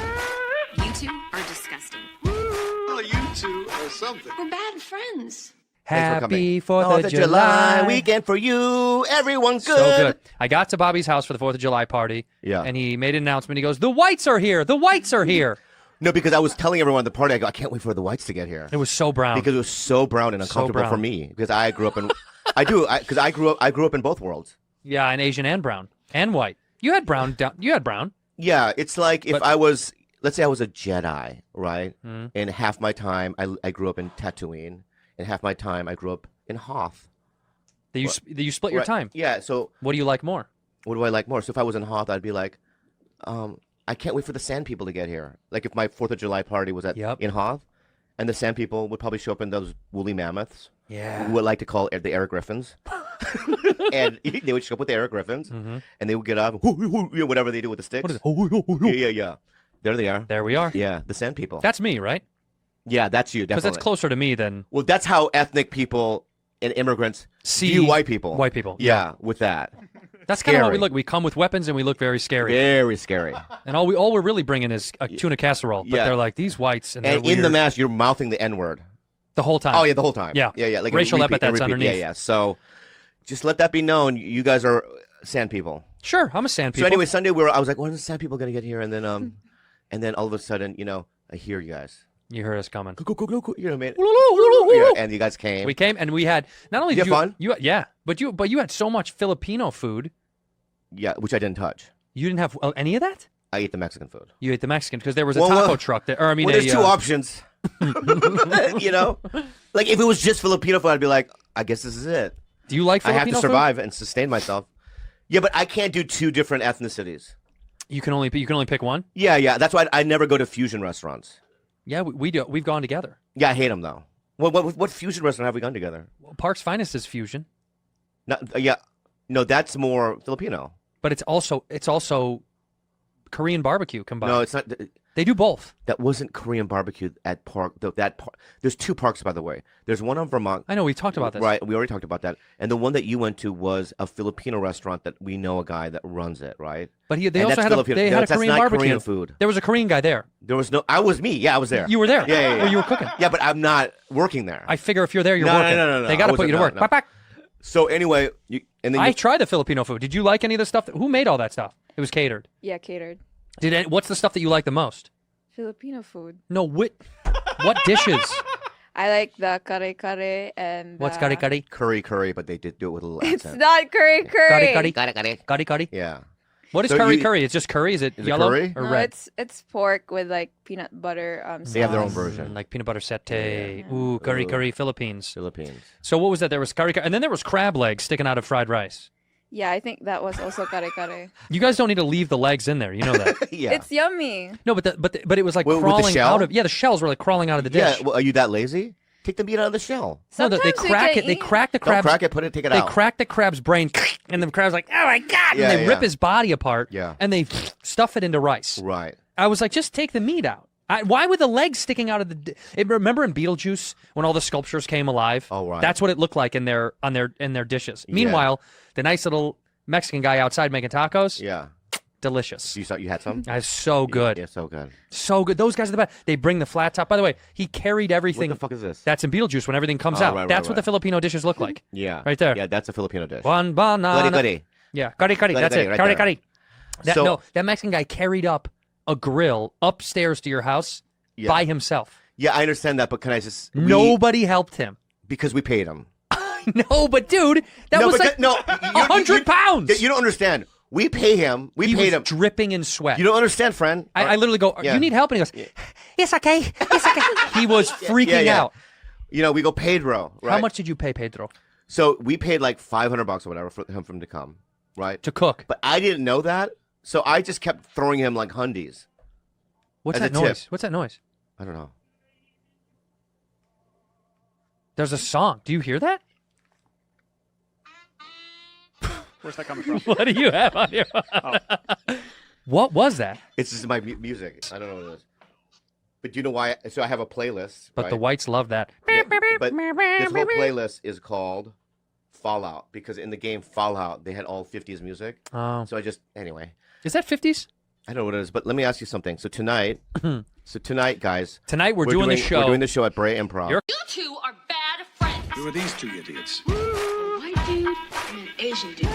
Speaker 9: You two are disgusting.
Speaker 12: Well, you two are something.
Speaker 9: We're bad friends.
Speaker 3: Happy 4th of July
Speaker 2: weekend for you. Everyone's good.
Speaker 3: So good. I got to Bobby's house for the 4th of July party.
Speaker 2: Yeah.
Speaker 3: And he made an announcement. He goes, "The whites are here. The whites are here."
Speaker 2: No, because I was telling everyone at the party, I go, I can't wait for the whites to get here.
Speaker 3: It was so brown.
Speaker 2: Because it was so brown and uncomfortable
Speaker 3: brown.
Speaker 2: for me. Because I grew up in, I grew up in both worlds.
Speaker 3: Yeah, and Asian and brown and white. You had brown. You had brown.
Speaker 2: Yeah, it's like if I was, let's say I was a Jedi, right? And half my time I grew up in Tatooine, and half my time I grew up in Hoth.
Speaker 3: That you split your time.
Speaker 2: Yeah. So
Speaker 3: what do you like more?
Speaker 2: What do I like more? So if I was in Hoth, I'd be like, I can't wait for the Sand People to get here. Like if my 4th of July party was in Hoth, and the Sand People would probably show up in those woolly mammoths. Yeah. Who would like to call the Eric Griffins. And they would show up with the Eric Griffins, and they would get up, whatever they do with the sticks. Yeah. There they are.
Speaker 3: There we are.
Speaker 2: Yeah, the Sand People.
Speaker 3: That's me, right?
Speaker 2: Yeah, that's you, definitely.
Speaker 3: Because that's closer to me than...
Speaker 2: Well, that's how ethnic people and immigrants view white people.
Speaker 3: White people.
Speaker 2: Yeah, with that.
Speaker 3: That's kind of how we look. We come with weapons and we look very scary.
Speaker 2: Very scary.
Speaker 3: And all we're really bringing is a tuna casserole. But they're like, these whites, and they're
Speaker 2: in the mask, you're mouthing the N-word.
Speaker 3: The whole time.
Speaker 2: Oh, yeah, the whole time.
Speaker 3: Yeah.
Speaker 2: Yeah. Like
Speaker 3: racial epithets underneath.
Speaker 2: Yeah. So just let that be known. You guys are Sand People.
Speaker 3: Sure, I'm a Sand People.
Speaker 2: So anyway, Sunday I was like, when are the Sand People going to get here? And then all of a sudden, I hear you guys.
Speaker 3: You heard us coming.
Speaker 2: You know what I mean? And you guys came.
Speaker 3: We came, and we had not only
Speaker 2: did you have fun.
Speaker 3: But you had so much Filipino food.
Speaker 2: Yeah, which I didn't touch.
Speaker 3: You didn't have any of that?
Speaker 2: I ate the Mexican food.
Speaker 3: You ate the Mexican because there was a taco truck there. Or I mean,
Speaker 2: there's two options. Like if it was just Filipino food, I'd be like, I guess this is it.
Speaker 3: Do you like Filipino
Speaker 2: I have to survive and sustain myself. Yeah, but I can't do two different ethnicities.
Speaker 3: You can only pick one.
Speaker 2: Yeah. That's why I never go to fusion restaurants.
Speaker 3: Yeah, we do. We've gone together.
Speaker 2: Yeah, I hate them though. What fusion restaurant have we gone together?
Speaker 3: Well, Park's Finest is fusion.
Speaker 2: No, that's more Filipino.
Speaker 3: But it's also Korean barbecue combined.
Speaker 2: No, it's not.
Speaker 3: They do both.
Speaker 2: That wasn't Korean barbecue at Park. There's two parks, by the way. There's one on Vermont.
Speaker 3: I know, we talked about this.
Speaker 2: Right, we already talked about that. And the one that you went to was a Filipino restaurant that we know a guy that runs it, right?
Speaker 3: But they also had a Korean barbecue.
Speaker 2: Korean food.
Speaker 3: There was a Korean guy there.
Speaker 2: There was no. I was me. Yeah, I was there.
Speaker 3: You were there.
Speaker 2: Yeah.
Speaker 3: Well, you were cooking.
Speaker 2: Yeah, but I'm not working there.
Speaker 3: I figure if you're there, you're working.
Speaker 2: No.
Speaker 3: They got to put you to work.
Speaker 2: No. So anyway,
Speaker 3: I tried the Filipino food. Did you like any of the stuff? Who made all that stuff? It was catered.
Speaker 6: Yeah, catered.
Speaker 3: What's the stuff that you like the most?
Speaker 6: Filipino food.
Speaker 3: No, what dishes?
Speaker 6: I like the kare and
Speaker 3: what's kare?
Speaker 2: Curry, but they did do it with a little
Speaker 6: It's
Speaker 2: accent.
Speaker 6: not curry.
Speaker 3: Kare.
Speaker 2: Yeah.
Speaker 3: What is
Speaker 2: So
Speaker 3: curry? It's just curry. Is it yellow
Speaker 2: curry?
Speaker 3: or
Speaker 6: No,
Speaker 3: red?
Speaker 6: it's pork with like peanut butter.
Speaker 2: They have their own version.
Speaker 3: Like peanut butter satay. Ooh, curry, Philippines.
Speaker 2: So
Speaker 3: what was that? There was curry, and then there was crab legs sticking out of fried rice.
Speaker 6: Yeah, I think that was also kare.
Speaker 3: You guys don't need to leave the legs in there. You know that.
Speaker 2: Yeah.
Speaker 6: It's yummy.
Speaker 3: No, but it was like
Speaker 2: With the
Speaker 3: crawling
Speaker 2: shell?
Speaker 3: out of. Yeah, the shells were like crawling out of the dish.
Speaker 2: Yeah. Well, are you that lazy? Take the meat out of the shell.
Speaker 3: No, they
Speaker 6: Sometimes we
Speaker 3: crack
Speaker 6: can
Speaker 3: it. They
Speaker 6: eat-
Speaker 3: crack the crab's.
Speaker 2: Don't crack it. Put it. Take it
Speaker 3: They
Speaker 2: out.
Speaker 3: crack the crab's brain, and the crab's like, "Oh my god!"
Speaker 2: Yeah,
Speaker 3: and they rip
Speaker 2: yeah.
Speaker 3: his body apart.
Speaker 2: Yeah.
Speaker 3: And they stuff it into rice.
Speaker 2: Right.
Speaker 3: I was like, just take the meat out. Why were the legs sticking out of the? Remember in Beetlejuice when all the sculptures came alive?
Speaker 2: Oh, right.
Speaker 3: That's what it looked like in their dishes. Meanwhile, the nice little Mexican guy outside making tacos.
Speaker 2: Yeah.
Speaker 3: Delicious.
Speaker 2: You had some?
Speaker 3: It's so good.
Speaker 2: Yeah, so good.
Speaker 3: So good. Those guys are the best. They bring the flat top. By the way, he carried everything.
Speaker 2: What the fuck is this?
Speaker 3: That's in Beetlejuice when everything comes
Speaker 2: Oh,
Speaker 3: out.
Speaker 2: right,
Speaker 3: That's what
Speaker 2: right.
Speaker 3: the Filipino dishes look like.
Speaker 2: Yeah.
Speaker 3: Right there.
Speaker 2: Yeah, that's a Filipino dish.
Speaker 3: One banana.
Speaker 2: Goody.
Speaker 3: Yeah, kari. That's it.
Speaker 2: right
Speaker 3: Kari.
Speaker 2: there.
Speaker 3: That Mexican guy carried up a grill upstairs to your house by himself.
Speaker 2: Yeah, I understand that, but can I just...
Speaker 3: Nobody helped him.
Speaker 2: Because we paid him.
Speaker 3: No, but dude, that was like 100 pounds.
Speaker 2: You don't understand. We pay him.
Speaker 3: He
Speaker 2: paid
Speaker 3: was
Speaker 2: him.
Speaker 3: dripping in sweat.
Speaker 2: You don't understand, friend.
Speaker 3: I literally go,
Speaker 2: Yeah.
Speaker 3: you need help? And he goes, it's okay. It's okay. He was freaking out.
Speaker 2: We go Pedro, right?
Speaker 3: How much did you pay Pedro?
Speaker 2: So we paid like $500 or whatever for him to come, right?
Speaker 3: To cook.
Speaker 2: But I didn't know that, so I just kept throwing him like hundies.
Speaker 3: What's
Speaker 2: As
Speaker 3: that
Speaker 2: a tip.
Speaker 3: noise? What's that noise?
Speaker 2: I don't know.
Speaker 3: There's a song. Do you hear that?
Speaker 13: Where's that coming from?
Speaker 3: What do you have on your? What was that?
Speaker 2: It's just my music. I don't know what it is. But do you know why? So I have a playlist.
Speaker 3: But
Speaker 2: right?
Speaker 3: the whites love that.
Speaker 2: Yeah, but this whole playlist is called Fallout because in the game Fallout they had all 50s music.
Speaker 3: Oh.
Speaker 2: So I just anyway.
Speaker 3: Is that 50s?
Speaker 2: I don't know what it is, but let me ask you something. So tonight, guys.
Speaker 3: Tonight we're doing the show.
Speaker 2: We're doing the show at Bray Improv.
Speaker 9: You two are bad friends.
Speaker 12: Who are these two idiots?
Speaker 9: A white dude and an Asian dude.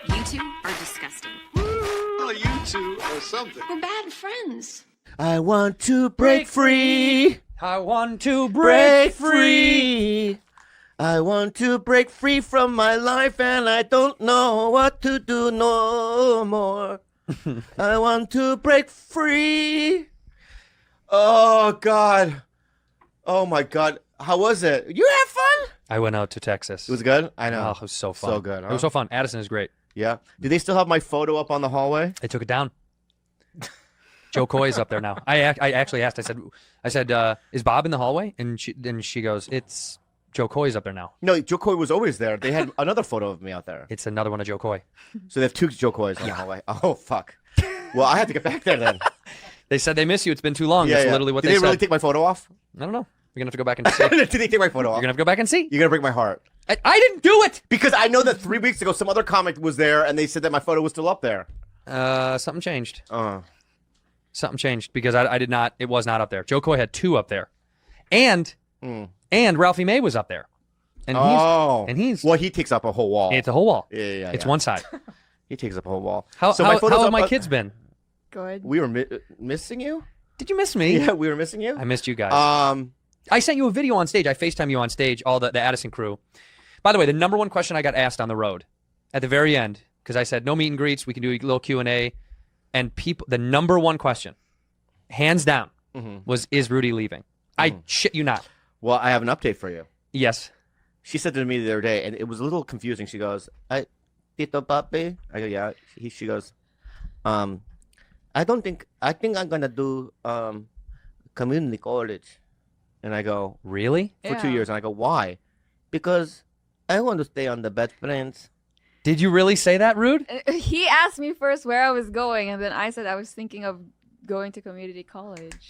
Speaker 9: You two are disgusting.
Speaker 12: Well, you two are something.
Speaker 9: We're bad friends.
Speaker 2: I want to break free.
Speaker 3: I want to
Speaker 2: Break free. I want to break free from my life and I don't know what to do no more. I want to break free. Oh, God. Oh, my God. How was it? You had fun?
Speaker 3: I went out to Texas.
Speaker 2: It was good? I know.
Speaker 3: Oh, it was so fun.
Speaker 2: So good,
Speaker 3: It
Speaker 2: huh?
Speaker 3: was so fun. Addison is great.
Speaker 2: Yeah. Do they still have my photo up on the hallway?
Speaker 3: They took it down. 𝐂𝐿_𝐂𝐻 is up there now. I actually asked. I said, is Bob in the hallway? And she goes, it's 𝐂𝐿_𝐂𝐻 is up there now.
Speaker 2: No, 𝐂𝐿_𝐂𝐻 was always there. They had another photo of me out there.
Speaker 3: It's another one of 𝐂𝐿_𝐂𝐻.
Speaker 2: So they have two 𝐂𝐿_𝐂𝐻s in the hallway. Oh, fuck. Well, I have to get back there then.
Speaker 3: They said they miss you. It's been too long.
Speaker 2: Yeah,
Speaker 3: That's
Speaker 2: yeah.
Speaker 3: literally what
Speaker 2: Did
Speaker 3: they
Speaker 2: they
Speaker 3: said.
Speaker 2: really take my photo off?
Speaker 3: I don't know. You're going to have to go back and see.
Speaker 2: Did they take my photo off?
Speaker 3: You're going to have to go back and see.
Speaker 2: You're going to break my heart.
Speaker 3: I didn't do it.
Speaker 2: Because I know that 3 weeks ago some other comic was there and they said that my photo was still up there.
Speaker 3: Something changed. Something changed because I did not. It was not up there. 𝐂𝐿_𝐂𝐻 had two up there, and Ralphie May was up there. And he's
Speaker 2: well, he takes up a whole wall.
Speaker 3: It's a whole wall.
Speaker 2: Yeah.
Speaker 3: It's one side.
Speaker 2: He takes up a whole wall.
Speaker 3: How
Speaker 2: so my photos
Speaker 3: have
Speaker 2: up,
Speaker 3: my kids been?
Speaker 6: Good.
Speaker 2: We were missing you.
Speaker 3: Did you miss me?
Speaker 2: Yeah, we were missing you.
Speaker 3: I missed you guys. I sent you a video on stage. I FaceTime you on stage, all the Addison crew. By the way, the number one question I got asked on the road at the very end, because I said no meet and greets, we can do a little Q&A, and people, the number one question, hands down, was, is Rudy leaving? I shit you not.
Speaker 2: Well, I have an update for you.
Speaker 3: Yes.
Speaker 2: She said to me the other day, and it was a little confusing. She goes, Tito Papi? I go, yeah. She goes, I think I'm going to do community college. And I go,
Speaker 3: really?
Speaker 2: For 2 years. And I go, why? Because I want to stay on the best friends.
Speaker 3: Did you really say that, Rude?
Speaker 6: He asked me first where I was going, and then I said I was thinking of going to community college.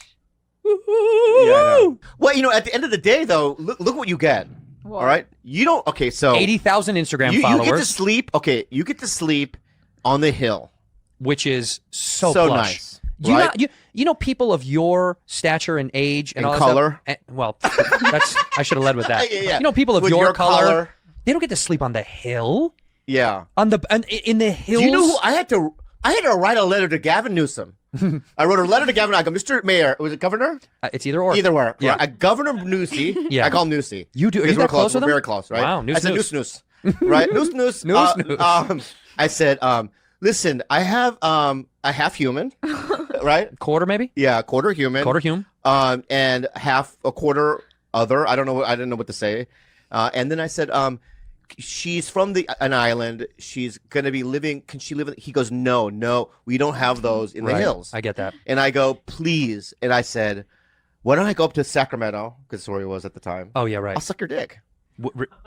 Speaker 2: Yeah, I know. Well, you know, at the end of the day, though, look what you get.
Speaker 6: What?
Speaker 2: All right? You don't, okay, so
Speaker 3: 80,000 Instagram followers.
Speaker 2: You get to sleep, okay, you get to sleep on the hill.
Speaker 3: Which is so
Speaker 2: plush.
Speaker 3: Nice.
Speaker 2: Right?
Speaker 3: You know people of your stature and age and all
Speaker 2: color.
Speaker 3: That stuff? Well, I should have led with that.
Speaker 2: Yeah.
Speaker 3: You know people of
Speaker 2: With
Speaker 3: your
Speaker 2: your
Speaker 3: color, they don't get to sleep on the hill.
Speaker 2: Yeah.
Speaker 3: In the hills.
Speaker 2: Do you know who I had to write a letter to Gavin Newsom. I wrote a letter to Gavin. I go, Mr. Mayor, was it Governor?
Speaker 3: It's either or.
Speaker 2: Either or.
Speaker 3: Yeah.
Speaker 2: Governor Newsy.
Speaker 3: Yeah.
Speaker 2: I call him Newsy.
Speaker 3: You do. Are
Speaker 2: Because
Speaker 3: you that close with
Speaker 2: We're
Speaker 3: him?
Speaker 2: very close, right?
Speaker 3: Wow. Noose,
Speaker 2: I said
Speaker 3: noose.
Speaker 2: noose. Right? Noose.
Speaker 3: Noose.
Speaker 2: I said, listen, I have a half human, right?
Speaker 3: Quarter maybe?
Speaker 2: Yeah, quarter human.
Speaker 3: Quarter human.
Speaker 2: And a quarter other. I didn't know what to say. And then I said, she's from an island. She's going to be living. Can she live? He goes, no, we don't have those in the hills.
Speaker 3: I get that.
Speaker 2: And I go, please. And I said, why don't I go up to Sacramento? Because that's where he was at the time.
Speaker 3: Oh, yeah, right.
Speaker 2: I'll suck your dick.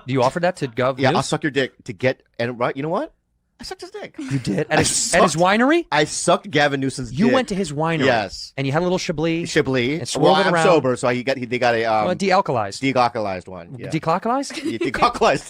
Speaker 3: You offered that to Gov?
Speaker 2: Yeah,
Speaker 3: News?
Speaker 2: I'll suck your dick to get, and right, you know what? I sucked his dick.
Speaker 3: You did? At his winery?
Speaker 2: I sucked Gavin Newsom's dick.
Speaker 3: You went to his winery.
Speaker 2: Yes.
Speaker 3: And you had a little Chablis.
Speaker 2: And
Speaker 3: swirled it
Speaker 2: I'm
Speaker 3: around.
Speaker 2: sober, so they got a
Speaker 3: de-alkalized.
Speaker 2: De-alkalized one. Yeah.
Speaker 3: Decalcalized?
Speaker 2: Yeah, decalcalized.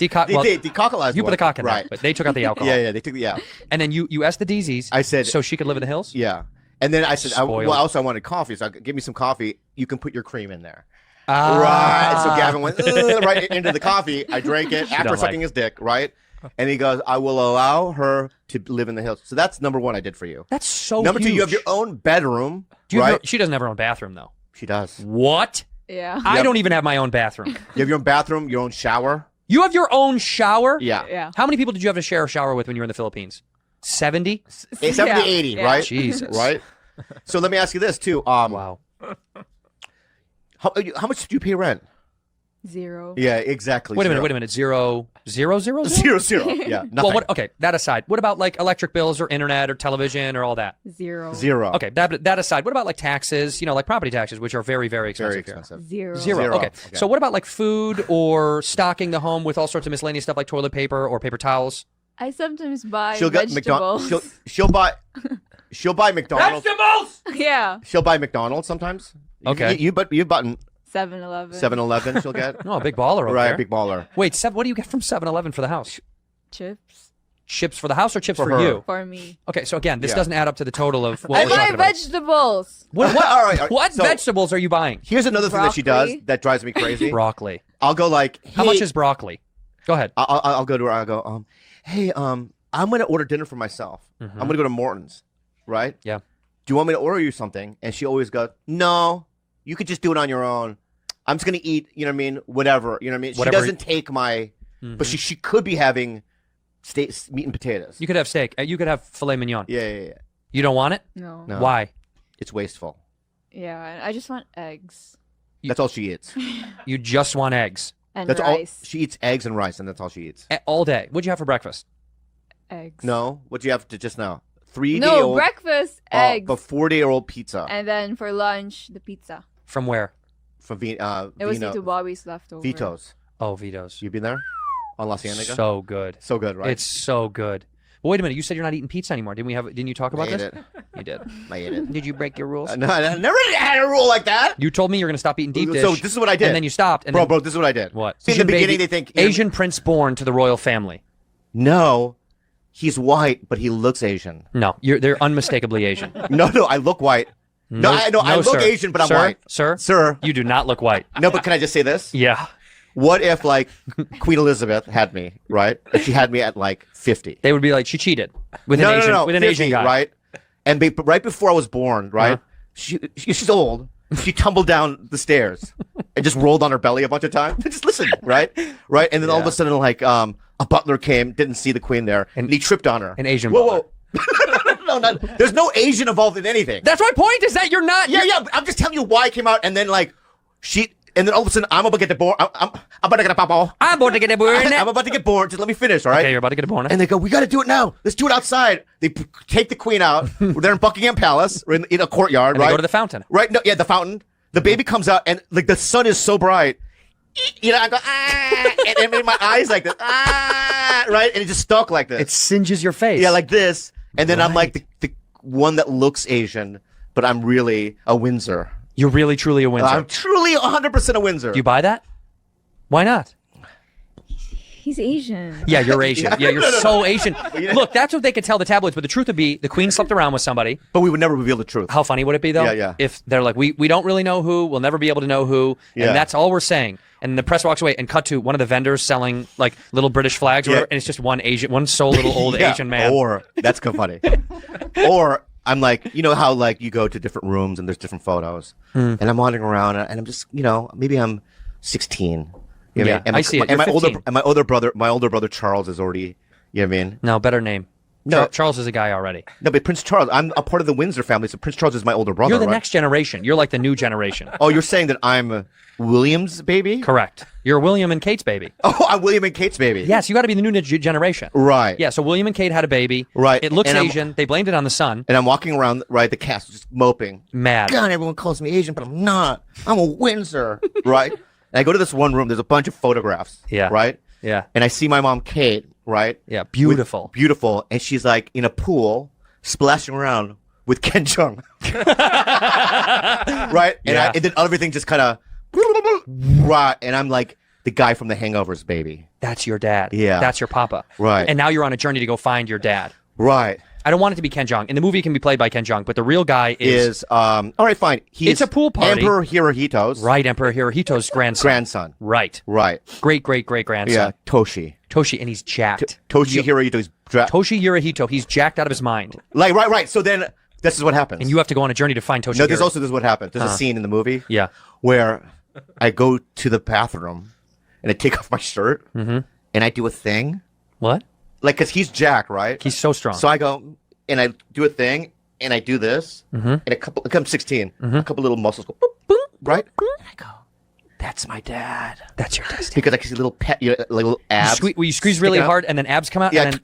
Speaker 2: Decalcalized.
Speaker 3: You put the cock in
Speaker 2: right.
Speaker 3: there, but they took out the alcohol.
Speaker 2: Yeah, they took the
Speaker 3: And then you asked the DZs.
Speaker 2: I said,
Speaker 3: so she could live in the hills?
Speaker 2: Yeah. And then I said,
Speaker 3: Spoiled.
Speaker 2: also I wanted coffee, so give me some coffee. You can put your cream in there.
Speaker 3: Ah.
Speaker 2: Right. So Gavin went right into the coffee. I drank it after sucking his dick, right? And he goes, I will allow her to live in the hills. So that's number one I did for you.
Speaker 3: That's so
Speaker 2: Number
Speaker 3: huge.
Speaker 2: two, you have your own bedroom,
Speaker 3: She doesn't have her own bathroom, though.
Speaker 2: She does.
Speaker 3: What?
Speaker 6: Yeah.
Speaker 3: I don't even have my own bathroom.
Speaker 2: You have your own bathroom, your own shower.
Speaker 3: You have your own shower?
Speaker 6: Yeah.
Speaker 3: How many people did you have to share a shower with when you were in the Philippines? 70?
Speaker 2: 70, 80, right?
Speaker 3: Jesus.
Speaker 2: Right? So let me ask you this, too.
Speaker 3: Wow.
Speaker 2: How much did you pay rent?
Speaker 6: 0.
Speaker 2: Yeah, exactly.
Speaker 3: Wait a minute. 0, 0, 0,
Speaker 2: 0, 0. Yeah, nothing.
Speaker 3: Well, okay, that aside, what about like electric bills or internet or television or all that?
Speaker 6: 0.
Speaker 2: 0.
Speaker 3: Okay, that aside, what about like taxes? You know, like property taxes, which are very, very expensive.
Speaker 2: Very expensive.
Speaker 6: 0.
Speaker 3: 0. Okay. So what about like food or stocking the home with all sorts of miscellaneous stuff like toilet paper or paper towels?
Speaker 6: I sometimes buy
Speaker 2: She'll get
Speaker 6: vegetables.
Speaker 2: She'll buy McDonald's.
Speaker 3: Vegetables.
Speaker 6: Yeah.
Speaker 2: She'll buy McDonald's sometimes.
Speaker 3: Okay.
Speaker 2: You bought
Speaker 6: 7-Eleven.
Speaker 2: 7-Eleven. She'll get.
Speaker 3: Oh, a big baller over
Speaker 2: Right,
Speaker 3: there.
Speaker 2: big baller.
Speaker 3: Wait, what do you get from 7-Eleven for the house?
Speaker 6: Chips.
Speaker 3: Chips for the house or chips
Speaker 2: For
Speaker 3: for
Speaker 2: her.
Speaker 3: you?
Speaker 6: For me.
Speaker 3: Okay, so again, this
Speaker 2: Yeah.
Speaker 3: doesn't add up to the total of what
Speaker 6: I
Speaker 3: we're
Speaker 6: buy
Speaker 3: talking about.
Speaker 6: vegetables.
Speaker 2: All right.
Speaker 3: What
Speaker 2: So,
Speaker 3: vegetables are you buying?
Speaker 2: Here's another thing that she does
Speaker 6: Broccoli.
Speaker 2: that drives me crazy.
Speaker 3: Broccoli.
Speaker 2: I'll go like, hey,
Speaker 3: How much is broccoli? Go ahead.
Speaker 2: I'll go to her. I'll go, hey, I'm gonna order dinner for myself. I'm gonna go to Morton's, right?
Speaker 3: Yeah.
Speaker 2: Do you want me to order you something? And she always goes, no, you could just do it on your own. I'm just gonna eat, you know what I mean? Whatever, you know what I mean?
Speaker 3: Whatever.
Speaker 2: She doesn't take my, but she could be having meat and potatoes.
Speaker 3: You could have steak. You could have filet mignon.
Speaker 2: Yeah.
Speaker 3: You don't want it?
Speaker 6: No.
Speaker 2: No.
Speaker 3: Why?
Speaker 2: It's wasteful.
Speaker 6: Yeah, I just want eggs
Speaker 2: That's all she eats.
Speaker 3: You just want eggs
Speaker 6: and
Speaker 2: That's
Speaker 6: rice.
Speaker 2: all she eats. Eggs and rice, and that's all she eats.
Speaker 3: all day. What'd you have for breakfast?
Speaker 6: Eggs.
Speaker 2: No, what do you have to just now? 3-day
Speaker 6: No,
Speaker 2: old.
Speaker 6: breakfast, eggs.
Speaker 2: But 4-day-old pizza
Speaker 6: And then for lunch, the pizza.
Speaker 3: From where?
Speaker 2: from
Speaker 6: It was due to Bobby's leftover.
Speaker 2: Vito's.
Speaker 3: Oh, Vito's.
Speaker 2: You been there on La Cienega?
Speaker 3: So good.
Speaker 2: So good, right?
Speaker 3: It's so good. But wait a minute. You said you're not eating pizza anymore. Didn't you talk about
Speaker 2: I ate
Speaker 3: this?
Speaker 2: it.
Speaker 3: You did.
Speaker 2: I ate it.
Speaker 3: Did you break your rules?
Speaker 2: No, I never had a rule like that.
Speaker 3: You told me you're going to stop eating deep dish.
Speaker 2: So this is what I did.
Speaker 3: And then you stopped. And
Speaker 2: Bro,
Speaker 3: then,
Speaker 2: this is what I did.
Speaker 3: What?
Speaker 2: See, in the
Speaker 3: Asian
Speaker 2: beginning,
Speaker 3: baby-
Speaker 2: they think
Speaker 3: Asian prince born to the royal family.
Speaker 2: No, he's white, but he looks Asian.
Speaker 3: No, they're unmistakably Asian.
Speaker 2: No, I look white. No, I look
Speaker 3: sir.
Speaker 2: Asian, but I'm
Speaker 3: Sir,
Speaker 2: white.
Speaker 3: Sir, you do not look white.
Speaker 2: No, but can I just say this?
Speaker 3: Yeah.
Speaker 2: What if like Queen Elizabeth had me, right? If she had me at like 50.
Speaker 3: They would be like, she cheated with
Speaker 2: No,
Speaker 3: an Asian,
Speaker 2: no,
Speaker 3: with an
Speaker 2: 50,
Speaker 3: Asian guy.
Speaker 2: right? And right before I was born, right? She's old. She tumbled down the stairs and just rolled on her belly a bunch of times. Just listen, right? And then all of a sudden, like a butler came, didn't see the queen there, and he tripped on her.
Speaker 3: An Asian
Speaker 2: Whoa. There's no Asian involved in anything.
Speaker 3: That's my point. Is that you're not?
Speaker 2: Yeah. I'm just telling you why it came out, and then like and then all of a sudden I'm about to get the born. I'm about to get a papa.
Speaker 3: I'm about to get born.
Speaker 2: I'm about to get born. Just let me finish, all right?
Speaker 3: Okay, you're about to get born.
Speaker 2: And they go, we got to do it now. Let's do it outside. They take the queen out. They're in Buckingham Palace. We're in a courtyard,
Speaker 3: And
Speaker 2: right?
Speaker 3: they go to the fountain.
Speaker 2: Right? No, yeah, the fountain. The baby comes out, and like the sun is so bright. You know, I go, and it made my eyes like this, right? And it just stuck like this.
Speaker 3: It singes your face.
Speaker 2: Yeah, like this. And then I'm like the one that looks Asian, but I'm really a Windsor.
Speaker 3: You're really, truly a Windsor.
Speaker 2: I'm truly 100% a Windsor.
Speaker 3: Do you buy that? Why not?
Speaker 6: He's Asian.
Speaker 3: Yeah, you're Asian. Yeah, you're so Asian. Look, that's what they could tell the tabloids, but the truth would be the queen slept around with somebody.
Speaker 2: But we would never reveal the truth.
Speaker 3: How funny would it be, though?
Speaker 2: Yeah.
Speaker 3: If they're like, we don't really know who, we'll never be able to know who,
Speaker 2: Yeah.
Speaker 3: and that's all we're saying. And the press walks away and cut to one of the vendors selling like little British flags, or whatever, and it's just one sole little old
Speaker 2: Yeah,
Speaker 3: Asian man.
Speaker 2: Or, that's kind of funny. Or I'm like, you know how like you go to different rooms and there's different photos, and I'm wandering around and I'm just, maybe I'm 16. You know what I mean? And
Speaker 3: I see it.
Speaker 2: And
Speaker 3: You're 15.
Speaker 2: my older brother Charles is already, you know what I mean?
Speaker 3: No, better name.
Speaker 2: No.
Speaker 3: Charles is a guy already.
Speaker 2: No, but Prince Charles, I'm a part of the Windsor family, so Prince Charles is my older brother.
Speaker 3: You're the
Speaker 2: right?
Speaker 3: next generation. You're like the new generation.
Speaker 2: Oh, you're saying that I'm William's baby?
Speaker 3: Correct. You're William and Kate's baby.
Speaker 2: Oh, I'm William and Kate's baby.
Speaker 3: Yes, you got to be the new generation.
Speaker 2: Right.
Speaker 3: Yeah, so William and Kate had a baby.
Speaker 2: Right.
Speaker 3: It looks
Speaker 2: And I'm-
Speaker 3: Asian. They blamed it on the sun.
Speaker 2: And I'm walking around, right, the cast just moping.
Speaker 3: Mad.
Speaker 2: God, everyone calls me Asian, but I'm not. I'm a Windsor, right? And I go to this one room. There's a bunch of photographs.
Speaker 3: Yeah.
Speaker 2: Right?
Speaker 3: Yeah.
Speaker 2: And I see my mom, Kate, right?
Speaker 3: Yeah, beautiful.
Speaker 2: Beautiful. And she's like in a pool, splashing around with Ken Jeong. Right? And,
Speaker 3: Yeah.
Speaker 2: and then everything just kind of, right? And I'm like the guy from The Hangovers, baby.
Speaker 3: That's your dad.
Speaker 2: Yeah.
Speaker 3: That's your papa.
Speaker 2: Right.
Speaker 3: And now you're on a journey to go find your dad.
Speaker 2: Right.
Speaker 3: I don't want it to be Ken Jeong. In the movie, it can be played by Ken Jeong, but the real guy is
Speaker 2: all right, fine.
Speaker 3: It's a pool party.
Speaker 2: Emperor Hirohito's.
Speaker 3: Right, Emperor Hirohito's grandson.
Speaker 2: Right.
Speaker 3: Great grandson.
Speaker 2: Yeah, Toshi.
Speaker 3: Toshi, and he's jacked.
Speaker 2: Toshi Hirohito's
Speaker 3: Toshi Hirohito, he's jacked out of his mind.
Speaker 2: Like, right. So then this is what happens.
Speaker 3: And you have to go on a journey to find Toshi.
Speaker 2: No, this is what happens. There's a scene in the movie where I go to the bathroom and I take off my shirt and I do a thing.
Speaker 3: What?
Speaker 2: Like, because he's jacked, right?
Speaker 3: He's so strong.
Speaker 2: So I go and I do a thing and I do this and I'm 16. A couple little muscles go boop, boop, right? And I go, That's my dad.
Speaker 3: That's your destiny.
Speaker 2: Because I can see little little abs.
Speaker 3: You squeeze really hard, and then abs come out.
Speaker 2: Yeah,
Speaker 3: and then...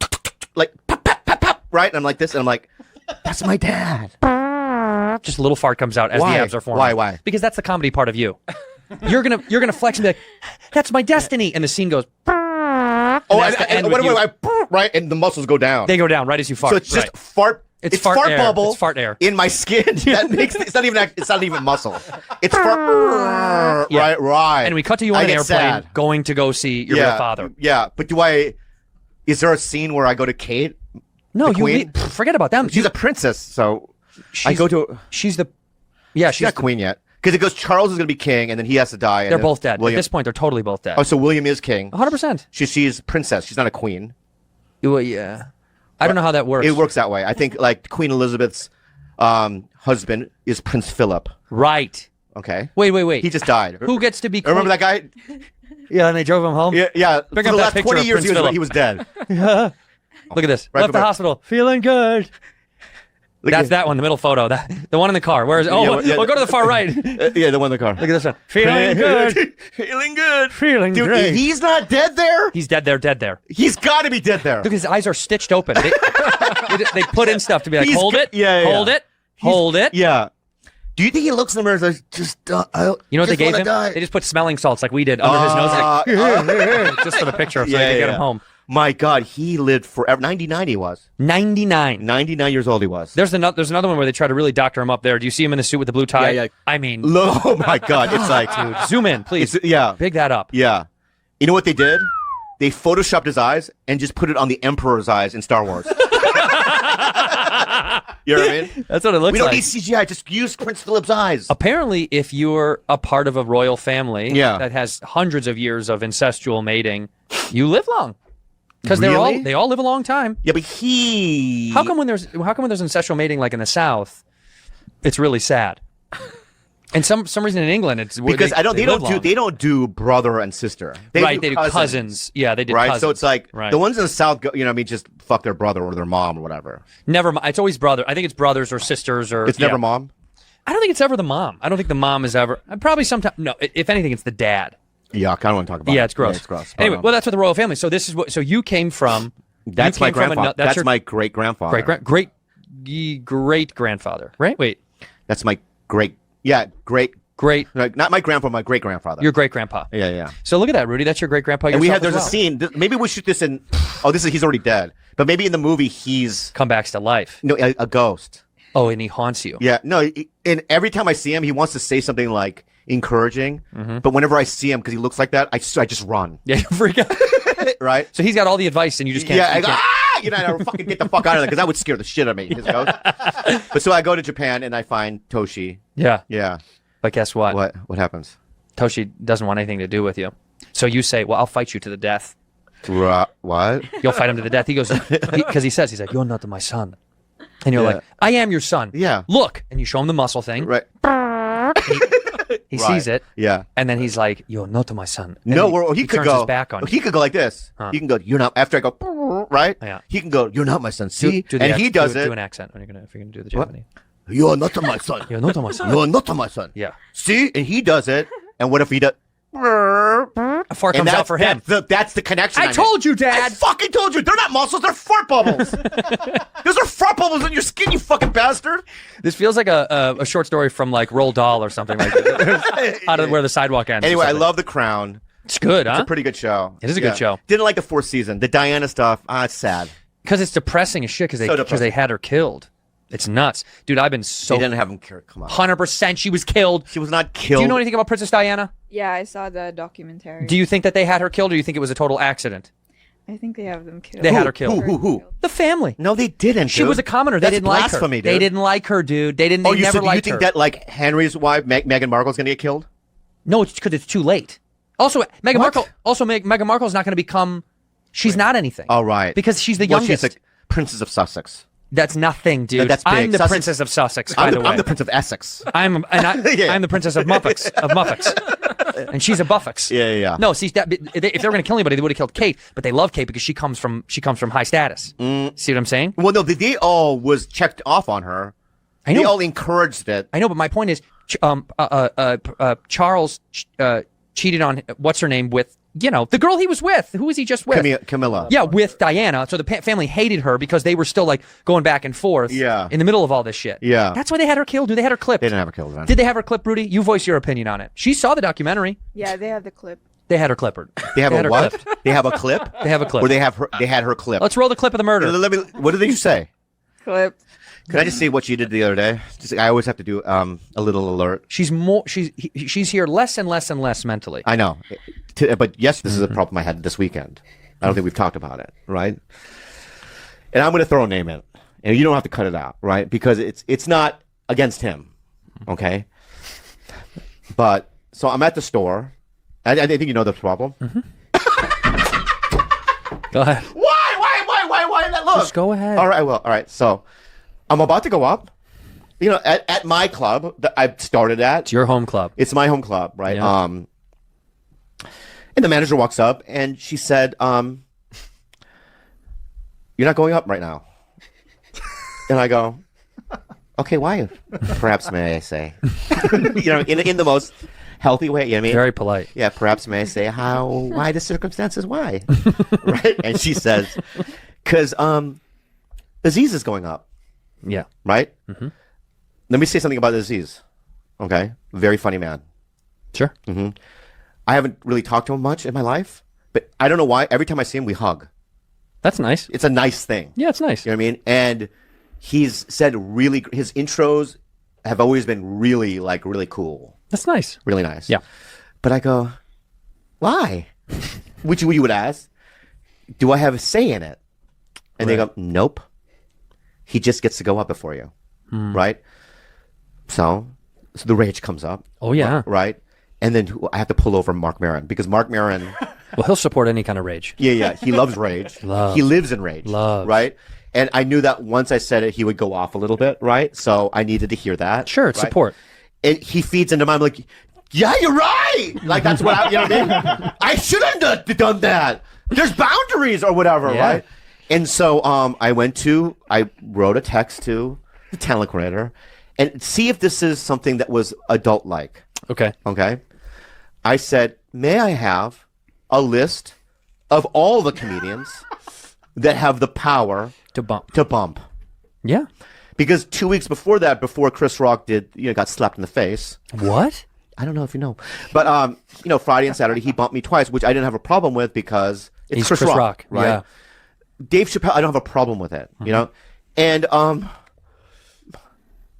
Speaker 2: like pop, pop, pop, pop, right? And I'm like this, and I'm like, that's my dad.
Speaker 3: Just a little fart comes out as the abs are forming.
Speaker 2: Why?
Speaker 3: Because that's the comedy part of you. You're gonna flex and be like, "That's my destiny," and the scene goes.
Speaker 2: Right, and the muscles go down.
Speaker 3: They go down right as you fart.
Speaker 2: So it's just fart. It's fart
Speaker 3: air.
Speaker 2: bubble.
Speaker 3: It's fart air
Speaker 2: in my skin. That makes it's not even muscle. It's fart.
Speaker 3: Yeah.
Speaker 2: Right.
Speaker 3: And we cut to you on an airplane going to go see your real father.
Speaker 2: Yeah, but is there a scene where I go to Kate?
Speaker 3: No, forget about them.
Speaker 2: She's a princess, so I go to.
Speaker 3: She's not
Speaker 2: queen yet. Because it goes, Charles is going to be king, and then he has to die.
Speaker 3: They're both dead. At this point, they're totally both dead.
Speaker 2: Oh, so William is king.
Speaker 3: 100%.
Speaker 2: She's princess. She's not a queen.
Speaker 3: Well, yeah. I don't know how that works.
Speaker 2: It works that way. I think like Queen Elizabeth's husband is Prince Philip.
Speaker 3: Right.
Speaker 2: Okay.
Speaker 3: Wait.
Speaker 2: He just died.
Speaker 3: Who gets to be queen?
Speaker 2: Remember that guy?
Speaker 3: Yeah, and they drove him home?
Speaker 2: Yeah.
Speaker 3: Bring
Speaker 2: For
Speaker 3: up
Speaker 2: the
Speaker 3: that
Speaker 2: last
Speaker 3: picture
Speaker 2: 20
Speaker 3: of
Speaker 2: years,
Speaker 3: Prince Philip.
Speaker 2: he was dead.
Speaker 3: Look at this.
Speaker 2: Right,
Speaker 3: Left the hospital. Feeling good. That's that one, the middle photo. The one in the car. Where is it? Oh, we'll go to the far right.
Speaker 2: Yeah, the one in the car.
Speaker 3: Look at this one. Feeling good.
Speaker 2: Feeling good.
Speaker 3: Feeling
Speaker 2: Dude,
Speaker 3: great.
Speaker 2: He's not dead there?
Speaker 3: He's dead there.
Speaker 2: He's got to be dead there.
Speaker 3: Look, his eyes are stitched open. They put in stuff to be like, hold it.
Speaker 2: Hold
Speaker 3: it. Hold it.
Speaker 2: Yeah. Do you think he looks in the mirror and says, just,
Speaker 3: you know what they gave him? They just put smelling salts like we did under his nose. Just for the picture so they could get him home.
Speaker 2: My God, he lived forever. 99 he was.
Speaker 3: 99.
Speaker 2: 99 years old he was.
Speaker 3: There's another one where they try to really doctor him up there. Do you see him in the suit with the blue tie?
Speaker 2: Yeah.
Speaker 3: I mean.
Speaker 2: Oh, my God. It's like.
Speaker 3: Dude, zoom in, please.
Speaker 2: Yeah.
Speaker 3: Big that up.
Speaker 2: Yeah. You know what they did? They photoshopped his eyes and just put it on the Emperor's eyes in Star Wars. You know what I mean?
Speaker 3: That's what it looks like.
Speaker 2: We don't need CGI. Just use Prince Philip's eyes.
Speaker 3: Apparently, if you're a part of a royal family that has hundreds of years of incestual mating, you live long. Because they all live a long time.
Speaker 2: Yeah, but
Speaker 3: how come when there's incestual mating like in the South, it's really sad. And some reason in England it's
Speaker 2: because they don't do brother and sister.
Speaker 3: They do cousins. Yeah, they did
Speaker 2: right.
Speaker 3: cousins.
Speaker 2: So it's like the ones in the South, just fuck their brother or their mom or whatever.
Speaker 3: Never. It's always brother. I think it's brothers or sisters or.
Speaker 2: It's never mom.
Speaker 3: I don't think it's ever the mom. I don't think the mom is ever. Probably sometimes. No, if anything, it's the dad.
Speaker 2: Yeah, I kind of want to talk about.
Speaker 3: Yeah, it's gross.
Speaker 2: Yeah, it's gross.
Speaker 3: Anyway, well, that's what the royal family. So this is what. So you came from.
Speaker 2: That's my grandfather. That's my great grandfather.
Speaker 3: Great grandfather. Right? Wait.
Speaker 2: That's my great. Yeah, great. Not my grandpa, my great grandfather.
Speaker 3: Your great grandpa.
Speaker 2: Yeah.
Speaker 3: So look at that, Rudy. That's your great grandpa.
Speaker 2: And there's a scene. Maybe we shoot this in. Oh, he's already dead. But maybe in the movie he's
Speaker 3: come back to life.
Speaker 2: No, a ghost.
Speaker 3: Oh, and he haunts you.
Speaker 2: Yeah. No. And every time I see him, he wants to say something like encouraging. Mm-hmm. But whenever I see him, because he looks like that, I just run.
Speaker 3: Yeah, you freak out.
Speaker 2: Right.
Speaker 3: So he's got all the advice, and you just can't.
Speaker 2: Yeah. I fucking get the fuck out of there because that would scare the shit out of me. His ghost. But so I go to Japan and I find Toshi.
Speaker 3: Yeah.
Speaker 2: Yeah.
Speaker 3: But guess what?
Speaker 2: What happens?
Speaker 3: Toshi doesn't want anything to do with you. So you say, well, I'll fight you to the death.
Speaker 2: What?
Speaker 3: You'll fight him to the death. He goes, because he's like, you're not my son. And you're like, I am your son.
Speaker 2: Yeah.
Speaker 3: Look. And you show him the muscle thing.
Speaker 2: Right.
Speaker 3: He sees it.
Speaker 2: Yeah.
Speaker 3: And then he's like, you're not my son. And
Speaker 2: he could
Speaker 3: turns
Speaker 2: go.
Speaker 3: His back on
Speaker 2: he could go like this. He can go, you're not, after I go, right?
Speaker 3: Yeah.
Speaker 2: He can go, you're not my son. See?
Speaker 3: Do
Speaker 2: he does it.
Speaker 3: Do an accent if you're going to do the Japanese.
Speaker 2: You're not my son.
Speaker 3: You're not my son.
Speaker 2: You're not my son.
Speaker 3: Yeah.
Speaker 2: See? And he does it. And what if he does?
Speaker 3: A fart comes out for him.
Speaker 2: That's the connection.
Speaker 3: I told you, Dad.
Speaker 2: I fucking told you. They're not muscles. They're fart bubbles. Those are fart bubbles in your skin, you fucking bastard.
Speaker 3: This feels like a short story from like Roald Dahl or something like that. Out of where the sidewalk ends.
Speaker 2: Anyway, I love The Crown.
Speaker 3: It's good, huh?
Speaker 2: It's a pretty good show.
Speaker 3: It is a good show.
Speaker 2: Didn't like the fourth season. The Diana stuff, it's sad.
Speaker 3: Because it's depressing as shit because they had her killed. It's nuts. Dude, I've been so...
Speaker 2: They didn't have him killed. Come on.
Speaker 3: 100% she was killed.
Speaker 2: She was not killed.
Speaker 3: Do you know anything about Princess Diana?
Speaker 6: Yeah, I saw the documentary.
Speaker 3: Do you think that they had her killed or do you think it was a total accident?
Speaker 6: I think they have them killed.
Speaker 3: They had her killed.
Speaker 2: Who?
Speaker 3: The family.
Speaker 2: No, they didn't,
Speaker 3: She
Speaker 2: dude.
Speaker 3: was a commoner. They didn't like her.
Speaker 2: Dude.
Speaker 3: They didn't like her, dude. They never liked her.
Speaker 2: You think that like Henry's wife, Meghan Markle's going to get killed?
Speaker 3: No, it's because it's too late. Also, Meghan Markle's not going to become... She's not anything.
Speaker 2: Oh, right.
Speaker 3: Because she's the youngest.
Speaker 2: She's the Princess of Sussex.
Speaker 3: That's nothing, dude.
Speaker 2: That's big.
Speaker 3: I'm the Princess of Sussex, by the way.
Speaker 2: I'm the Prince of Essex.
Speaker 3: I'm the Princess of Muffix, and she's a Buffix.
Speaker 2: Yeah.
Speaker 3: No, see, if they were going to kill anybody, they would have killed Kate. But they love Kate because she comes from high status. See what I'm saying?
Speaker 2: Well, no, they all was checked off on her.
Speaker 3: I know.
Speaker 2: They all encouraged it.
Speaker 3: I know, but my point is, Charles cheated on what's her name with the girl he was with. Who was he just with?
Speaker 2: Camilla.
Speaker 3: Yeah, with Diana. So the family hated her because they were still like going back and forth.
Speaker 2: Yeah.
Speaker 3: In the middle of all this shit.
Speaker 2: Yeah.
Speaker 3: That's why they had her killed. They had her clipped.
Speaker 2: They didn't have her killed. Then.
Speaker 3: Did they have her clipped, Rudy? You voice your opinion on it. She saw the documentary.
Speaker 1: Yeah, they have the clip.
Speaker 3: They had her clippered.
Speaker 2: They have
Speaker 3: had
Speaker 2: a
Speaker 3: her
Speaker 2: what?
Speaker 3: clipped.
Speaker 2: They have a clip.
Speaker 3: They have a clip.
Speaker 2: Or they had her clip.
Speaker 3: Let's roll the clip of the murder.
Speaker 2: Let me. What did they say?
Speaker 1: Clip.
Speaker 2: Can I just say what you did the other day? I always have to do a little alert.
Speaker 3: She's here less and less and less mentally.
Speaker 2: I know, but yes, this is a problem I had this weekend. I don't think we've talked about it, right? And I'm going to throw a name in, and you don't have to cut it out, right? Because it's not against him, okay? But so I'm at the store. I think you know the problem.
Speaker 3: Go ahead.
Speaker 2: Why? Look.
Speaker 3: Just go ahead.
Speaker 2: All right. Well, all right. So I'm about to go up. At my club that I've started at.
Speaker 3: It's your home club.
Speaker 2: It's my home club, right?
Speaker 3: Yeah.
Speaker 2: And the manager walks up and she said, "You're not going up right now." And I go, "Okay, why? Perhaps may I say?" In the most healthy way. You know what I mean?
Speaker 3: Very polite.
Speaker 2: Yeah, perhaps may I say why the circumstances, why? Right? And she says, "Because Aziz is going up."
Speaker 3: Yeah.
Speaker 2: Right? Mm-hmm. Let me say something about Aziz. Okay? Very funny man.
Speaker 3: Sure.
Speaker 2: Mm-hmm. I haven't really talked to him much in my life, but I don't know why. Every time I see him, we hug.
Speaker 3: That's nice.
Speaker 2: It's a nice thing.
Speaker 3: Yeah, it's nice.
Speaker 2: You know what I mean? And he's said his intros have always been really cool.
Speaker 3: That's nice.
Speaker 2: Really nice.
Speaker 3: Yeah.
Speaker 2: But I go, why? Which you would ask, do I have a say in it? And they go, nope. He just gets to go up before you. Right? So the rage comes up.
Speaker 3: Oh, yeah.
Speaker 2: Right? And then I have to pull over Mark Maron because Mark Maron...
Speaker 3: Well, he'll support any kind of rage.
Speaker 2: Yeah. He loves rage. He lives in rage. Right? And I knew that once I said it, he would go off a little bit, right? So I needed to hear that.
Speaker 3: Sure, it's support.
Speaker 2: And he feeds into mine. I'm like, yeah, you're right. Like, that's what you know what I mean? I shouldn't have done that. There's boundaries or whatever, right? And so I wrote a text to the talent coordinator and see if this is something that was adult-like.
Speaker 3: Okay.
Speaker 2: I said, may I have a list of all the comedians that have the power
Speaker 3: to
Speaker 2: bump?
Speaker 3: Yeah.
Speaker 2: Because 2 weeks before that, before Chris Rock got slapped in the face.
Speaker 3: What?
Speaker 2: I don't know if you know. But, Friday and Saturday, he bumped me twice, which I didn't have a problem with because it's Chris Rock. Right?
Speaker 3: Yeah.
Speaker 2: Dave Chappelle, I don't have a problem with it, you know? And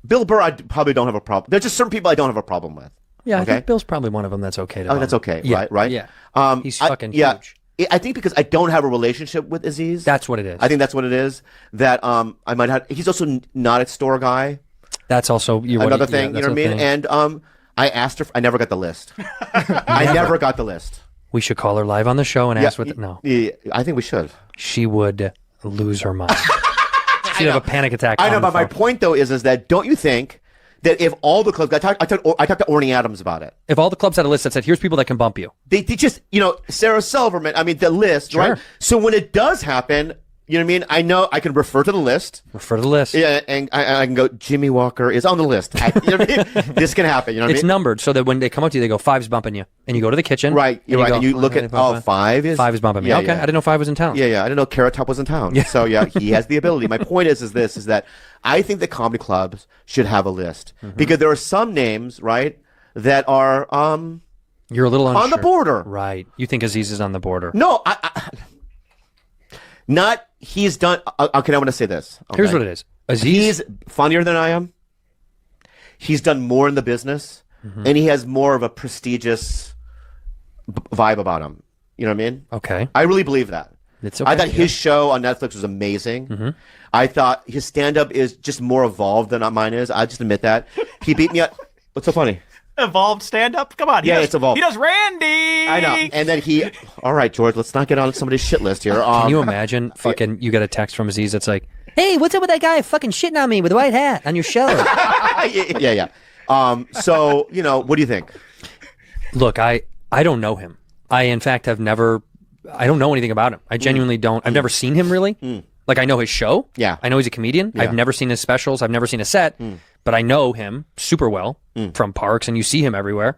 Speaker 2: Bill Burr, I probably don't have a problem. There's just certain people I don't have a problem with.
Speaker 3: Yeah, I think Bill's probably one of them that's okay to bump.
Speaker 2: That's okay,
Speaker 3: Yeah.
Speaker 2: right?
Speaker 3: Yeah. He's
Speaker 2: I-
Speaker 3: fucking
Speaker 2: yeah.
Speaker 3: huge.
Speaker 2: I think because I don't have a relationship with Aziz.
Speaker 3: That's what it is.
Speaker 2: I think that's what it is. That I might have. He's also not a store guy.
Speaker 3: That's also
Speaker 2: another thing. You know what I mean? And I asked her. I never got the list. I never got the list.
Speaker 3: We should call her live on the show and ask what. No.
Speaker 2: Yeah, I think we should.
Speaker 3: She would lose her mind. She'd have a panic attack.
Speaker 2: I know, but my point though is that don't you think that if all the clubs, I talked to Orny Adams about it.
Speaker 3: If all the clubs had a list that said, here's people that can bump you.
Speaker 2: They just, Sarah Silverman, the list,
Speaker 3: Sure.
Speaker 2: right? So when it does happen, you know what I mean? I know I can refer to the list. Yeah, and I can go, Jimmy Walker is on the list. You know what I mean? This can happen, you know what I
Speaker 3: It's
Speaker 2: mean?
Speaker 3: numbered so that when they come up to you, they go, 5's bumping you. And you go to the kitchen.
Speaker 2: Right, you're right. And you look at, 5 is?
Speaker 3: 5 is bumping me.
Speaker 2: Yeah,
Speaker 3: Okay,
Speaker 2: yeah.
Speaker 3: I didn't know 5 was in town.
Speaker 2: Yeah, I didn't know Carrot Top was in town.
Speaker 3: Yeah.
Speaker 2: So yeah, he has the ability. My point is that I think that comedy clubs should have a list because there are some names, right, that are
Speaker 3: You're a little unsure.
Speaker 2: on the border.
Speaker 3: Right. You think Aziz is on the border.
Speaker 2: No, not he's done. Okay, I want to say this. Okay?
Speaker 3: Here's what it is. Aziz,
Speaker 2: he's funnier than I am. He's done more in the business, and he has more of a prestigious vibe about him. You know what I mean?
Speaker 3: Okay.
Speaker 2: I really believe that.
Speaker 3: It's okay.
Speaker 2: I thought his show on Netflix was amazing. I thought his stand-up is just more evolved than mine is. I just admit that. He beat me up. What's so funny?
Speaker 13: Evolved stand-up? Come on.
Speaker 2: It's evolved.
Speaker 13: He does Randy.
Speaker 2: I know. And then all right, George, let's not get on somebody's shit list here.
Speaker 3: Can you imagine fucking you get a text from Aziz that's like, hey, what's up with that guy fucking shitting on me with the white hat on your show?
Speaker 2: yeah. So, what do you think?
Speaker 3: Look, I don't know him. I, in fact, I don't know anything about him. I genuinely don't. I've never seen him really. Like, I know his show.
Speaker 2: Yeah.
Speaker 3: I know he's a comedian.
Speaker 2: Yeah.
Speaker 3: I've never seen his specials. I've never seen a set. But I know him super well from parks, and you see him everywhere.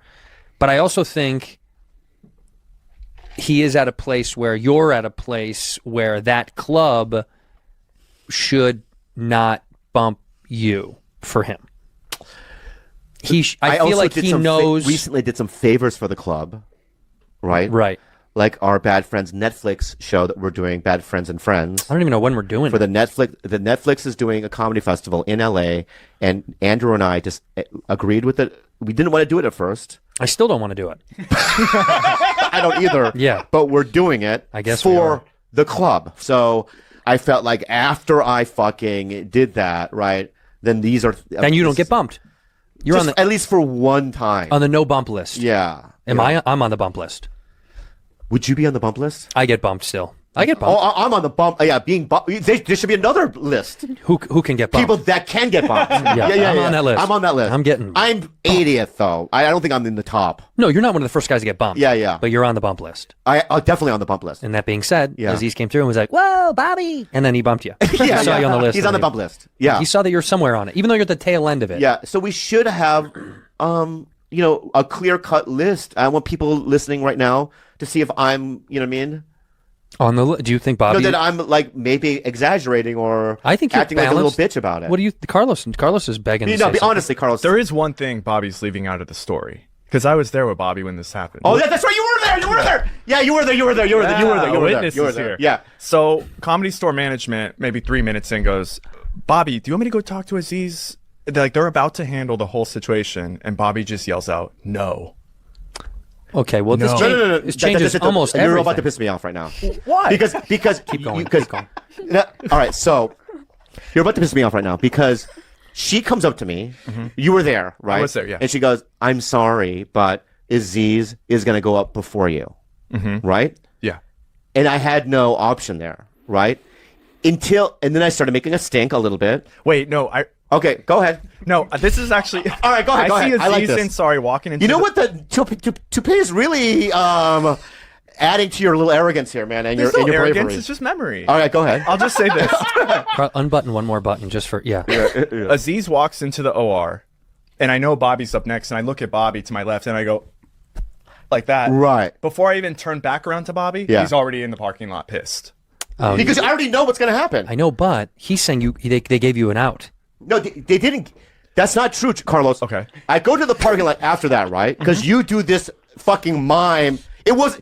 Speaker 3: But I also think he is at a place where you're at a place where that club should not bump you for him. I feel like he knows.
Speaker 2: Recently did some favors for the club, right?
Speaker 3: Right.
Speaker 2: Like our Bad Friends Netflix show that we're doing, Bad Friends and Friends.
Speaker 3: I don't even know when we're doing
Speaker 2: for the Netflix. The Netflix is doing a comedy festival in LA, and Andrew and I just agreed with it. We didn't want to do it at first.
Speaker 3: I still don't want to do it.
Speaker 2: I don't either.
Speaker 3: Yeah.
Speaker 2: But we're doing it for the club. So I felt like after I fucking did that, right, then these are...
Speaker 3: Then you don't get bumped. You're on the,
Speaker 2: at least for one time.
Speaker 3: On the no bump list.
Speaker 2: Yeah.
Speaker 3: I'm on the bump list.
Speaker 2: Would you be on the bump list?
Speaker 3: I get bumped still. I get bumped.
Speaker 2: Oh, I'm on the bump. Yeah, being bumped. There should be another list.
Speaker 3: Who can get bumped?
Speaker 2: People that can get bumped.
Speaker 3: yeah, I'm on that list.
Speaker 2: I'm on that list.
Speaker 3: I'm getting.
Speaker 2: I'm 80th though. I don't think I'm in the top.
Speaker 3: No, you're not one of the first guys to get bumped.
Speaker 2: Yeah.
Speaker 3: But you're on the bump list.
Speaker 2: I'm definitely on the bump list.
Speaker 3: And that being said, Aziz came through and was like, "Whoa, Bobby!" And then he bumped you. He saw you on the list.
Speaker 2: He's on the bump list. Yeah.
Speaker 3: He saw that you're somewhere on it, even though you're at the tail end of it.
Speaker 2: Yeah. So we should have, a clear-cut list. I want people listening right now to see if I'm, you know what I mean.
Speaker 3: On the do you think Bobby?
Speaker 2: No, that I'm like maybe exaggerating or
Speaker 3: I think you're
Speaker 2: acting like a little bitch about it.
Speaker 3: What do you, Carlos is begging. to say
Speaker 2: honestly, Carlos.
Speaker 14: There is one thing Bobby's leaving out of the story because I was there with Bobby when this happened.
Speaker 2: Oh, that's right. You were there. You were there. Yeah, you were there. You were there. You were there. You were there. You were there. You were there. Yeah.
Speaker 14: So Comedy Store management, maybe 3 minutes in, goes, "Bobby, do you want me to go talk to Aziz?" They're about to handle the whole situation, and Bobby just yells out, "No."
Speaker 3: Okay, well, this changes almost everything.
Speaker 2: You're about to piss me off right now.
Speaker 14: Why?
Speaker 2: Because
Speaker 3: keep going.
Speaker 2: All right, so you're about to piss me off right now because she comes up to me. Mm-hmm. You were there, right?
Speaker 14: I was there, yeah.
Speaker 2: And she goes, "I'm sorry, but Aziz is going to go up before you."
Speaker 14: Mm-hmm.
Speaker 2: Right?
Speaker 14: Yeah.
Speaker 2: And I had no option there, right? And then I started making a stink a little bit.
Speaker 14: Wait, no,
Speaker 2: Okay, go ahead.
Speaker 14: No, this is actually...
Speaker 2: All right, go ahead,
Speaker 14: I see
Speaker 2: like
Speaker 14: Aziz
Speaker 2: this.
Speaker 14: and Sorry walking into...
Speaker 2: You know what? The toupee is really adding to your little arrogance here, man, and your
Speaker 14: arrogance,
Speaker 2: bravery.
Speaker 14: it's just memory.
Speaker 2: All right, go ahead.
Speaker 14: I'll just say this.
Speaker 3: Unbutton one more button just for... Yeah.
Speaker 14: Aziz walks into the OR, and I know Bobby's up next, and I look at Bobby to my left, and I go... Like that.
Speaker 2: Right.
Speaker 14: Before I even turn back around to Bobby, he's already in the parking lot pissed.
Speaker 2: Because I already know what's going to happen.
Speaker 3: I know, but he's saying they gave you an out.
Speaker 2: No, they didn't. That's not true, Carlos.
Speaker 14: Okay.
Speaker 2: I go to the parking lot after that, right? Because you do this fucking mime. It was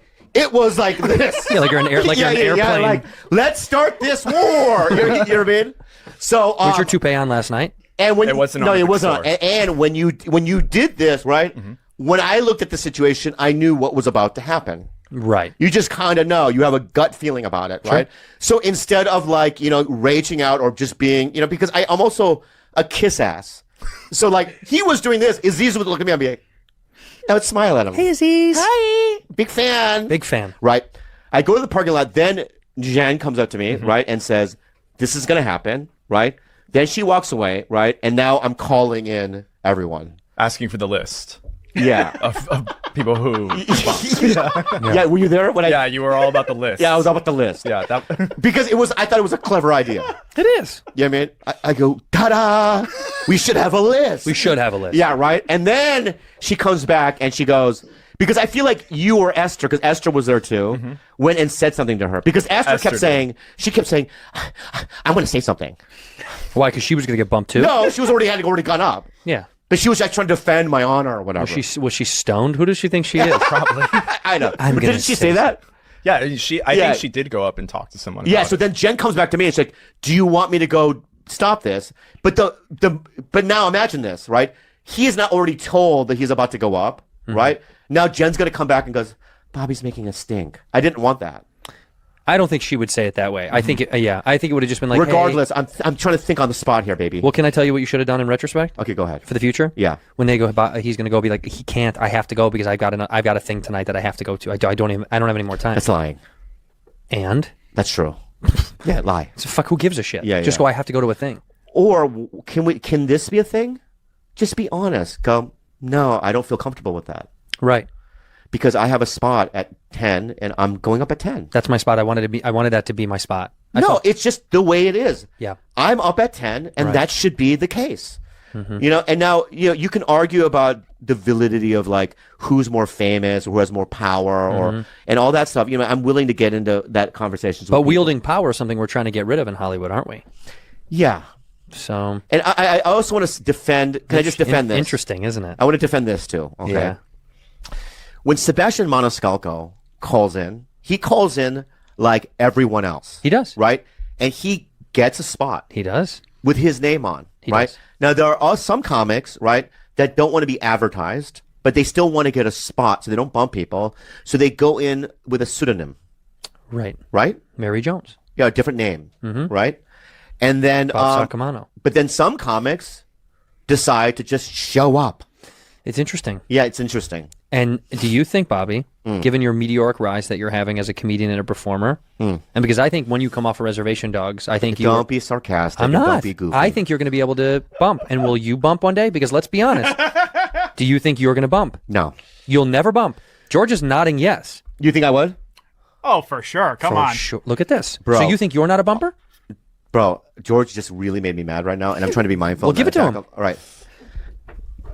Speaker 2: like this.
Speaker 3: Yeah, like you're an airplane.
Speaker 2: Yeah, like, let's start this war. You know what I mean? So
Speaker 3: was your toupee on last night?
Speaker 2: And when
Speaker 14: it wasn't.
Speaker 2: No, it wasn't. And when you did this, right? Mm-hmm. When I looked at the situation, I knew what was about to happen.
Speaker 3: Right.
Speaker 2: You just kind of know. You have a gut feeling about it, right? So instead of like, raging out or just being, because I'm also a kiss ass. So like he was doing this, Aziz would look at me and be like, I would smile at him.
Speaker 3: Hey, Aziz.
Speaker 2: Hi. Big fan.
Speaker 3: Big fan.
Speaker 2: Right. I go to the parking lot. Then Jen comes up to me, right, and says, this is going to happen, right? Then she walks away, right? And now I'm calling in everyone.
Speaker 14: Asking for the list.
Speaker 2: Yeah.
Speaker 14: of people who...
Speaker 2: Yeah, were you there?
Speaker 14: Yeah, you were all about the list.
Speaker 2: Yeah, I was all about the list.
Speaker 14: Yeah.
Speaker 2: Because I thought it was a clever idea.
Speaker 3: It is.
Speaker 2: Yeah, man. I go, ta-da! We should have a list.
Speaker 3: We should have a list.
Speaker 2: Yeah, right? And then she comes back and she goes, because I feel like you or Esther, because Esther was there too, went and said something to her. Because Esther kept saying, I'm going to say something.
Speaker 3: Why? Because she was going to get bumped too?
Speaker 2: No, she was already gone up.
Speaker 3: Yeah.
Speaker 2: But she was like trying to defend my honor or whatever.
Speaker 3: Was she stoned? Who does she think she is?
Speaker 14: Probably.
Speaker 2: I know. Didn't she say that?
Speaker 14: Yeah, I think she did go up and talk to someone.
Speaker 2: Yeah, so then Jen comes back to me and she's like, do you want me to go stop this? But but now imagine this, right? He is not already told that he's about to go up, right? Now Jen's going to come back and goes, Bobby's making a stink. I didn't want that.
Speaker 3: I don't think she would say it that way. I think I think it would have just been like,
Speaker 2: regardless,
Speaker 3: hey.
Speaker 2: I'm trying to think on the spot here, baby.
Speaker 3: Well, can I tell you what you should have done in retrospect?
Speaker 2: Okay, go ahead.
Speaker 3: For the future?
Speaker 2: Yeah.
Speaker 3: When they go, he's going to go be like, he can't. I have to go because I've got a thing tonight that I have to go to. I don't have any more time.
Speaker 2: That's lying.
Speaker 3: And
Speaker 2: that's true. Yeah, lie.
Speaker 3: So fuck, who gives a shit?
Speaker 2: Yeah,
Speaker 3: just go. I have to go to a thing.
Speaker 2: Or can this be a thing? Just be honest. Go. No, I don't feel comfortable with that.
Speaker 3: Right.
Speaker 2: Because I have a spot at 10 and I'm going up at 10.
Speaker 3: That's my spot. I wanted that to be my spot.
Speaker 2: It's just the way it is.
Speaker 3: Yeah.
Speaker 2: I'm up at 10 and that should be the case. You know, and now you can argue about the validity of like who's more famous or who has more power or and all that stuff. You know, I'm willing to get into that conversation.
Speaker 3: But wielding power is something we're trying to get rid of in Hollywood, aren't we?
Speaker 2: Yeah.
Speaker 3: So.
Speaker 2: And I also want to defend. Can I just defend this?
Speaker 3: Interesting, isn't it?
Speaker 2: I want to defend this too. Okay.
Speaker 3: Yeah.
Speaker 2: When Sebastian Maniscalco calls in, he calls in like everyone else.
Speaker 3: He does.
Speaker 2: Right? And he gets a spot.
Speaker 3: He does.
Speaker 2: With his name on. Right?
Speaker 3: Does.
Speaker 2: Now, there are some comics, right, that don't want to be advertised, but they still want to get a spot so they don't bump people. So they go in with a pseudonym.
Speaker 3: Right.
Speaker 2: Right?
Speaker 3: Mary Jones.
Speaker 2: Yeah, a different name. Right? And then.
Speaker 3: Bob Sacamano.
Speaker 2: But then some comics decide to just show up.
Speaker 3: It's interesting.
Speaker 2: Yeah, it's interesting.
Speaker 3: And do you think, Bobby, given your meteoric rise that you're having as a comedian and a performer, and because I think when you come off of Reservation Dogs, I think
Speaker 2: Don't be sarcastic.
Speaker 3: I'm not.
Speaker 2: Don't be goofy.
Speaker 3: I think you're going to be able to bump. And will you bump one day? Because let's be honest. Do you think you're going to bump?
Speaker 2: No.
Speaker 3: You'll never bump. George is nodding yes.
Speaker 2: You think I would?
Speaker 13: Oh, for sure. Come on.
Speaker 3: Sure. Look at this.
Speaker 2: Bro.
Speaker 3: So you think you're not a bumper?
Speaker 2: Bro, George just really made me mad right now, and I'm trying to be mindful.
Speaker 3: Well, give it to him.
Speaker 2: All right.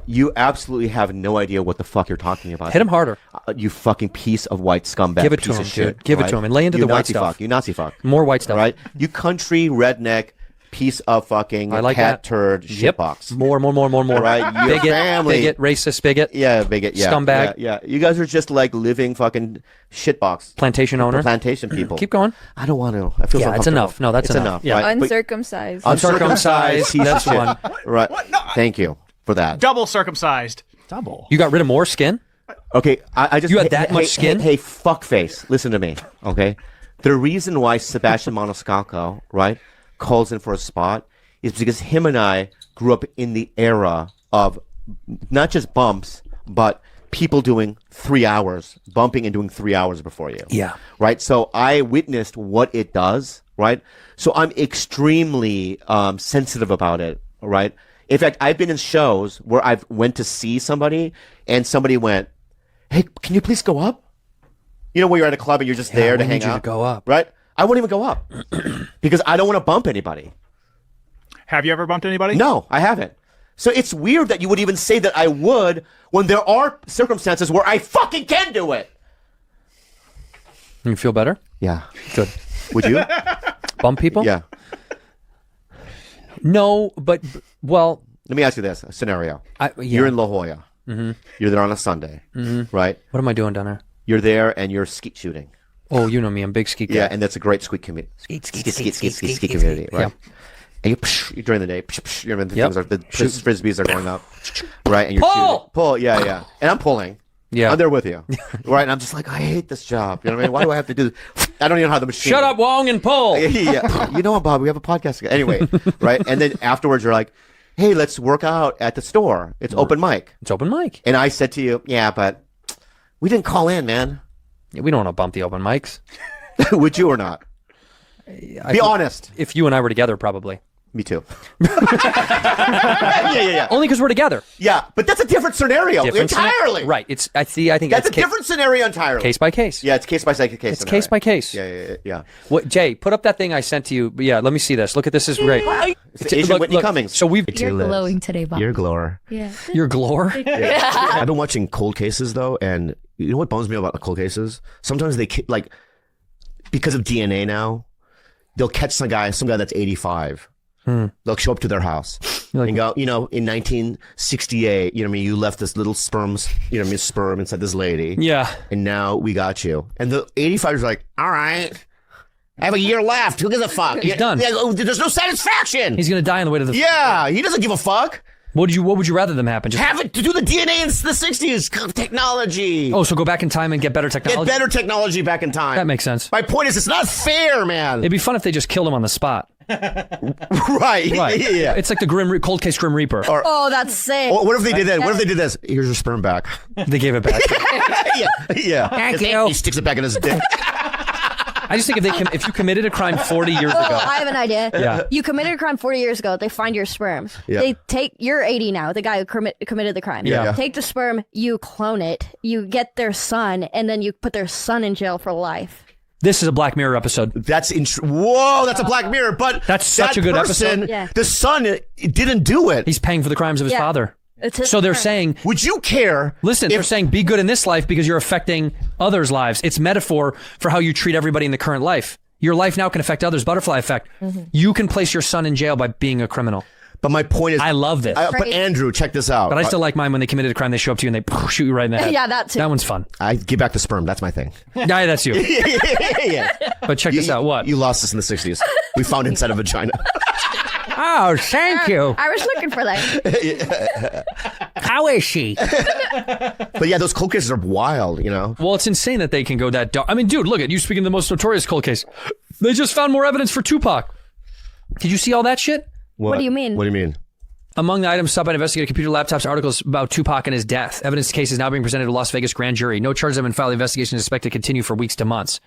Speaker 2: You absolutely have no idea what the fuck you're talking about.
Speaker 3: Hit him harder.
Speaker 2: You fucking piece of white scumbag.
Speaker 3: Give it to
Speaker 2: piece
Speaker 3: him,
Speaker 2: of shit,
Speaker 3: dude. Give it
Speaker 2: right?
Speaker 3: to him and lay into
Speaker 2: you
Speaker 3: the white
Speaker 2: Nazi
Speaker 3: stuff.
Speaker 2: Fuck. You Nazi fuck.
Speaker 3: More white stuff.
Speaker 2: Right? You country redneck piece of fucking
Speaker 3: I like
Speaker 2: cat
Speaker 3: that.
Speaker 2: turd
Speaker 3: Yep.
Speaker 2: shitbox.
Speaker 3: More.
Speaker 2: Right? Your
Speaker 3: Bigot,
Speaker 2: family.
Speaker 3: bigot, racist bigot.
Speaker 2: Yeah, bigot. Yeah.
Speaker 3: Scumbag.
Speaker 2: Yeah. You guys are just like living fucking shitbox.
Speaker 3: Plantation owner.
Speaker 2: Plantation people.
Speaker 3: Keep going.
Speaker 2: I don't want to. I feel so
Speaker 3: Yeah, it's
Speaker 2: uncomfortable.
Speaker 3: enough. No, that's
Speaker 2: it's
Speaker 3: enough.
Speaker 2: enough.
Speaker 3: Yeah.
Speaker 2: Right? But-
Speaker 6: Uncircumcised.
Speaker 3: Uncircumcised.
Speaker 2: piece of
Speaker 3: That's
Speaker 2: shit.
Speaker 3: one.
Speaker 2: Right. Thank you for that.
Speaker 13: Double circumcised.
Speaker 14: Double.
Speaker 3: You got rid of more skin?
Speaker 2: Okay, I just
Speaker 3: You had that much skin?
Speaker 2: Hey, fuckface, listen to me, okay? The reason why Sebastian Maniscalco, right, calls in for a spot is because him and I grew up in the era of not just bumps, but people doing 3 hours, bumping and doing 3 hours before you.
Speaker 3: Yeah.
Speaker 2: Right? So I witnessed what it does, right? So I'm extremely sensitive about it, right? In fact, I've been in shows where I've went to see somebody and somebody went, "Hey, can you please go up?" You know, where you're at a club and you're just there to hang out.
Speaker 3: to go up.
Speaker 2: Right? I won't even go up because I don't want to bump anybody.
Speaker 13: Have you ever bumped anybody?
Speaker 2: No, I haven't. So it's weird that you would even say that I would when there are circumstances where I fucking can do it.
Speaker 3: You feel better?
Speaker 2: Yeah.
Speaker 3: Good.
Speaker 2: Would you?
Speaker 3: Bump people?
Speaker 2: Yeah.
Speaker 3: No, but, well.
Speaker 2: Let me ask you this, a scenario.
Speaker 3: Yeah.
Speaker 2: You're in La Jolla. You're there on a Sunday, right?
Speaker 3: What am I doing down there?
Speaker 2: You're there and you're skeet shooting.
Speaker 3: Oh, you know me. I'm a big skeet guy.
Speaker 2: Yeah, and that's a great skeet community. Skeet community, right?
Speaker 3: Yeah.
Speaker 2: And you during the day, you know, the
Speaker 3: Yep.
Speaker 2: things are, the frisbees are going up, right? And you're
Speaker 3: Pull!
Speaker 2: shooting. Pull, yeah. And I'm pulling.
Speaker 3: Yeah.
Speaker 2: I'm there with you, right? And I'm just like, I hate this job. You know what I mean? Why do I have to do this? I don't even know how the machine.
Speaker 3: Shut up, Wong, and pull.
Speaker 2: Yeah. You know what, Bob? We have a podcast together. Anyway, right? And then afterwards, you're like, hey, let's work out at the store. It's open mic.
Speaker 3: It's open mic.
Speaker 2: And I said to you, yeah, but we didn't call in, man.
Speaker 3: Yeah, we don't want to bump the open mics.
Speaker 2: Would you or not? Be honest.
Speaker 3: If you and I were together, probably.
Speaker 2: Me too. Yeah.
Speaker 3: Only because we're together.
Speaker 2: Yeah, but that's a different scenario entirely.
Speaker 3: Right. I think
Speaker 2: That's a different scenario entirely.
Speaker 3: Case by case.
Speaker 2: Yeah, it's case by case.
Speaker 3: It's case by case.
Speaker 2: Yeah.
Speaker 3: What, Jay, put up that thing I sent to you. Yeah, let me see this. Look at this. Is great.
Speaker 2: It's Asian Whitney Cummings.
Speaker 3: So we've.
Speaker 15: You're glowing today, Bob.
Speaker 16: You're a glower.
Speaker 15: Yeah.
Speaker 3: You're glore.
Speaker 16: I've been watching cold cases though, and you know what bums me about the cold cases? Sometimes they like because of DNA now, they'll catch some guy that's 85. They'll show up to their house and go, you know, in 1968, you know what I mean, you left this little sperm inside this lady.
Speaker 3: Yeah.
Speaker 16: And now we got you. And the 85 is like, all right, I have a year left. Who gives a fuck?
Speaker 3: He's done.
Speaker 16: There's no satisfaction.
Speaker 3: He's going to die on the way to the...
Speaker 16: Yeah, he doesn't give a fuck.
Speaker 3: What would you rather them happen? Just
Speaker 16: have it to do the DNA in the 60s. Technology.
Speaker 3: Oh, so go back in time and get better technology?
Speaker 16: Get better technology back in time.
Speaker 3: That makes sense.
Speaker 16: My point is, it's not fair, man.
Speaker 3: It'd be fun if they just killed him on the spot.
Speaker 2: Right. Yeah.
Speaker 3: It's like the cold case Grim Reaper.
Speaker 11: Oh, that's sick.
Speaker 2: What if they did that? What if they did this? Here's your sperm back.
Speaker 3: They gave it back.
Speaker 2: Yeah.
Speaker 3: Thank you.
Speaker 2: He sticks it back in his dick.
Speaker 3: I just think if you committed a crime 40 years
Speaker 11: Oh,
Speaker 3: ago.
Speaker 11: I have an idea.
Speaker 3: Yeah.
Speaker 11: You committed a crime 40 years ago. They find your sperm.
Speaker 3: Yeah.
Speaker 11: They take, you're 80 now, the guy who committed the crime.
Speaker 3: Yeah.
Speaker 11: Take the sperm, you clone it, you get their son, and then you put their son in jail for life.
Speaker 3: This is a Black Mirror episode.
Speaker 16: Whoa, that's a Black Mirror. But
Speaker 3: that's such a good episode.
Speaker 11: Yeah.
Speaker 16: The son didn't do it.
Speaker 3: He's paying for the crimes of his father. So they're saying,
Speaker 16: would you care?
Speaker 3: Listen, they're saying be good in this life because you're affecting others' lives. It's metaphor for how you treat everybody in the current life. Your life now can affect others. Butterfly effect. You can place your son in jail by being a criminal.
Speaker 16: But my point is,
Speaker 3: I love this.
Speaker 16: But Andrew, check this out.
Speaker 3: But I still like mine when they committed a crime. They show up to you and they shoot you right in the head.
Speaker 11: Yeah, that too.
Speaker 3: That one's fun.
Speaker 16: I give back the sperm. That's my thing.
Speaker 3: Yeah, that's you.
Speaker 16: Yeah.
Speaker 3: But check this out. What?
Speaker 16: You lost this in the 60s. We found inside a vagina.
Speaker 3: Oh, thank you.
Speaker 11: I was looking for that.
Speaker 3: How is she?
Speaker 16: But yeah, those cold cases are wild, you know?
Speaker 3: Well, it's insane that they can go that dark. I mean, dude, look at you speaking of the most notorious cold case. They just found more evidence for Tupac. Did you see all that shit?
Speaker 11: What do you mean?
Speaker 16: What do you mean?
Speaker 3: Among the items sought by investigative computer laptops, articles about Tupac and his death. Evidence case is now being presented to a Las Vegas grand jury. No charges have been filed. The investigation is expected to continue for weeks to months.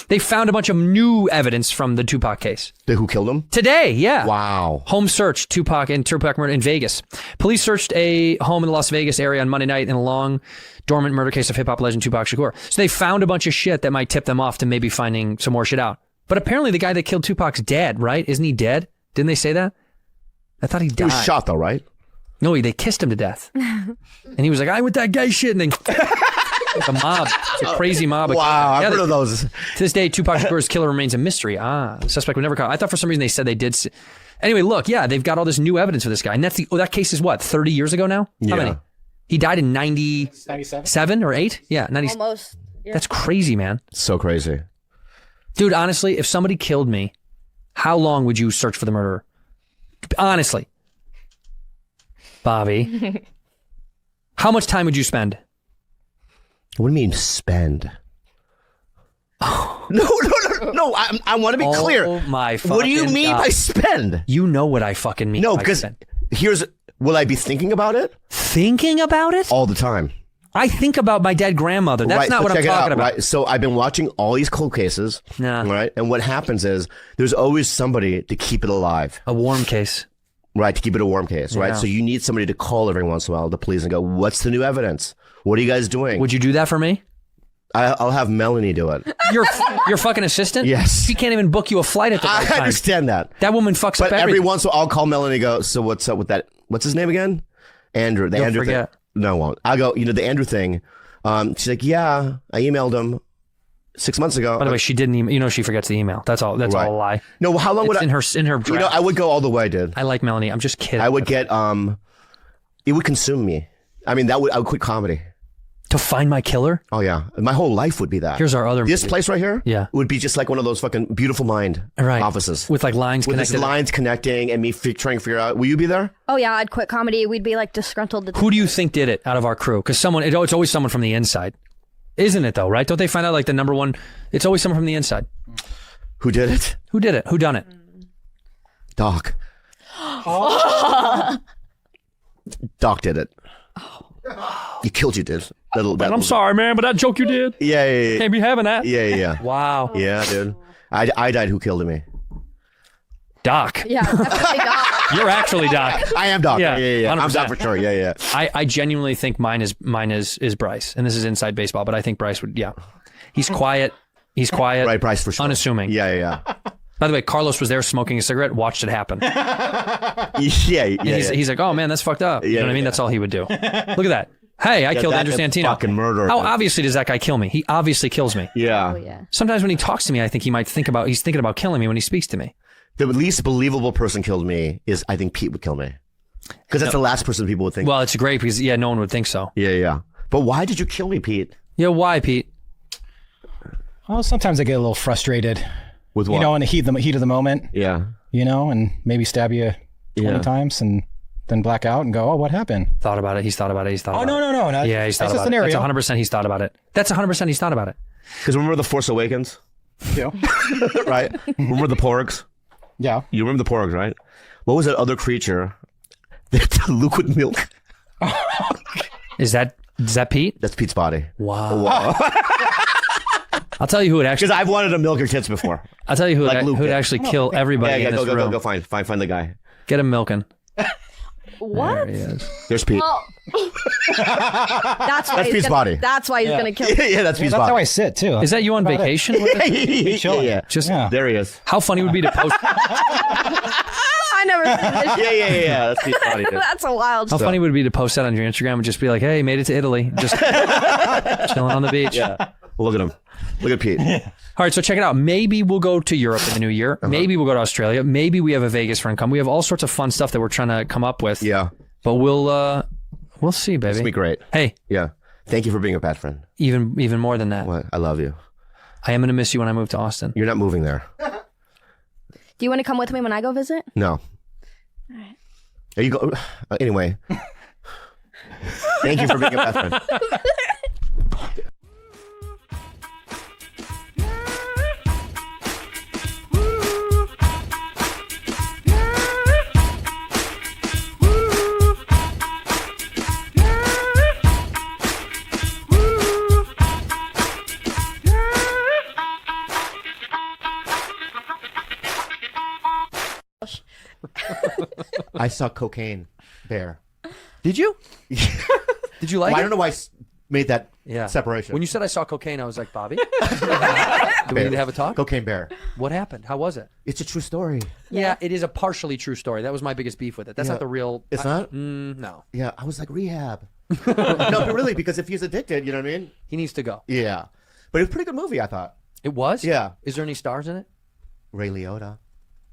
Speaker 3: They found a bunch of new evidence from the Tupac case.
Speaker 16: Who killed him?
Speaker 3: Today, yeah.
Speaker 16: Wow.
Speaker 3: Home search, Tupac murder in Vegas. Police searched a home in the Las Vegas area on Monday night in a long dormant murder case of hip-hop legend Tupac Shakur. So they found a bunch of shit that might tip them off to maybe finding some more shit out. But apparently the guy that killed Tupac's dead, right? Isn't he dead? Didn't they say that? I thought he died.
Speaker 16: He was shot though, right?
Speaker 3: No, they kissed him to death. And he was like, I with that gay shit. And then it's a mob. It's a crazy mob.
Speaker 16: Wow, I've heard of those.
Speaker 3: To this day, Tupac Shakur's killer remains a mystery. The suspect was never caught. I thought for some reason they said they did. Anyway, look, yeah, they've got all this new evidence for this guy. And that's that case is what, 30 years ago now? How many? He died in 97 or 8? Yeah, 90.
Speaker 11: Almost. Yeah.
Speaker 3: That's crazy, man.
Speaker 16: So crazy.
Speaker 3: Dude, honestly, if somebody killed me, how long would you search for the murderer? Honestly. Bobby, how much time would you spend?
Speaker 16: What do you mean spend? No. I want to be clear.
Speaker 3: Oh my fucking
Speaker 16: What do you mean
Speaker 3: God.
Speaker 16: by spend?
Speaker 3: You know what I fucking mean.
Speaker 16: No,
Speaker 3: by
Speaker 16: because
Speaker 3: spend.
Speaker 16: will I be thinking about it?
Speaker 3: Thinking about it?
Speaker 16: All the time.
Speaker 3: I think about my dead grandmother. That's not what I'm talking about.
Speaker 16: Right? So I've been watching all these cold cases.
Speaker 3: Yeah.
Speaker 16: Right? And what happens is there's always somebody to keep it alive.
Speaker 3: A warm case.
Speaker 16: Right, to keep it a warm case, right?
Speaker 3: Yeah.
Speaker 16: So you need somebody to call every once in a while, the police, and go, what's the new evidence? What are you guys doing?
Speaker 3: Would you do that for me?
Speaker 16: I'll have Melanie do it.
Speaker 3: Your fucking assistant?
Speaker 16: Yes.
Speaker 3: She can't even book you a flight at the right time.
Speaker 16: I understand that.
Speaker 3: That woman fucks up
Speaker 16: But every
Speaker 3: everything.
Speaker 16: once in a while, I'll call Melanie and go, so what's up with that? What's his name again? Andrew. The
Speaker 3: You'll
Speaker 16: Andrew
Speaker 3: forget.
Speaker 16: thing. No, I won't. I'll go, the Andrew thing. She's like, yeah, I emailed him 6 months ago.
Speaker 3: By the way, she didn't email. She forgets the email. That's all. That's all a lie.
Speaker 16: No, how long would
Speaker 3: It's
Speaker 16: I?
Speaker 3: in her draft.
Speaker 16: I would go all the way, dude.
Speaker 3: I like Melanie. I'm just kidding.
Speaker 16: I would get, it would consume me. I mean, I would quit comedy.
Speaker 3: To find my killer?
Speaker 16: Oh, yeah. My whole life would be that.
Speaker 3: Here's our other
Speaker 16: This
Speaker 3: movie.
Speaker 16: place right here?
Speaker 3: Yeah.
Speaker 16: Would be just like one of those fucking Beautiful Mind offices.
Speaker 3: With like lines
Speaker 16: With
Speaker 3: connected.
Speaker 16: just lines connecting and me trying to figure out, will you be there?
Speaker 11: Oh yeah, I'd quit comedy. We'd be like disgruntled.
Speaker 3: Who do you think did it out of our crew? Because it's always someone from the inside. Isn't it though, right? Don't they find out like the number one? It's always someone from the inside.
Speaker 16: Who did it?
Speaker 3: Who did it? Who done it?
Speaker 16: Doc. Doc did it. You killed you, dude.
Speaker 3: I'm sorry, man, but that joke you did.
Speaker 16: Yeah.
Speaker 3: Can't be having that.
Speaker 16: Yeah.
Speaker 3: Wow.
Speaker 16: Yeah, dude. I died. Who killed me?
Speaker 3: Doc.
Speaker 11: Yeah, definitely Doc.
Speaker 3: You're actually Doc.
Speaker 16: I am Doc. Yeah.
Speaker 3: 100%.
Speaker 16: I'm Doc for sure. Yeah.
Speaker 3: I genuinely think mine is Bryce, and this is inside baseball, but I think Bryce would. Yeah, he's quiet. He's quiet.
Speaker 16: Right, Bryce for sure.
Speaker 3: Unassuming.
Speaker 16: Yeah.
Speaker 3: By the way, Carlos was there smoking a cigarette, watched it happen. He's like, oh man, that's fucked up. You know what I mean? That's all he would do. Look at that. Hey, I killed Andrew Santino.
Speaker 16: Fucking murderer.
Speaker 3: How obviously does that guy kill me? He obviously kills me.
Speaker 16: Yeah.
Speaker 11: Oh, yeah.
Speaker 3: Sometimes when he talks to me, I think he's thinking about killing me when he speaks to me.
Speaker 16: The least believable person killed me is, I think Pete would kill me. Because that's the last person people would think.
Speaker 3: Well, it's great because, no one would think so.
Speaker 16: Yeah. But why did you kill me, Pete?
Speaker 3: Yeah, why, Pete?
Speaker 15: Well, sometimes I get a little frustrated.
Speaker 16: With what?
Speaker 15: In the heat of the moment.
Speaker 16: Yeah.
Speaker 15: And maybe stab you 20 times and then black out and go, oh, what happened?
Speaker 3: Thought about it. He's thought about it.
Speaker 15: No.
Speaker 3: Yeah, he's thought about it. That's 100% he's thought about it. That's 100% he's thought about it.
Speaker 16: Because remember The Force Awakens?
Speaker 15: Yeah.
Speaker 16: Right? Remember the Porgs?
Speaker 15: Yeah.
Speaker 16: You remember the Porgs, right? What was that other creature? That liquid milk.
Speaker 3: Is that Pete?
Speaker 16: That's Pete's body.
Speaker 3: Wow. I'll tell you who would actually.
Speaker 16: Because I've wanted to milk your tits before.
Speaker 3: I'll tell you who would actually kill everybody in this room.
Speaker 16: Go find the guy.
Speaker 3: Get him milking.
Speaker 11: What?
Speaker 3: There he is.
Speaker 16: There's Pete.
Speaker 11: Oh. That's why
Speaker 16: That's
Speaker 11: he's
Speaker 16: Pete's
Speaker 11: gonna,
Speaker 16: body.
Speaker 11: That's why he's gonna kill me.
Speaker 16: Yeah, that's Pete's
Speaker 15: That's
Speaker 16: body.
Speaker 15: how I sit too.
Speaker 3: Is that you on
Speaker 15: About it.
Speaker 3: vacation?
Speaker 16: yeah.
Speaker 3: Just
Speaker 16: There he is.
Speaker 3: how funny would it be to post?
Speaker 11: I never seen this.
Speaker 16: Yeah. That's Pete's body. Dude.
Speaker 11: That's a wild.
Speaker 3: How funny would it be to post that on your Instagram and just be like, "Hey, made it to Italy, just chilling on the beach."
Speaker 16: Yeah. Well, look at him. Look at Pete.
Speaker 3: All right, so check it out. Maybe we'll go to Europe in the new year. Maybe we'll go to Australia. Maybe we have a Vegas friend come. We have all sorts of fun stuff that we're trying to come up with.
Speaker 16: Yeah.
Speaker 3: But we'll see, baby.
Speaker 16: It's gonna be great.
Speaker 3: Hey.
Speaker 16: Yeah. Thank you for being a bad friend.
Speaker 3: Even more than that.
Speaker 16: What? I love you.
Speaker 3: I am gonna miss you when I move to Austin.
Speaker 16: You're not moving there.
Speaker 11: Do you want to come with me when I go visit?
Speaker 16: No.
Speaker 11: All right.
Speaker 16: Are you go? Anyway. Thank you for being a bad friend. I saw Cocaine Bear.
Speaker 3: Did you? Did you like
Speaker 16: Well,
Speaker 3: it?
Speaker 16: I don't know why I made that
Speaker 3: Yeah.
Speaker 16: separation.
Speaker 3: When you said I saw cocaine, I was like, Bobby, do we need to have a talk?
Speaker 16: Cocaine Bear.
Speaker 3: What happened? How was it?
Speaker 16: It's a true story.
Speaker 3: Yeah, it is a partially true story. That was my biggest beef with it. That's
Speaker 16: Yeah.
Speaker 3: not the real.
Speaker 16: It's not?
Speaker 3: No.
Speaker 16: Yeah, I was like, rehab. No, but really, because if he's addicted, you know what I mean?
Speaker 3: He needs to go.
Speaker 16: Yeah. But it was a pretty good movie, I thought.
Speaker 3: It was?
Speaker 16: Yeah.
Speaker 3: Is there any stars in it?
Speaker 16: Ray Liotta.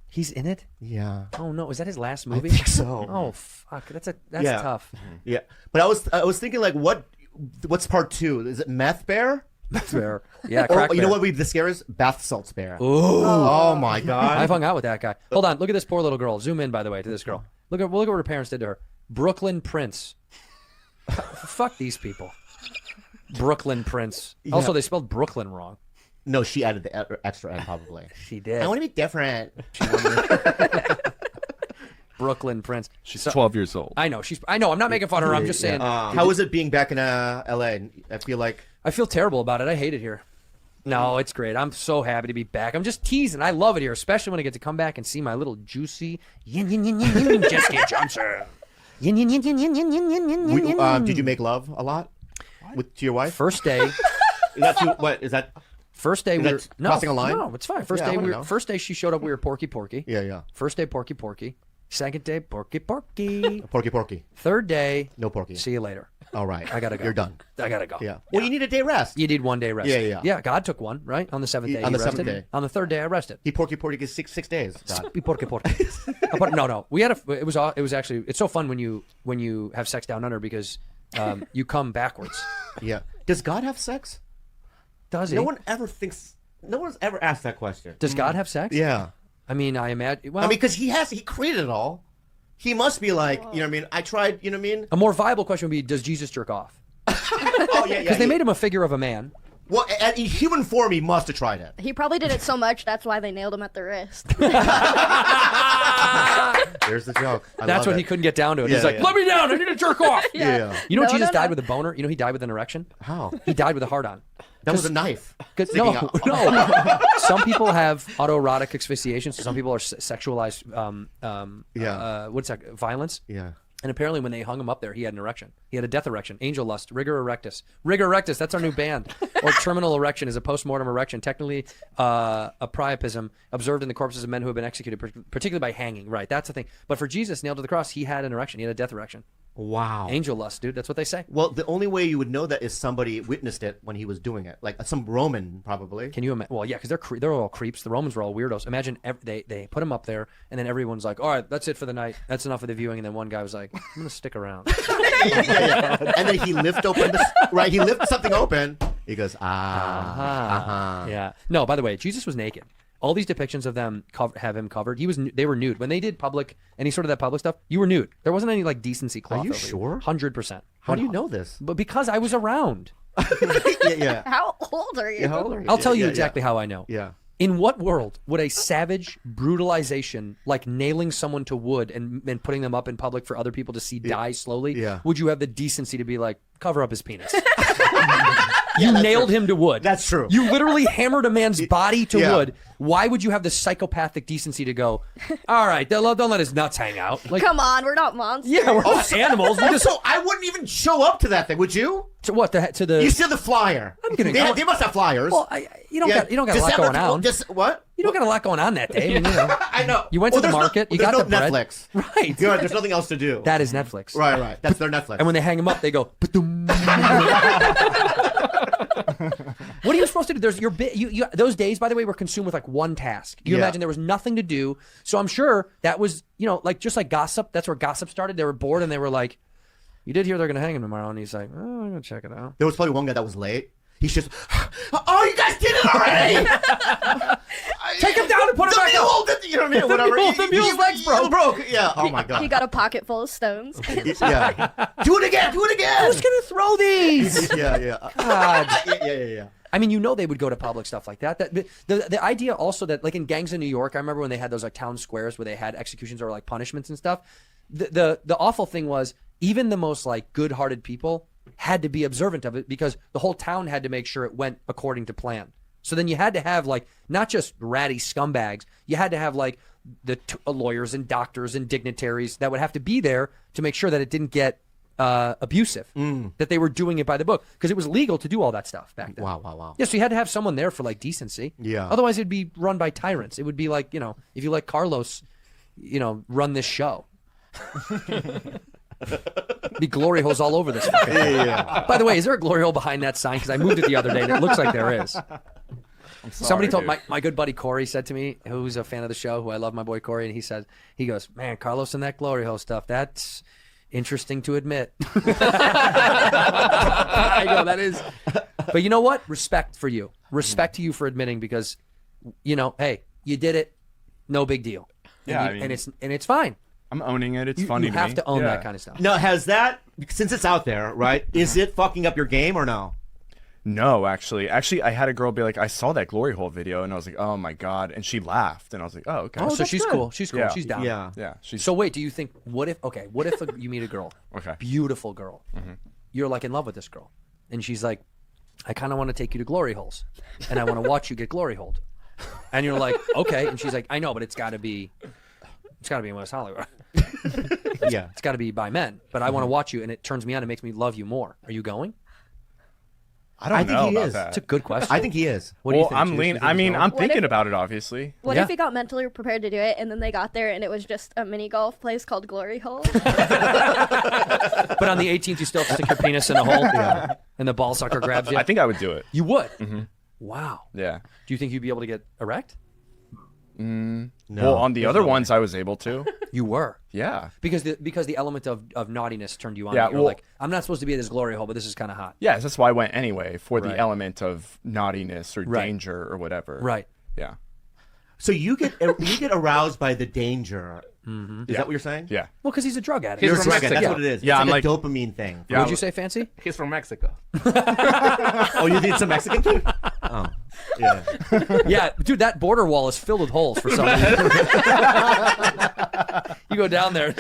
Speaker 3: He's in it?
Speaker 16: Yeah.
Speaker 3: Oh no, is that his last movie?
Speaker 16: I think so.
Speaker 3: Oh fuck, that's
Speaker 16: Yeah.
Speaker 3: tough.
Speaker 16: Yeah. But I was thinking like what's part 2? Is it Meth Bear?
Speaker 3: Meth Bear. Yeah,
Speaker 16: Or,
Speaker 3: crack
Speaker 16: you know
Speaker 3: bear.
Speaker 16: what would be the scariest? Bath Salts Bear.
Speaker 3: Ooh.
Speaker 16: Oh my god.
Speaker 3: I've hung out with that guy. Hold on, look at this poor little girl. Zoom in, by the way, to this girl. Look at what her parents did to her. Brooklyn Prince. Fuck these people. Brooklyn Prince.
Speaker 16: Yeah.
Speaker 3: Also, they spelled Brooklyn wrong.
Speaker 16: No, she added the extra N probably.
Speaker 3: She did.
Speaker 16: I want to be different.
Speaker 3: Brooklyn Prince.
Speaker 14: She's 12 years old.
Speaker 3: I know. I know. I'm not making fun of her. I'm just saying.
Speaker 16: How is it being back in LA? I feel like
Speaker 3: I feel terrible about it. I hate it here. No, it's great. I'm so happy to be back. I'm just teasing. I love it here, especially when I get to come back and see my little juicy Jessica Johnson.
Speaker 16: did you make love a lot to your wife?
Speaker 3: First day.
Speaker 16: Is that
Speaker 3: First day
Speaker 16: Is
Speaker 3: we
Speaker 16: that
Speaker 3: were
Speaker 16: crossing a line?
Speaker 3: No, it's fine. First
Speaker 16: Yeah, I
Speaker 3: day
Speaker 16: wanna
Speaker 3: we
Speaker 16: know.
Speaker 3: were, first day she showed up. We were porky.
Speaker 16: Yeah.
Speaker 3: First day porky. Second day porky.
Speaker 16: Porky.
Speaker 3: Third day
Speaker 16: No porky.
Speaker 3: see you later.
Speaker 16: All right.
Speaker 3: I gotta go.
Speaker 16: You're done.
Speaker 3: I gotta go.
Speaker 16: Yeah. Well, you need a day rest.
Speaker 3: You need 1 day rest.
Speaker 16: Yeah.
Speaker 3: Yeah. God took one right on the seventh day.
Speaker 16: On
Speaker 3: he
Speaker 16: the seventh
Speaker 3: rested.
Speaker 16: day.
Speaker 3: On the third day I rested.
Speaker 16: He porky gets six days. God.
Speaker 3: Be porky. No. We had it was actually it's so fun when you have sex down under because you come backwards.
Speaker 16: Yeah. Does God have sex?
Speaker 3: Does he?
Speaker 16: No one's ever asked that question.
Speaker 3: Does God have sex?
Speaker 16: Yeah.
Speaker 3: I mean, I imagine. Well,
Speaker 16: I mean, because he created it all. He must be like, you know what I mean? I tried, you know what I mean?
Speaker 3: a more viable question would be: does Jesus jerk off?
Speaker 16: Oh, yeah.
Speaker 3: Because they made him a figure of a man.
Speaker 16: Well, in human form, he must have tried it.
Speaker 11: He probably did it so much that's why they nailed him at the wrist.
Speaker 16: There's the joke.
Speaker 3: That's what he couldn't get down to. He's
Speaker 16: Yeah,
Speaker 3: like,
Speaker 16: yeah.
Speaker 3: let me down. I need to jerk off.
Speaker 16: Yeah.
Speaker 3: You know,
Speaker 11: No,
Speaker 3: Jesus
Speaker 11: no,
Speaker 3: died
Speaker 11: no.
Speaker 3: with a boner. You know, he died with an erection.
Speaker 16: How?
Speaker 3: He died with a hard on.
Speaker 16: That was a knife.
Speaker 3: No.
Speaker 16: Sticking out.
Speaker 3: Some people have autoerotic asphyxiation. So some people are sexualized. What's that? Violence.
Speaker 16: Yeah.
Speaker 3: And apparently, when they hung him up there, he had an erection. He had a death erection, angel lust, rigor erectus. Rigor erectus, that's our new band. Or terminal erection is a post-mortem erection, technically a priapism observed in the corpses of men who have been executed, particularly by hanging. Right, that's the thing. But for Jesus, nailed to the cross, he had an erection. He had a death erection.
Speaker 16: Wow.
Speaker 3: Angel lust, dude. That's what they say.
Speaker 16: Well, the only way you would know that is somebody witnessed it when he was doing it. Like some Roman, probably.
Speaker 3: Can you imagine? Well, yeah, because they're all creeps. The Romans were all weirdos. Imagine they put him up there, and then everyone's like, all right, that's it for the night. That's enough of the viewing. And then one guy was like, I'm going to stick around.
Speaker 16: Yeah. And then he lifted something open. He goes,
Speaker 3: Yeah. No, by the way, Jesus was naked. All these depictions of them have him covered. They were nude when they did any sort of that public stuff. You were nude. There wasn't any like decency cloth.
Speaker 16: Are you
Speaker 3: over
Speaker 16: sure?
Speaker 3: 100%.
Speaker 16: How do you know this?
Speaker 3: But because I was around.
Speaker 16: Yeah.
Speaker 11: How old are you?
Speaker 16: Yeah, how old are you?
Speaker 3: I'll tell you
Speaker 16: Yeah,
Speaker 3: exactly how I know.
Speaker 16: Yeah.
Speaker 3: In what world would a savage brutalization, like nailing someone to wood and putting them up in public for other people to see die slowly, would you have the decency to be like, cover up his penis? You nailed him to wood.
Speaker 16: That's true.
Speaker 3: You literally hammered a man's body to wood why would you have the psychopathic decency to go, all right, don't let his nuts hang out? Like,
Speaker 11: Come on, we're not monsters.
Speaker 3: yeah, we're not animals. We just,
Speaker 16: So I wouldn't even show up to that thing, would you?
Speaker 3: to what? To the
Speaker 16: You see the flyer.
Speaker 3: I'm gonna
Speaker 16: they,
Speaker 3: go-
Speaker 16: they must have flyers.
Speaker 3: Well, you don't got a lot
Speaker 16: December
Speaker 3: going on.
Speaker 16: Just what?
Speaker 3: You don't got a lot going on that day. I mean, you know.
Speaker 16: I know.
Speaker 3: You went to the
Speaker 16: there's
Speaker 3: market. You
Speaker 16: there's
Speaker 3: got
Speaker 16: no
Speaker 3: the bread.
Speaker 16: Netflix.
Speaker 3: Right.
Speaker 16: Good. There's nothing else to do.
Speaker 3: That is Netflix.
Speaker 16: Right. That's their Netflix.
Speaker 3: And when they hang him up, they go. "Ba-dum." What are you supposed to do? There's your bit. You those days, by the way, were consumed with like one task. You imagine there was nothing to do. So I'm sure that was, like just like gossip. That's where gossip started. They were bored and they were like, "You did hear they're gonna hang him tomorrow?" And he's like, "Oh, I'm gonna check it out."
Speaker 16: There was probably one guy that was late. He's just, oh, you guys did it already!
Speaker 3: Take him down and put him back up.
Speaker 16: You know what I mean? Whatever.
Speaker 3: The mule's legs broke.
Speaker 16: Yeah. Oh my god.
Speaker 11: He got a pocket full of stones.
Speaker 16: Yeah. Do it again.
Speaker 3: Who's gonna throw these?
Speaker 16: Yeah.
Speaker 3: God.
Speaker 16: Yeah.
Speaker 3: I mean, they would go to public stuff like that. The idea also that, like in gangs in New York, I remember when they had those like town squares where they had executions or like punishments and stuff. The awful thing was even the most like good-hearted people had to be observant of it because the whole town had to make sure it went according to plan. So then you had to have like not just ratty scumbags, you had to have like the lawyers and doctors and dignitaries that would have to be there to make sure that it didn't get abusive, that they were doing it by the book because it was legal to do all that stuff back then.
Speaker 16: Wow.
Speaker 3: Yeah, so you had to have someone there for like decency.
Speaker 16: Yeah.
Speaker 3: Otherwise, it'd be run by tyrants. It would be like, if you let Carlos, run this show. Be glory holes all over this.
Speaker 16: Yeah.
Speaker 3: By the way, is there a glory hole behind that sign? Because I moved it the other day and it looks like there is. Somebody told my good buddy Corey said to me, who's a fan of the show, who I love, my boy Corey, and he goes, man, Carlos and that glory hole stuff, that's interesting to admit. I go, that is. But you know what? Respect for you. Respect to you for admitting because, hey, you did it. No big deal.
Speaker 14: Yeah,
Speaker 3: and it's fine.
Speaker 14: I'm owning it. It's funny
Speaker 3: you
Speaker 14: to me.
Speaker 3: have to own that kind of stuff.
Speaker 16: Now, has that, since it's out there, right, is it fucking up your game or no?
Speaker 14: No, actually, I had a girl be like, I saw that glory hole video, and I was like, oh my god, and she laughed, and I was like, oh okay.
Speaker 3: Oh, so she's cool. She's cool.
Speaker 14: Yeah.
Speaker 3: She's down.
Speaker 14: Yeah.
Speaker 3: So wait, do you think what if you meet a girl, beautiful girl, you're like in love with this girl, and she's like, I kind of want to take you to glory holes, and I want to watch you get glory holed, and you're like, okay, and she's like, I know, but it's got to be in West Hollywood.
Speaker 16: Yeah,
Speaker 3: it's got to be by men, but I want to watch you, and it turns me on and makes me love you more. Are you going?
Speaker 14: I
Speaker 16: think he
Speaker 14: about
Speaker 16: is.
Speaker 14: that.
Speaker 3: It's a good question.
Speaker 16: I think he is.
Speaker 3: What do you think?
Speaker 14: I'm
Speaker 3: Jules?
Speaker 14: leaning.
Speaker 3: You think
Speaker 14: I mean,
Speaker 3: he's
Speaker 14: I'm
Speaker 3: going?
Speaker 14: thinking about it, obviously.
Speaker 11: What if he got mentally prepared to do it and then they got there and it was just a mini golf place called Glory Hole?
Speaker 3: But on the 18th, you still have to stick your penis in the hole, and the ball sucker grabs you.
Speaker 14: I think I would do it.
Speaker 3: You would. Wow.
Speaker 14: Yeah.
Speaker 3: Do you think you'd be able to get erect?
Speaker 14: No. Well, on the other ones, I was able to.
Speaker 3: You were.
Speaker 14: Yeah.
Speaker 3: Because the element of naughtiness turned you on.
Speaker 14: Yeah,
Speaker 3: You're
Speaker 14: well-
Speaker 3: like, I'm not supposed to be in this glory hole, but this is kind of hot.
Speaker 14: Yes, that's why I went anyway, for
Speaker 3: Right.
Speaker 14: the element of naughtiness or
Speaker 3: Right.
Speaker 14: danger or whatever.
Speaker 3: Right.
Speaker 14: Yeah.
Speaker 16: So you get aroused by the danger. Is that what you're saying?
Speaker 14: Yeah.
Speaker 3: Well, because he's a drug addict.
Speaker 16: You're a
Speaker 5: from
Speaker 16: drug addict. That's
Speaker 5: Mexico.
Speaker 16: what it is.
Speaker 14: Yeah,
Speaker 16: It's
Speaker 14: I'm
Speaker 16: like a
Speaker 14: like-
Speaker 16: dopamine thing.
Speaker 14: Yeah.
Speaker 3: What'd you say, Fancy?
Speaker 5: He's from Mexico.
Speaker 16: Oh, you need some Mexican food? Oh, yeah.
Speaker 3: Yeah, dude, that border wall is filled with holes for some reason. You go down there.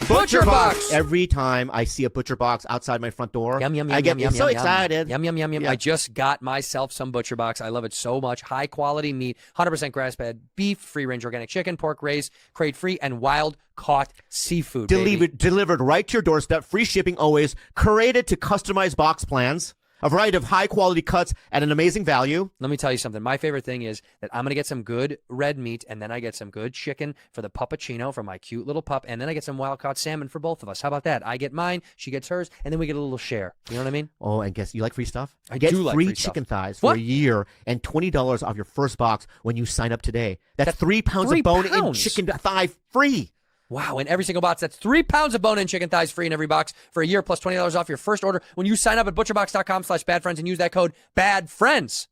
Speaker 3: Butcher box.
Speaker 16: Every time I see a butcher box outside my front door,
Speaker 3: Yum, yum, yum,
Speaker 16: I get
Speaker 3: yum, yum,
Speaker 16: so
Speaker 3: yum,
Speaker 16: excited.
Speaker 3: Yum, yum, yum, yum.
Speaker 16: Yeah.
Speaker 3: I just got myself some butcher box. I love it so much. High quality meat, 100% grass-fed beef, free-range organic chicken, pork raised, crate-free, and wild-caught seafood. baby.
Speaker 16: Delivered right to your doorstep, free shipping always, curated to customized box plans, a variety of high-quality cuts at an amazing value.
Speaker 3: Let me tell you something. My favorite thing is that I'm going to get some good red meat, and then I get some good chicken for the puppuccino for my cute little pup, and then I get some wild-caught salmon for both of us. How about that? I get mine, she gets hers, and then we get a little share. You know what I mean?
Speaker 16: Oh, and guess you like free stuff?
Speaker 3: I
Speaker 16: Get
Speaker 3: do like
Speaker 16: free
Speaker 3: free stuff.
Speaker 16: chicken thighs for
Speaker 3: What?
Speaker 16: a year and $20 off your first box when you sign up today. That's 3 pounds
Speaker 3: 3
Speaker 16: of bone-in
Speaker 3: pounds?
Speaker 16: chicken thigh free.
Speaker 3: Wow, and every single box, that's 3 pounds of bone-in chicken thighs free in every box for a year, plus $20 off your first order when you sign up at butcherbox.com/badfriends and use that code BADFRIENDS.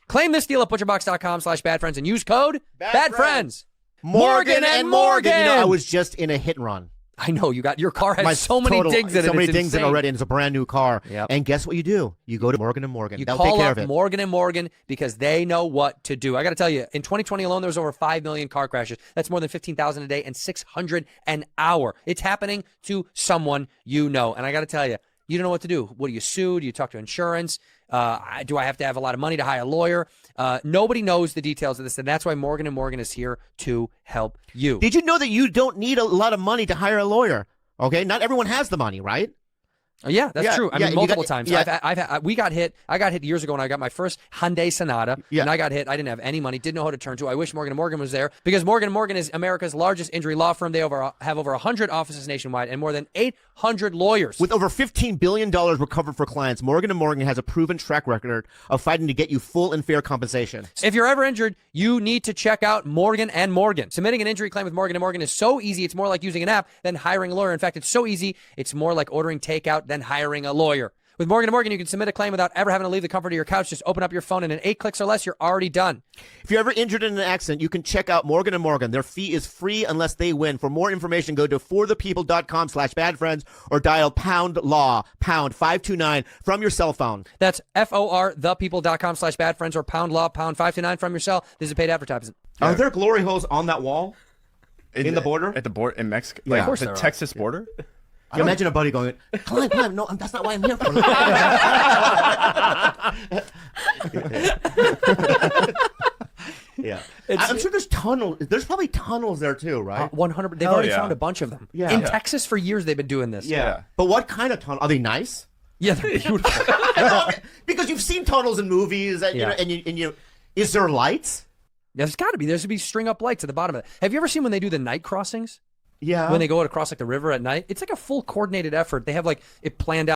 Speaker 3: Claim this deal at butcherbox.com/badfriends and use code BADFRIENDS. Morgan and Morgan.
Speaker 16: You know, I was just in a hit and run.
Speaker 3: I know your car has so many dings in it.
Speaker 16: So many
Speaker 3: it's
Speaker 16: dings in
Speaker 3: insane.
Speaker 16: it already, and it's a brand new car.
Speaker 3: Yep.
Speaker 16: And guess what you do? You go to Morgan and Morgan.
Speaker 3: You
Speaker 16: They'll
Speaker 3: call
Speaker 16: take care
Speaker 3: up
Speaker 16: of it.
Speaker 3: Morgan and Morgan because they know what to do. I got to tell you, in 2020 alone, there was over 5 million car crashes. That's more than 15,000 a day and 600 an hour. It's happening to someone you know. And I got to tell you, you don't know what to do. What do you sue? Do you talk to insurance? Do I have to have a lot of money to hire a lawyer? Nobody knows the details of this, and that's why Morgan & Morgan is here to help you.
Speaker 2: Did you know that you don't need a lot of money to hire a lawyer? Okay, not everyone has the money, right?
Speaker 3: Yeah, that's true. I mean, multiple times.
Speaker 2: Yeah.
Speaker 3: I got hit years ago when I got my first Hyundai Sonata, and I got hit. I didn't have any money, didn't know who to turn to. I wish Morgan & Morgan was there because Morgan & Morgan is America's largest injury law firm. They have over 100 offices nationwide and more than 800 lawyers.
Speaker 2: With over $15 billion recovered for clients, Morgan & Morgan has a proven track record of fighting to get you full and fair compensation.
Speaker 3: If you're ever injured, you need to check out Morgan & Morgan. Submitting an injury claim with Morgan & Morgan is so easy. It's more like using an app than hiring a lawyer. In fact, it's so easy, it's more like ordering takeout than hiring a lawyer. With Morgan & Morgan, you can submit a claim without ever having to leave the comfort of your couch. Just open up your phone, and in 8 clicks or less, you're already done.
Speaker 2: If you're ever injured in an accident, you can check out Morgan & Morgan. Their fee is free unless they win. For more information, go to forthepeople.com/badfriends or dial #law, #529 from your cell phone.
Speaker 3: That's forthepeople.com/badfriends or #law, #529 from your cell. This is a paid advertisement.
Speaker 2: Are there glory holes on that wall? In the border?
Speaker 14: At the border in Mexico?
Speaker 2: Yeah.
Speaker 14: Like
Speaker 2: Of course
Speaker 14: the
Speaker 2: there are.
Speaker 14: Texas border?
Speaker 2: You imagine a buddy going, climb. No, that's not why I'm here for. Yeah. I'm sure there's tunnels. There's probably tunnels there too, right?
Speaker 3: 100. They've already found a bunch of them.
Speaker 2: Yeah.
Speaker 3: In Texas for years, they've been doing this.
Speaker 2: Yeah. But what kind of tunnel? Are they nice?
Speaker 3: Yeah, they're beautiful.
Speaker 2: Because you've seen tunnels in movies, and, you know, is there lights?
Speaker 3: Yeah, there's got to be. There's to be string up lights at the bottom of it. Have you ever seen when they do the night crossings?
Speaker 2: Yeah.
Speaker 3: When they go across like the river at night, it's like a full coordinated effort. They have like it planned out.